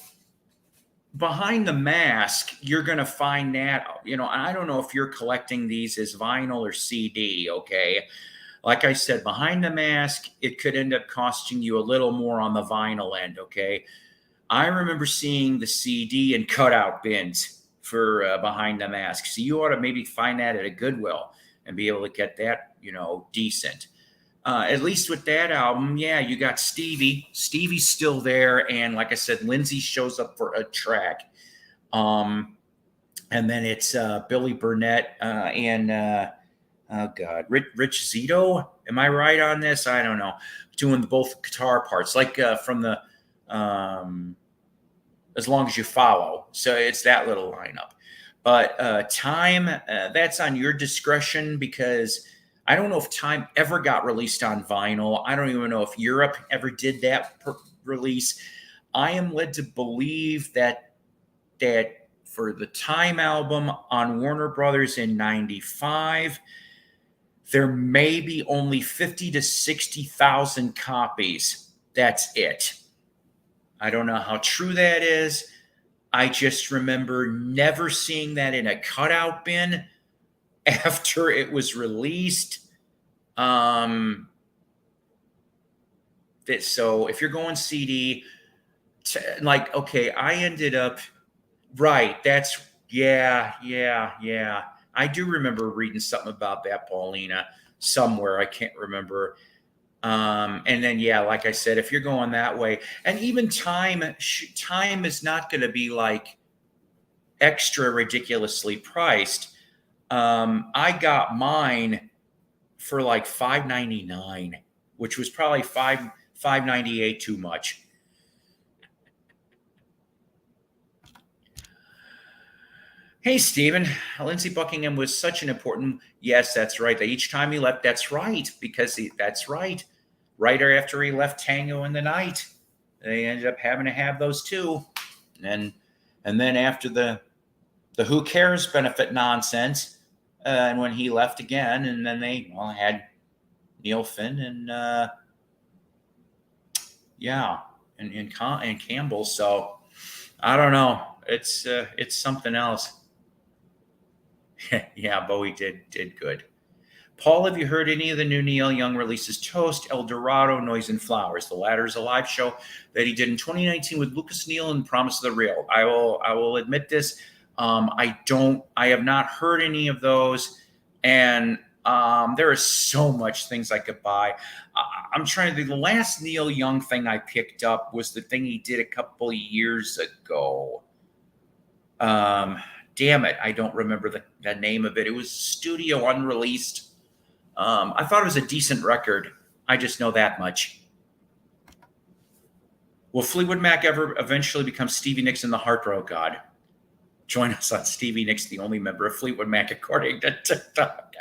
behind the mask, you're going to find that, I don't know if you're collecting these as vinyl or CD, okay? Like I said, behind the mask, it could end up costing you a little more on the vinyl end, okay? I remember seeing the CD and cutout bins for behind the mask. So you ought to maybe find that at a Goodwill and be able to get that, decent. At least with that album, yeah, you got Stevie. Stevie's still there, and like I said, Lindsay shows up for a track. And then it's Billy Burnett and oh god, Rich Zito. Am I right on this? I don't know. Doing both guitar parts, like from the As Long as You Follow. So it's that little lineup. But Time, that's on your discretion because I don't know if Time ever got released on vinyl. I don't even know if Europe ever did that release. I am led to believe that for the Time album on Warner Brothers in '95, there may be only 50 to 60,000 copies. That's it. I don't know how true that is. I just remember never seeing that in a cutout bin after it was released. So if you're going CD, okay, I ended up, right, that's, yeah. I do remember reading something about that, Paulina, somewhere. I can't remember. And then, yeah, like I said, if you're going that way, and even Time is not going to be like extra ridiculously priced. I got mine for like $5.99, which was probably $5.98 too much. Hey, Stephen, Lindsey Buckingham was such an important. Yes, that's right. Each time he left, that's right, because that's right. Right after he left Tango in the Night, they ended up having to have those two, and then after the Who Cares benefit nonsense, and when he left again, and then they had Neil Finn and and Campbell. So I don't know. It's something else. Yeah, Bowie did good. Paul, have you heard any of the new Neil Young releases? Toast, El Dorado, Noise and Flowers. The latter is a live show that he did in 2019 with Lucas Neal and Promise of the Real. I will admit this. I have not heard any of those, and there is so much things I could buy. I'm trying to think. The last Neil Young thing I picked up was the thing he did a couple of years ago. Damn it, I don't remember the name of it. It was studio unreleased. I thought it was a decent record. I just know that much. Will Fleetwood Mac ever eventually become Stevie Nicks and the Heartbreak God? Join us on Stevie Nicks, the only member of Fleetwood Mac, according to TikTok.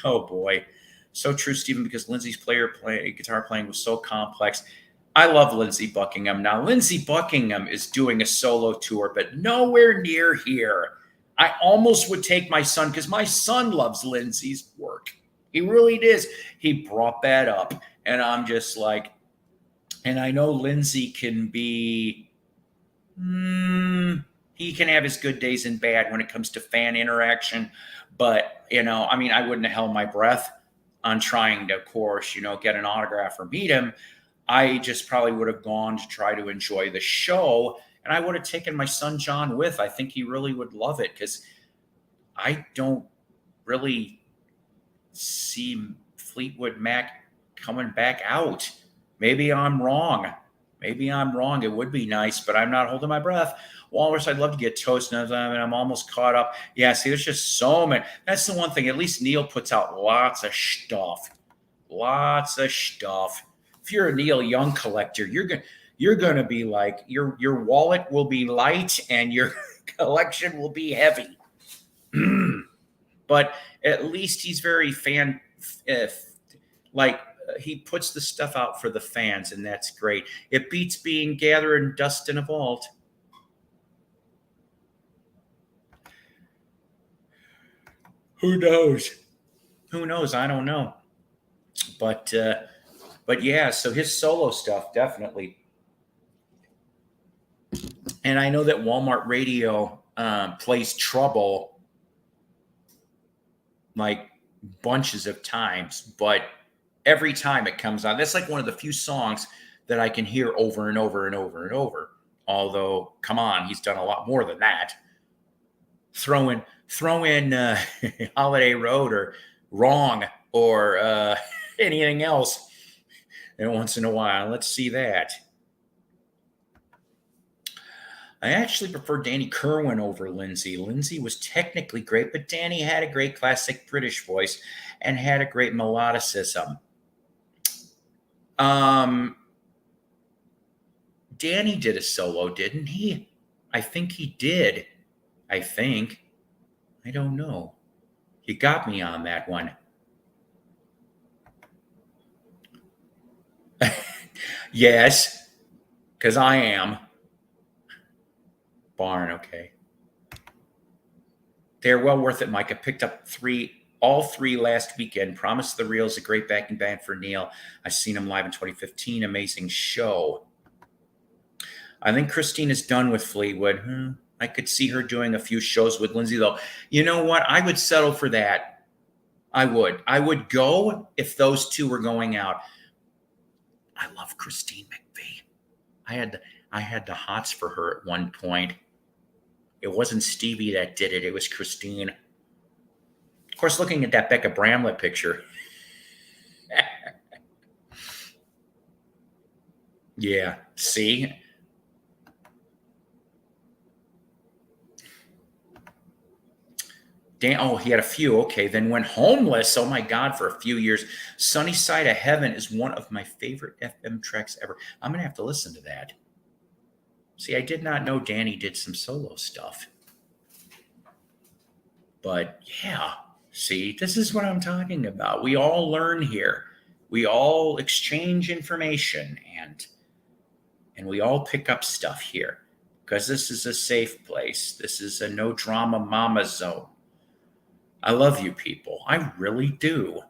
Oh, boy. So true, Stephen, because Lindsay's guitar playing was so complex. I love Lindsey Buckingham. Now, Lindsey Buckingham is doing a solo tour, but nowhere near here. I almost would take my son because my son loves Lindsay's work. He really does. He brought that up. And I'm just like, and I know Lindsay can be, he can have his good days and bad when it comes to fan interaction. But, I wouldn't have held my breath on trying to, of course, get an autograph or meet him. I just probably would have gone to try to enjoy the show. And I would have taken my son John with. I think he really would love it because I don't really see Fleetwood Mac coming back out. Maybe I'm wrong. It would be nice, but I'm not holding my breath. Walrus, I'd love to get Toast. And I'm almost caught up. Yeah, see, there's just so many. That's the one thing. At least Neil puts out lots of stuff. if you're a Neil Young collector, you're gonna be like your wallet will be light and your collection will be heavy. But at least he's very uh, like he puts the stuff out for the fans, and that's great. It beats being gathering dust in a vault. Who knows? Who knows? I don't know. But yeah. So his solo stuff definitely. And I know that Walmart Radio plays Trouble like bunches of times, but every time it comes on, that's like one of the few songs that I can hear over and over and over and over. Although, come on, he's done a lot more than that. Throw in Holiday Road or Wrong or anything else. And once in a while, let's see that. I actually prefer Danny Kerwin over Lindsay. Lindsay was technically great, but Danny had a great classic British voice and had a great melodicism. Danny did a solo, didn't he? I think he did. I think. I don't know. You got me on that one. Yes, because I am. Barn, okay. They're well worth it, Mike. I picked up all three last weekend. Promise the Real is a great backing band for Neil. I seen him live in 2015. Amazing show. I think Christine is done with Fleetwood. I could see her doing a few shows with Lindsay, though. You know what? I would settle for that. I would. I would go if those two were going out. I love Christine McVie. I had the hots for her at one point. It wasn't Stevie that did it. It was Christine. Of course, looking at that Becca Bramlett picture. Yeah, see? He had a few. Okay, then went homeless. Oh my God, for a few years. Sunny Side of Heaven is one of my favorite FM tracks ever. I'm going to have to listen to that. See, I did not know Danny did some solo stuff. But yeah, see, this is what I'm talking about. We all learn here. We all exchange information and we all pick up stuff here because this is a safe place. This is a no drama mama zone. I love you people. I really do.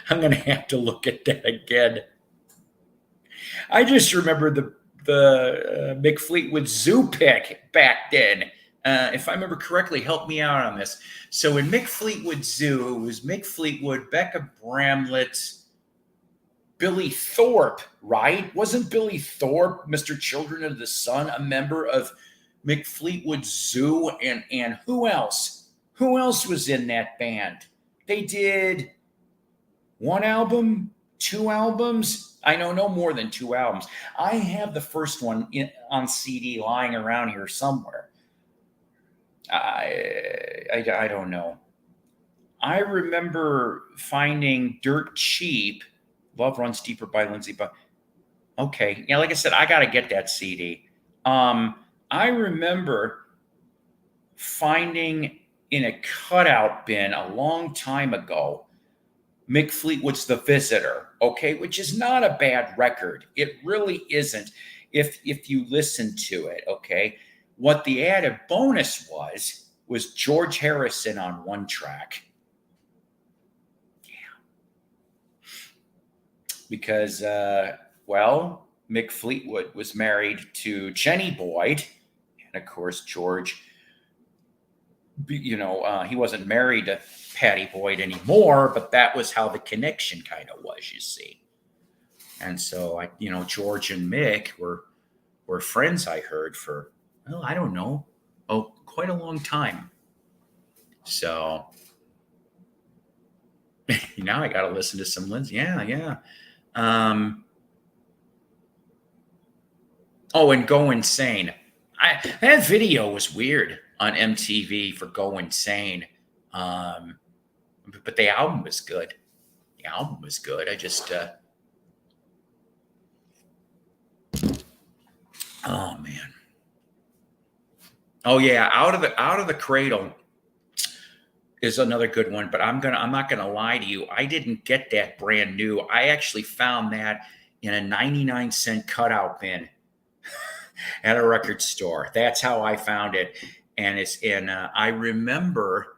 I'm going to have to look at that again. I just remember the Mick Fleetwood Zoo pick back then. If I remember correctly, help me out on this. So in Mick Fleetwood Zoo, it was Mick Fleetwood, Becca Bramlett, Billy Thorpe, right? Wasn't Billy Thorpe, Mr. Children of the Sun, a member of Mick Fleetwood Zoo? And who else? Who else was in that band? They did one album, two albums. I know no more than two albums. I have the first one on CD lying around here somewhere. I don't know. I remember finding Dirt Cheap, Love Runs Deeper by Lindsay. But okay, yeah, like I said, I got to get that CD. I remember finding in a cutout bin a long time ago Mick Fleetwood's The Visitor, okay, which is not a bad record. It really isn't if you listen to it, okay? What the added bonus was George Harrison on one track. Yeah. Because, Mick Fleetwood was married to Jenny Boyd. And, of course, George, he wasn't married to Patty Boyd anymore, but that was how the connection kind of was, you see. And so, George and Mick were friends, I heard, for, I don't know, quite a long time. So now I got to listen to some Lindsay. Yeah. And Go Insane. That video was weird on MTV for Go Insane. but the album was good. The album was good. I just, oh man. Oh yeah, out of the cradle is another good one, but I'm not gonna lie to you. I didn't get that brand new. I actually found that in a 99-cent cutout bin at a record store. That's how I found it. And it's in I remember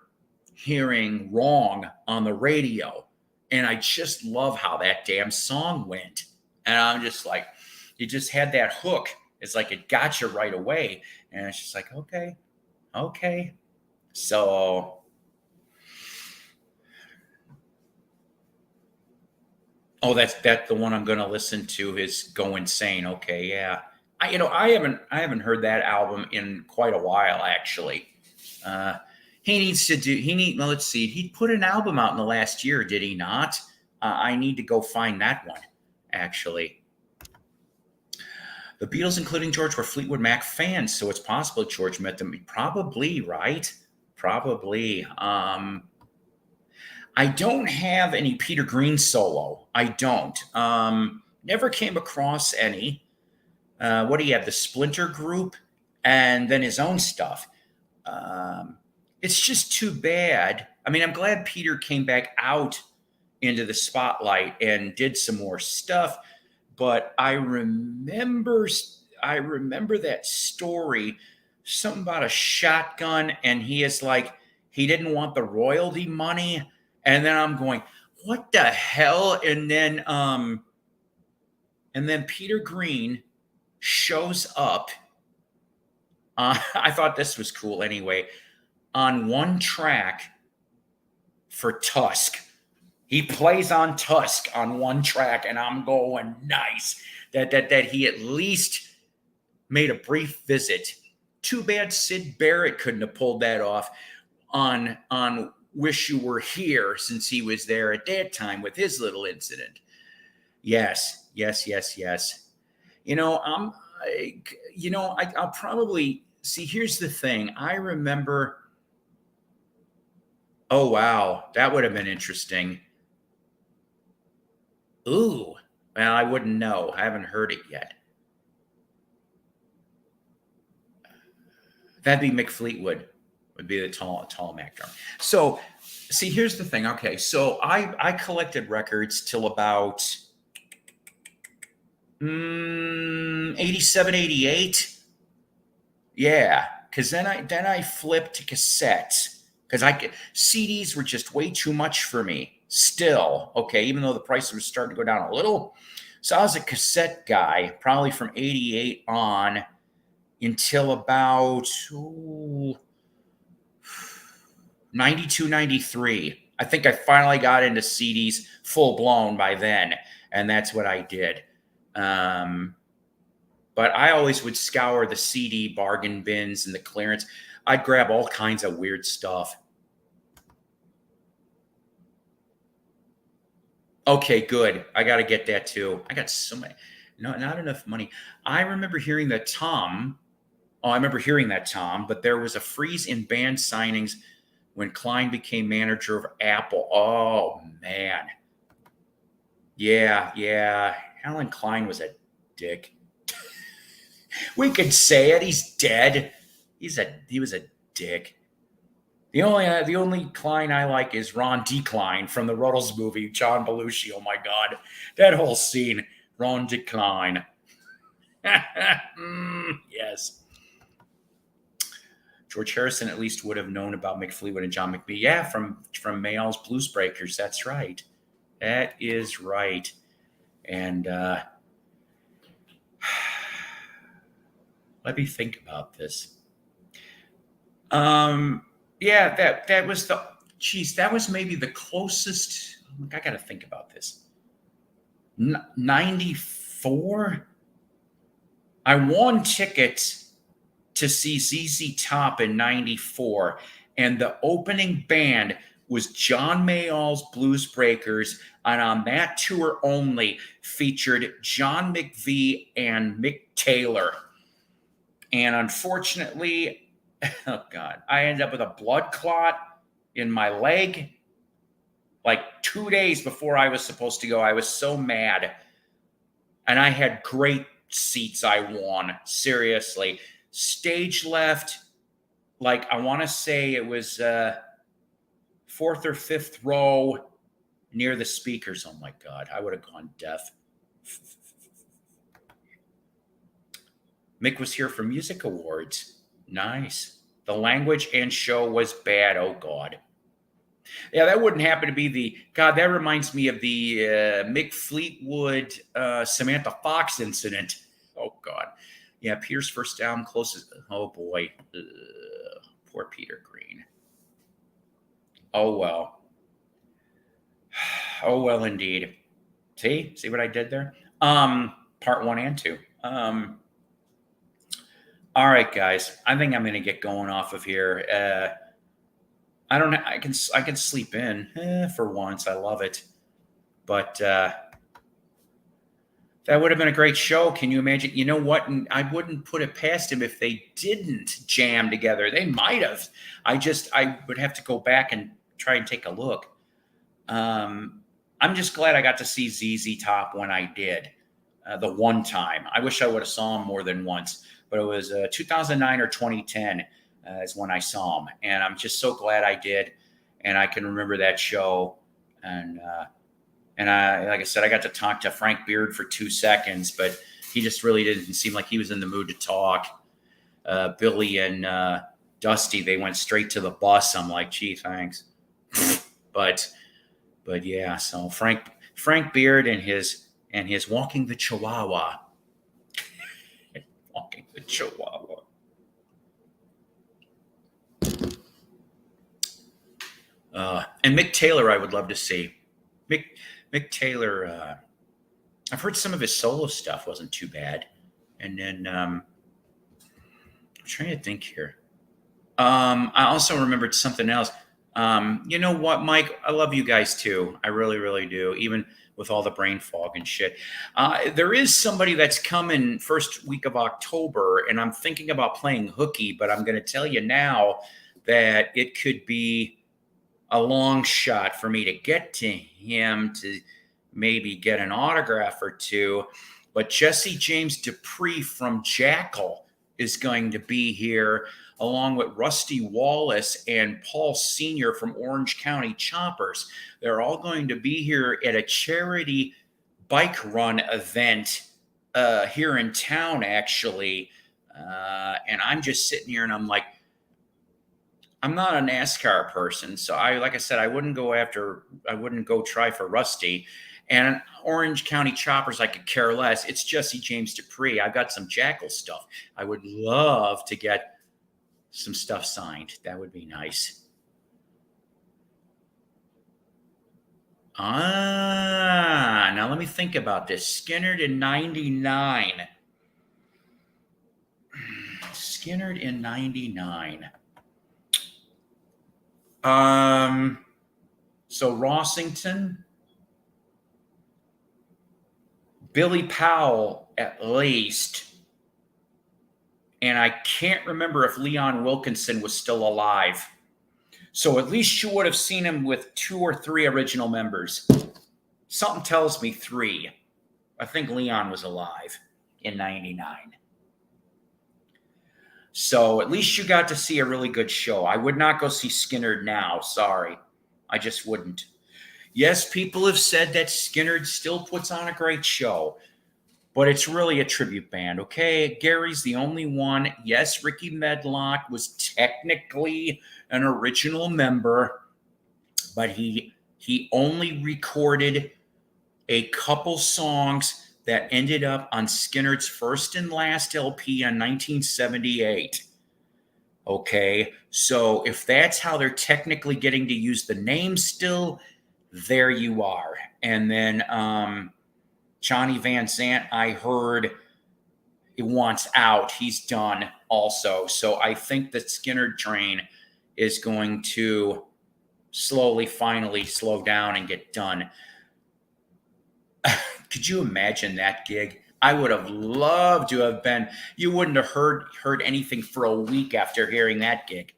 hearing Wrong on the radio, and I just love how that damn song went. And I'm just like, you just had that hook. It's like it got you right away. And it's just like, okay, okay. So oh, that's the one I'm going to listen to is Go Insane. Okay, yeah. I haven't heard that album in quite a while actually. Uh, he needs to do. He need. Well, let's see. He put an album out in the last year, did he not? I need to go find that one. Actually, the Beatles, including George, were Fleetwood Mac fans, so it's possible George met them. Probably, right? Probably. I don't have any Peter Green solo. I don't. Never came across any. What do you have? The Splinter Group, and then his own stuff. It's just too bad. I mean, I'm glad Peter came back out into the spotlight and did some more stuff, but I remember that story, something about a shotgun, and he is like, he didn't want the royalty money, and then I'm going, what the hell? And then Peter Green shows up. I thought this was cool anyway. On one track for Tusk. He plays on Tusk on one track, and I'm going, nice. That he at least made a brief visit. Too bad Sid Barrett couldn't have pulled that off on Wish You Were Here, since he was there at that time with his little incident. Yes. I'll probably see. Here's the thing. I remember. Oh wow, that would have been interesting. Ooh, well, I wouldn't know. I haven't heard it yet. That'd be Mick Fleetwood. Would be the tall Mac drum. So, see, here's the thing. Okay, so I collected records till about 87, 88. Yeah, because then I flipped to cassettes because CDs were just way too much for me. Still, okay, even though the prices were starting to go down a little. So I was a cassette guy, probably from 88 on until about 92, 93. I think I finally got into CDs full blown by then, and that's what I did. But I always would scour the CD bargain bins and the clearance. I'd grab all kinds of weird stuff. Okay, good. I got to get that too. I got so many, not enough money. I remember hearing that Tom. Oh, I remember hearing that Tom. But there was a freeze in band signings when Klein became manager of Apple. Oh man. Yeah. Alan Klein was a dick. We could say it. He's dead. He was a dick. The only Klein I like is Ron Decline from the Ruddles movie, John Belushi. Oh my God, that whole scene, Ron Decline. Yes. George Harrison at least would have known about Mick Fleetwood and John McVie. Yeah, from Mayall's Blues Breakers. That's right. That is right. And let me think about this. Yeah, that was that was maybe the closest. I got to think about this. 94. I won tickets to see ZZ Top in 94, and the opening band was John Mayall's Blues Breakers, and on that tour only featured John McVie and Mick Taylor. And unfortunately, oh God, I ended up with a blood clot in my leg. like 2 days before I was supposed to go. I was so mad. And I had great seats I won. Seriously. Stage left, like I want to say it was fourth or fifth row near the speakers. Oh my God, I would have gone deaf. Mick was here for music awards. Nice. The language and show was bad. Oh God. Yeah, that wouldn't happen to be the God. That reminds me of the Mick Fleetwood, Samantha Fox incident. Oh God. Yeah, Peter's first down, closest. Oh boy. Poor Peter Green. Oh well. Oh well, indeed. See what I did there? Part 1 and 2. All right, guys. I think I'm going to get going off of here. I don't know. I can sleep in for once. I love it. But that would have been a great show. Can you imagine? You know what? And I wouldn't put it past him if they didn't jam together. They might have. I would have to go back and try and take a look. I'm just glad I got to see ZZ Top when I did. The one time. I wish I would have saw him more than once. But it was 2009 or 2010 is when I saw him. And I'm just so glad I did. And I can remember that show. And I, like I said, I got to talk to Frank Beard for 2 seconds, but he just really didn't seem like he was in the mood to talk. Billy and Dusty, they went straight to the bus. I'm like, gee, thanks. But yeah, so Frank Beard and his Walking the Chihuahua. Walking the Chihuahua. And Mick Taylor, I would love to see. Mick Taylor, I've heard some of his solo stuff wasn't too bad. And then I'm trying to think here. I also remembered something else. You know what, Mike? I love you guys too. I really, really do. Even with all the brain fog and shit. There is somebody that's coming first week of October, and I'm thinking about playing hooky, but I'm going to tell you now that it could be a long shot for me to get to him to maybe get an autograph or two. But Jesse James Dupree from Jackal is going to be here, along with Rusty Wallace and Paul Sr. from Orange County Choppers. They're all going to be here at a charity bike run event here in town, actually. And I'm just sitting here and I'm like, I'm not a NASCAR person. So like I said, I wouldn't go try for Rusty. And Orange County Choppers, I could care less. It's Jesse James Dupree. I've got some Jackal stuff. I would love to get some stuff signed. That would be nice. Now let me think about this. Skinnerd in 99. Skinnerd in 99. So Rossington, Billy Powell at least. And I can't remember if Leon Wilkinson was still alive. So at least you would have seen him with 2 or 3 original members. Something tells me 3. I think Leon was alive in 99. So at least you got to see a really good show. I would not go see Skinnerd now. Sorry. I just wouldn't. Yes, people have said that Skinnerd still puts on a great show, but it's really a tribute band, okay? Gary's the only one. Yes, Ricky Medlock was technically an original member, but he only recorded a couple songs that ended up on Skinnerd's first and last LP in 1978. Okay, so if that's how they're technically getting to use the name still, there you are. And then Johnny Van Zant, I heard he wants out. He's done also. So I think the Skinnerd train is going to slowly, finally slow down and get done. Could you imagine that gig? I would have loved to have been. You wouldn't have heard anything for a week after hearing that gig.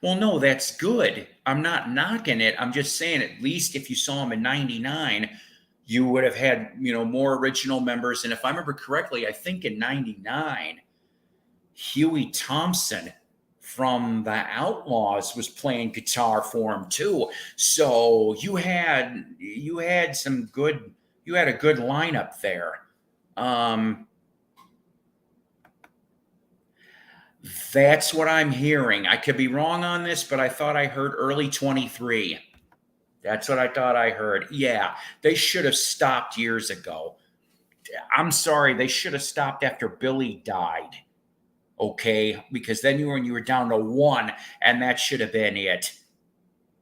Well, no, that's good. I'm not knocking it. I'm just saying, at least if you saw him in '99, you would have had, more original members. And if I remember correctly, I think in '99, Huey Thompson from the Outlaws was playing guitar for him too. So you had some good you had a good lineup there. Um, that's what I'm hearing. I could be wrong on this, but I thought I heard early 23. That's what I thought I heard. Yeah, they should have stopped years ago. I'm sorry, they should have stopped after Billy died. Okay, because then you were down to one, and that should have been it.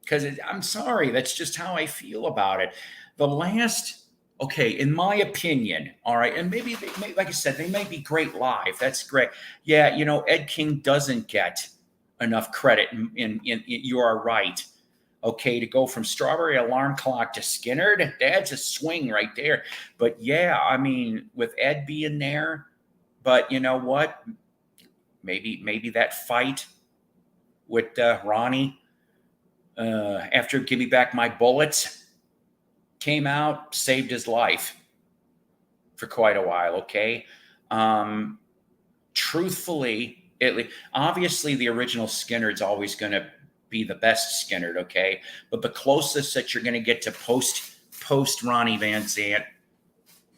Because I'm sorry, that's just how I feel about it. The last, okay, in my opinion, all right, and maybe like I said, they may be great live. That's great. Yeah, Ed King doesn't get enough credit. You are right. Okay, to go from Strawberry Alarm Clock to Skinner, that's a swing right there. But yeah, I mean, with Ed being there, but you know what? Maybe that fight with Ronnie after "Give Me Back My Bullets" came out, saved his life for quite a while. Okay, um, truthfully, obviously the original Skinner's always going to be the best Skinner. Okay, but the closest that you're going to get to post Ronnie Van Zant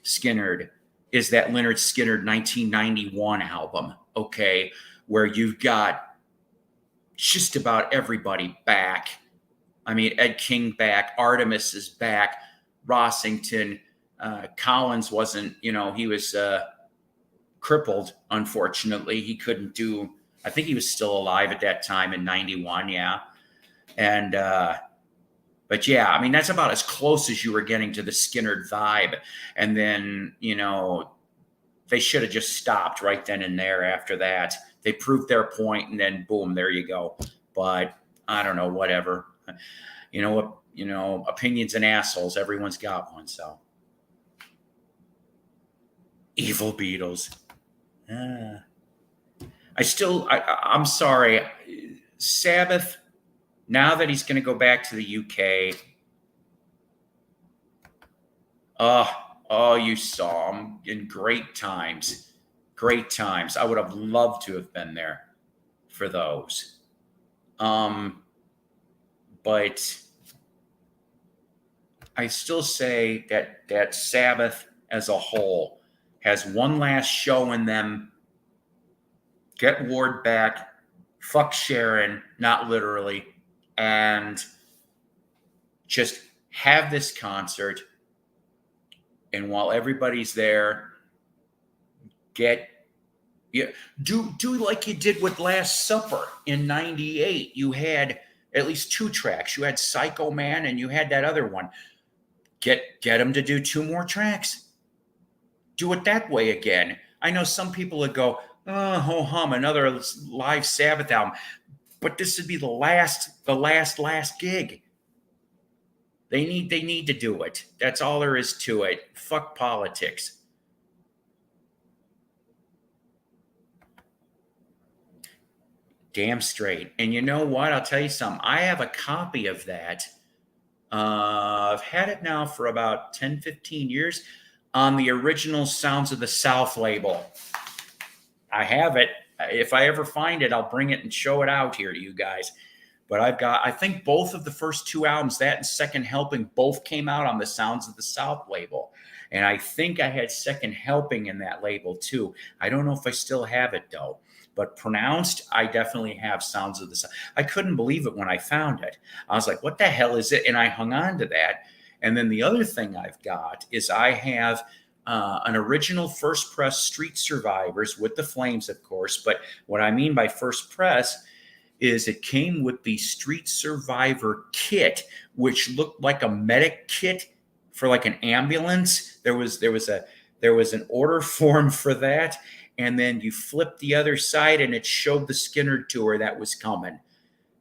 Skinner is that Leonard Skinner 1991 album. Okay, where you've got just about everybody back. I mean, Ed King back, Artemis is back, Rossington, Collins wasn't, he was crippled, unfortunately. He couldn't do, I think he was still alive at that time in 91, yeah. And, but yeah, I mean, that's about as close as you were getting to the Skinner vibe. And then, they should have just stopped right then and there after that. They proved their point, and then boom, there you go. But I don't know, whatever. Opinions and assholes. Everyone's got one. So, evil Beatles. I'm sorry. Sabbath. Now that he's going to go back to the UK. Oh, you saw him in great times. Great times. I would have loved to have been there for those. But I still say that Sabbath as a whole has one last show in them. Get Ward back, fuck Sharon, not literally, and just have this concert. And while everybody's there, do like you did with Last Supper in '98. You had at least two tracks. You had Psycho Man, and you had that other one. Get them to do two more tracks. Do it that way again. I know some people would go, oh, ho hum, another live Sabbath album, but this would be the last gig. They need to do it. That's all there is to it. Fuck politics. Damn straight. And you know what? I'll tell you something. I have a copy of that. I've had it now for about 10, 15 years on the original Sounds of the South label. I have it. If I ever find it, I'll bring it and show it out here to you guys. But I think both of the first two albums, that and Second Helping, both came out on the Sounds of the South label. And I think I had Second Helping in that label too. I don't know if I still have it though. But pronounced, I definitely have Sounds of the South. I couldn't believe it when I found it. I was like, what the hell is it? And I hung on to that. And then the other thing I've got is I have an original first press Street Survivors with the Flames, of course. But what I mean by first press is it came with the Street Survivor kit, which looked like a medic kit for like an ambulance. There was an order form for that, and then you flip the other side, and it showed the Skinner tour that was coming.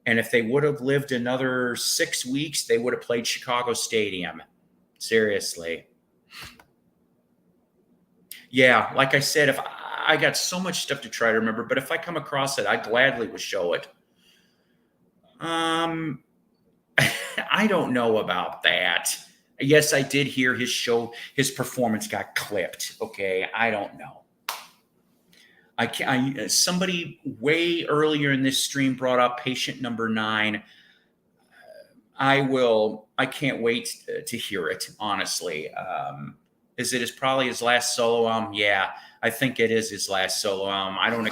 And if they would have lived another 6 weeks, they would have played Chicago Stadium. Seriously. Yeah, like I said, if I got so much stuff to try to remember, but if I come across it, I gladly would show it. Um, I don't know about that. Yes, I did hear his performance got clipped. Okay, I don't know. I can somebody way earlier in this stream brought up patient number 9. I can't wait to hear it, honestly. Is it is probably his last solo album? Yeah, I think it is his last solo album. I don't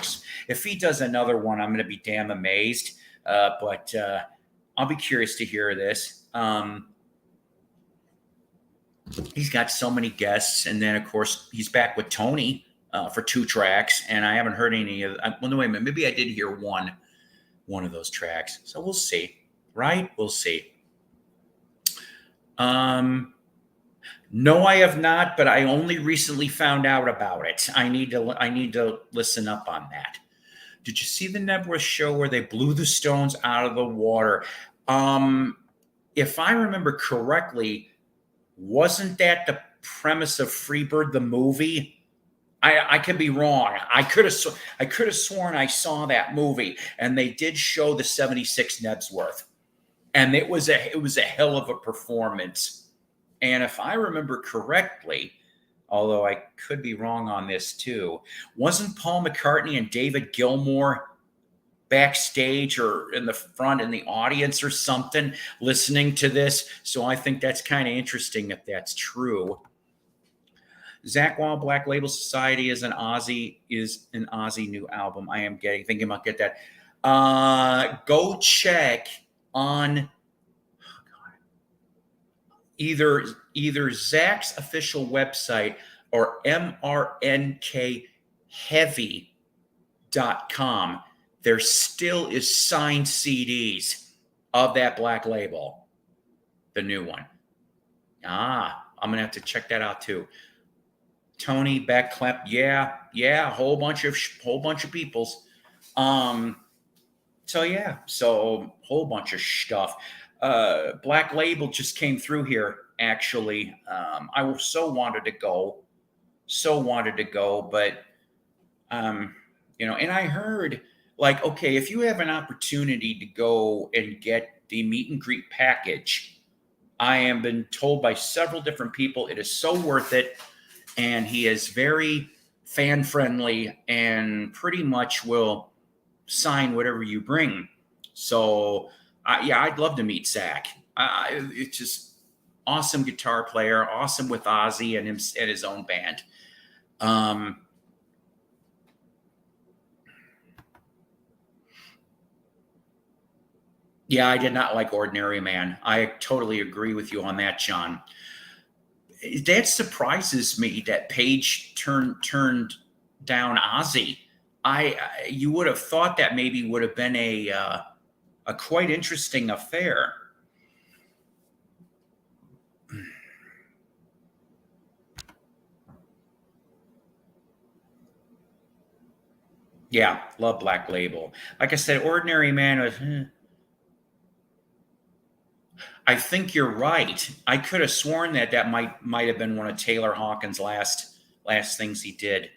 if he does another one, I'm going to be damn amazed. But I'll be curious to hear this. He's got so many guests, and then of course he's back with Tony for 2 tracks, and I haven't heard any of. Well, no, wait a minute. Maybe I did hear one of those tracks. So we'll see. Right? We'll see. No, I have not, but I only recently found out about it. I need to listen up on that. Did you see the Nebworth show where they blew the Stones out of the water? If I remember correctly, wasn't that the premise of Freebird the movie? I could be wrong. I could have sworn I saw that movie, and they did show the '76 Nebworth, and it was a hell of a performance. And if I remember correctly, although I could be wrong on this too, wasn't Paul McCartney and David Gilmour backstage or in the front in the audience or something listening to this? So I think that's kind of interesting if that's true. Zach Wall, Black Label Society is an Ozzy new album. I am thinking about get that. Go check on either Zach's official website or mrnkheavy.com. There still is signed CDs of that Black Label, the new one. I'm gonna have to check that out too. Tony Beck, Clep, yeah, a whole bunch of peoples. So whole bunch of stuff. Black Label just came through here, actually. I so wanted to go, but and I heard, like, okay, if you have an opportunity to go and get the meet and greet package, I have been told by several different people it is so worth it, and he is very fan friendly and pretty much will sign whatever you bring. So I'd love to meet Zach. It's just awesome guitar player, awesome with Ozzy and his own band. Yeah, I did not like Ordinary Man. I totally agree with you on that, John. That surprises me that Page turned down Ozzy. You would have thought that maybe would have been a quite interesting affair. Yeah, love Black Label. Like I said, Ordinary Man was. I think you're right. I could have sworn that might have been one of Taylor Hawkins' last things he did.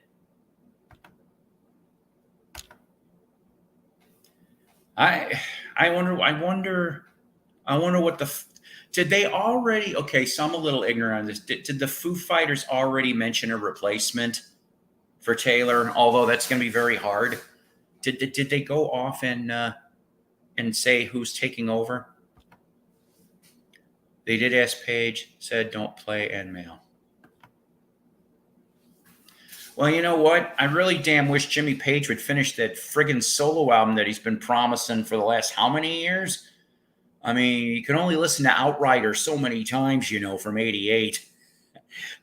I wonder what did they already? Okay, so I'm a little ignorant on this. Did the Foo Fighters already mention a replacement for Taylor? Although that's going to be very hard. Did they go off and say who's taking over? They did ask Page, said don't play end mail. Well, you know what? I really damn wish Jimmy Page would finish that friggin' solo album that he's been promising for the last how many years? I mean, you can only listen to Outrider so many times, from '88.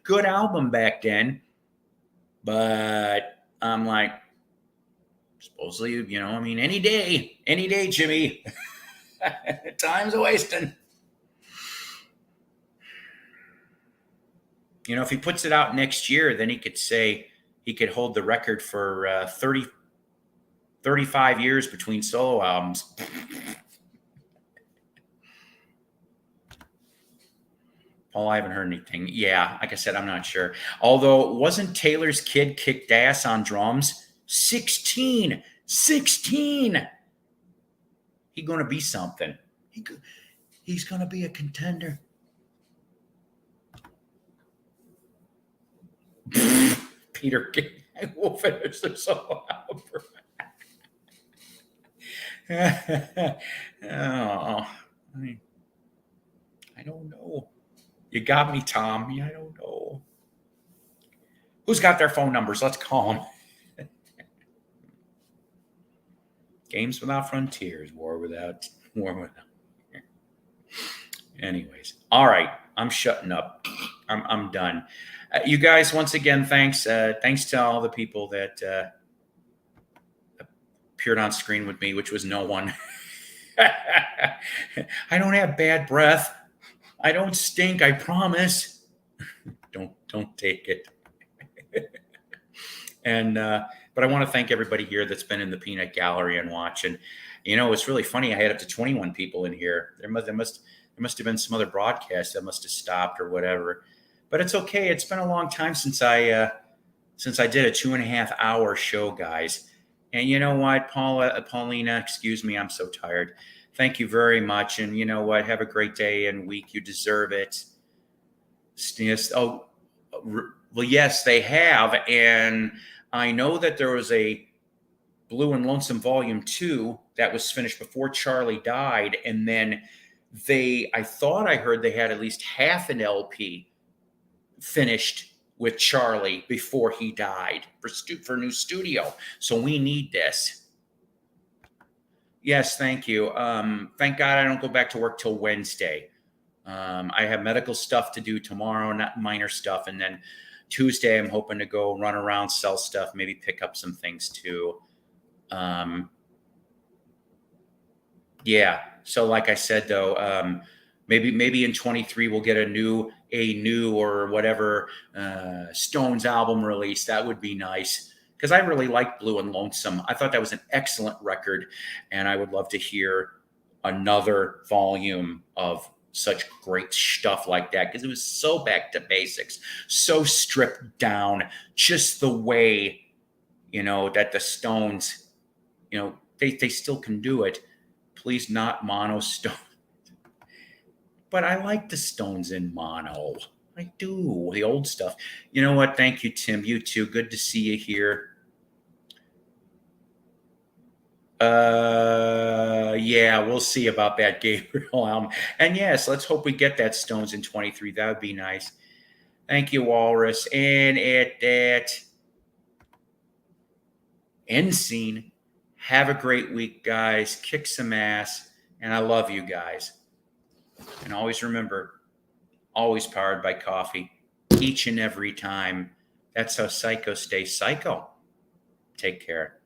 Good album back then. But I'm like, supposedly, any day, Jimmy. Time's a wasting. If he puts it out next year, then he could hold the record for 35 years between solo albums. Paul, I haven't heard anything. Yeah, like I said, I'm not sure. Although, wasn't Taylor's kid kicked ass on drums? 16. He's going to be something. He's going to be a contender. Peter, we'll finish this all out. Oh, I don't know. You got me, Tom. Yeah, I don't know. Who's got their phone numbers? Let's call them. Games without frontiers, war without. Anyways, all right. I'm shutting up. I'm done. You guys, once again, thanks. Thanks to all the people that appeared on screen with me, which was no one. I don't have bad breath. I don't stink. I promise. Don't take it. And but I want to thank everybody here that's been in the peanut gallery and watching. You know, it's really funny. I had up to 21 people in here. There must have been some other broadcast that must have stopped or whatever. But it's okay. It's been a long time since I did a 2.5 hour show, guys. And you know what, Paulina, excuse me, I'm so tired. Thank you very much. And you know what? Have a great day and week. You deserve it. Oh, well, yes, they have. And I know that there was a Blue and Lonesome Volume 2 that was finished before Charlie died. And then I thought I heard they had at least half an LP finished with Charlie before he died for new studio. So we need this. Yes, thank you. Thank God I don't go back to work till Wednesday. I have medical stuff to do tomorrow, not minor stuff. And then Tuesday, I'm hoping to go run around, sell stuff, maybe pick up some things too. Yeah. So like I said, though, maybe in 23 we'll get a new or whatever Stones album release. That would be nice because I really liked Blue and Lonesome. I thought that was an excellent record, and I would love to hear another volume of such great stuff like that because it was so back to basics, so stripped down, just the way, you know, that the Stones, you know, they still can do it. Please, not mono Stone. But I like the Stones in mono. I do. The old stuff. You know what? Thank you, Tim. You too. Good to see you here. Yeah, we'll see about that Gabriel album. And yes, let's hope we get that Stones in 23. That would be nice. Thank you, Walrus. And at that end scene, have a great week, guys. Kick some ass. And I love you guys. And always remember, always powered by coffee, each and every time. That's how psychos stay psycho. Take care.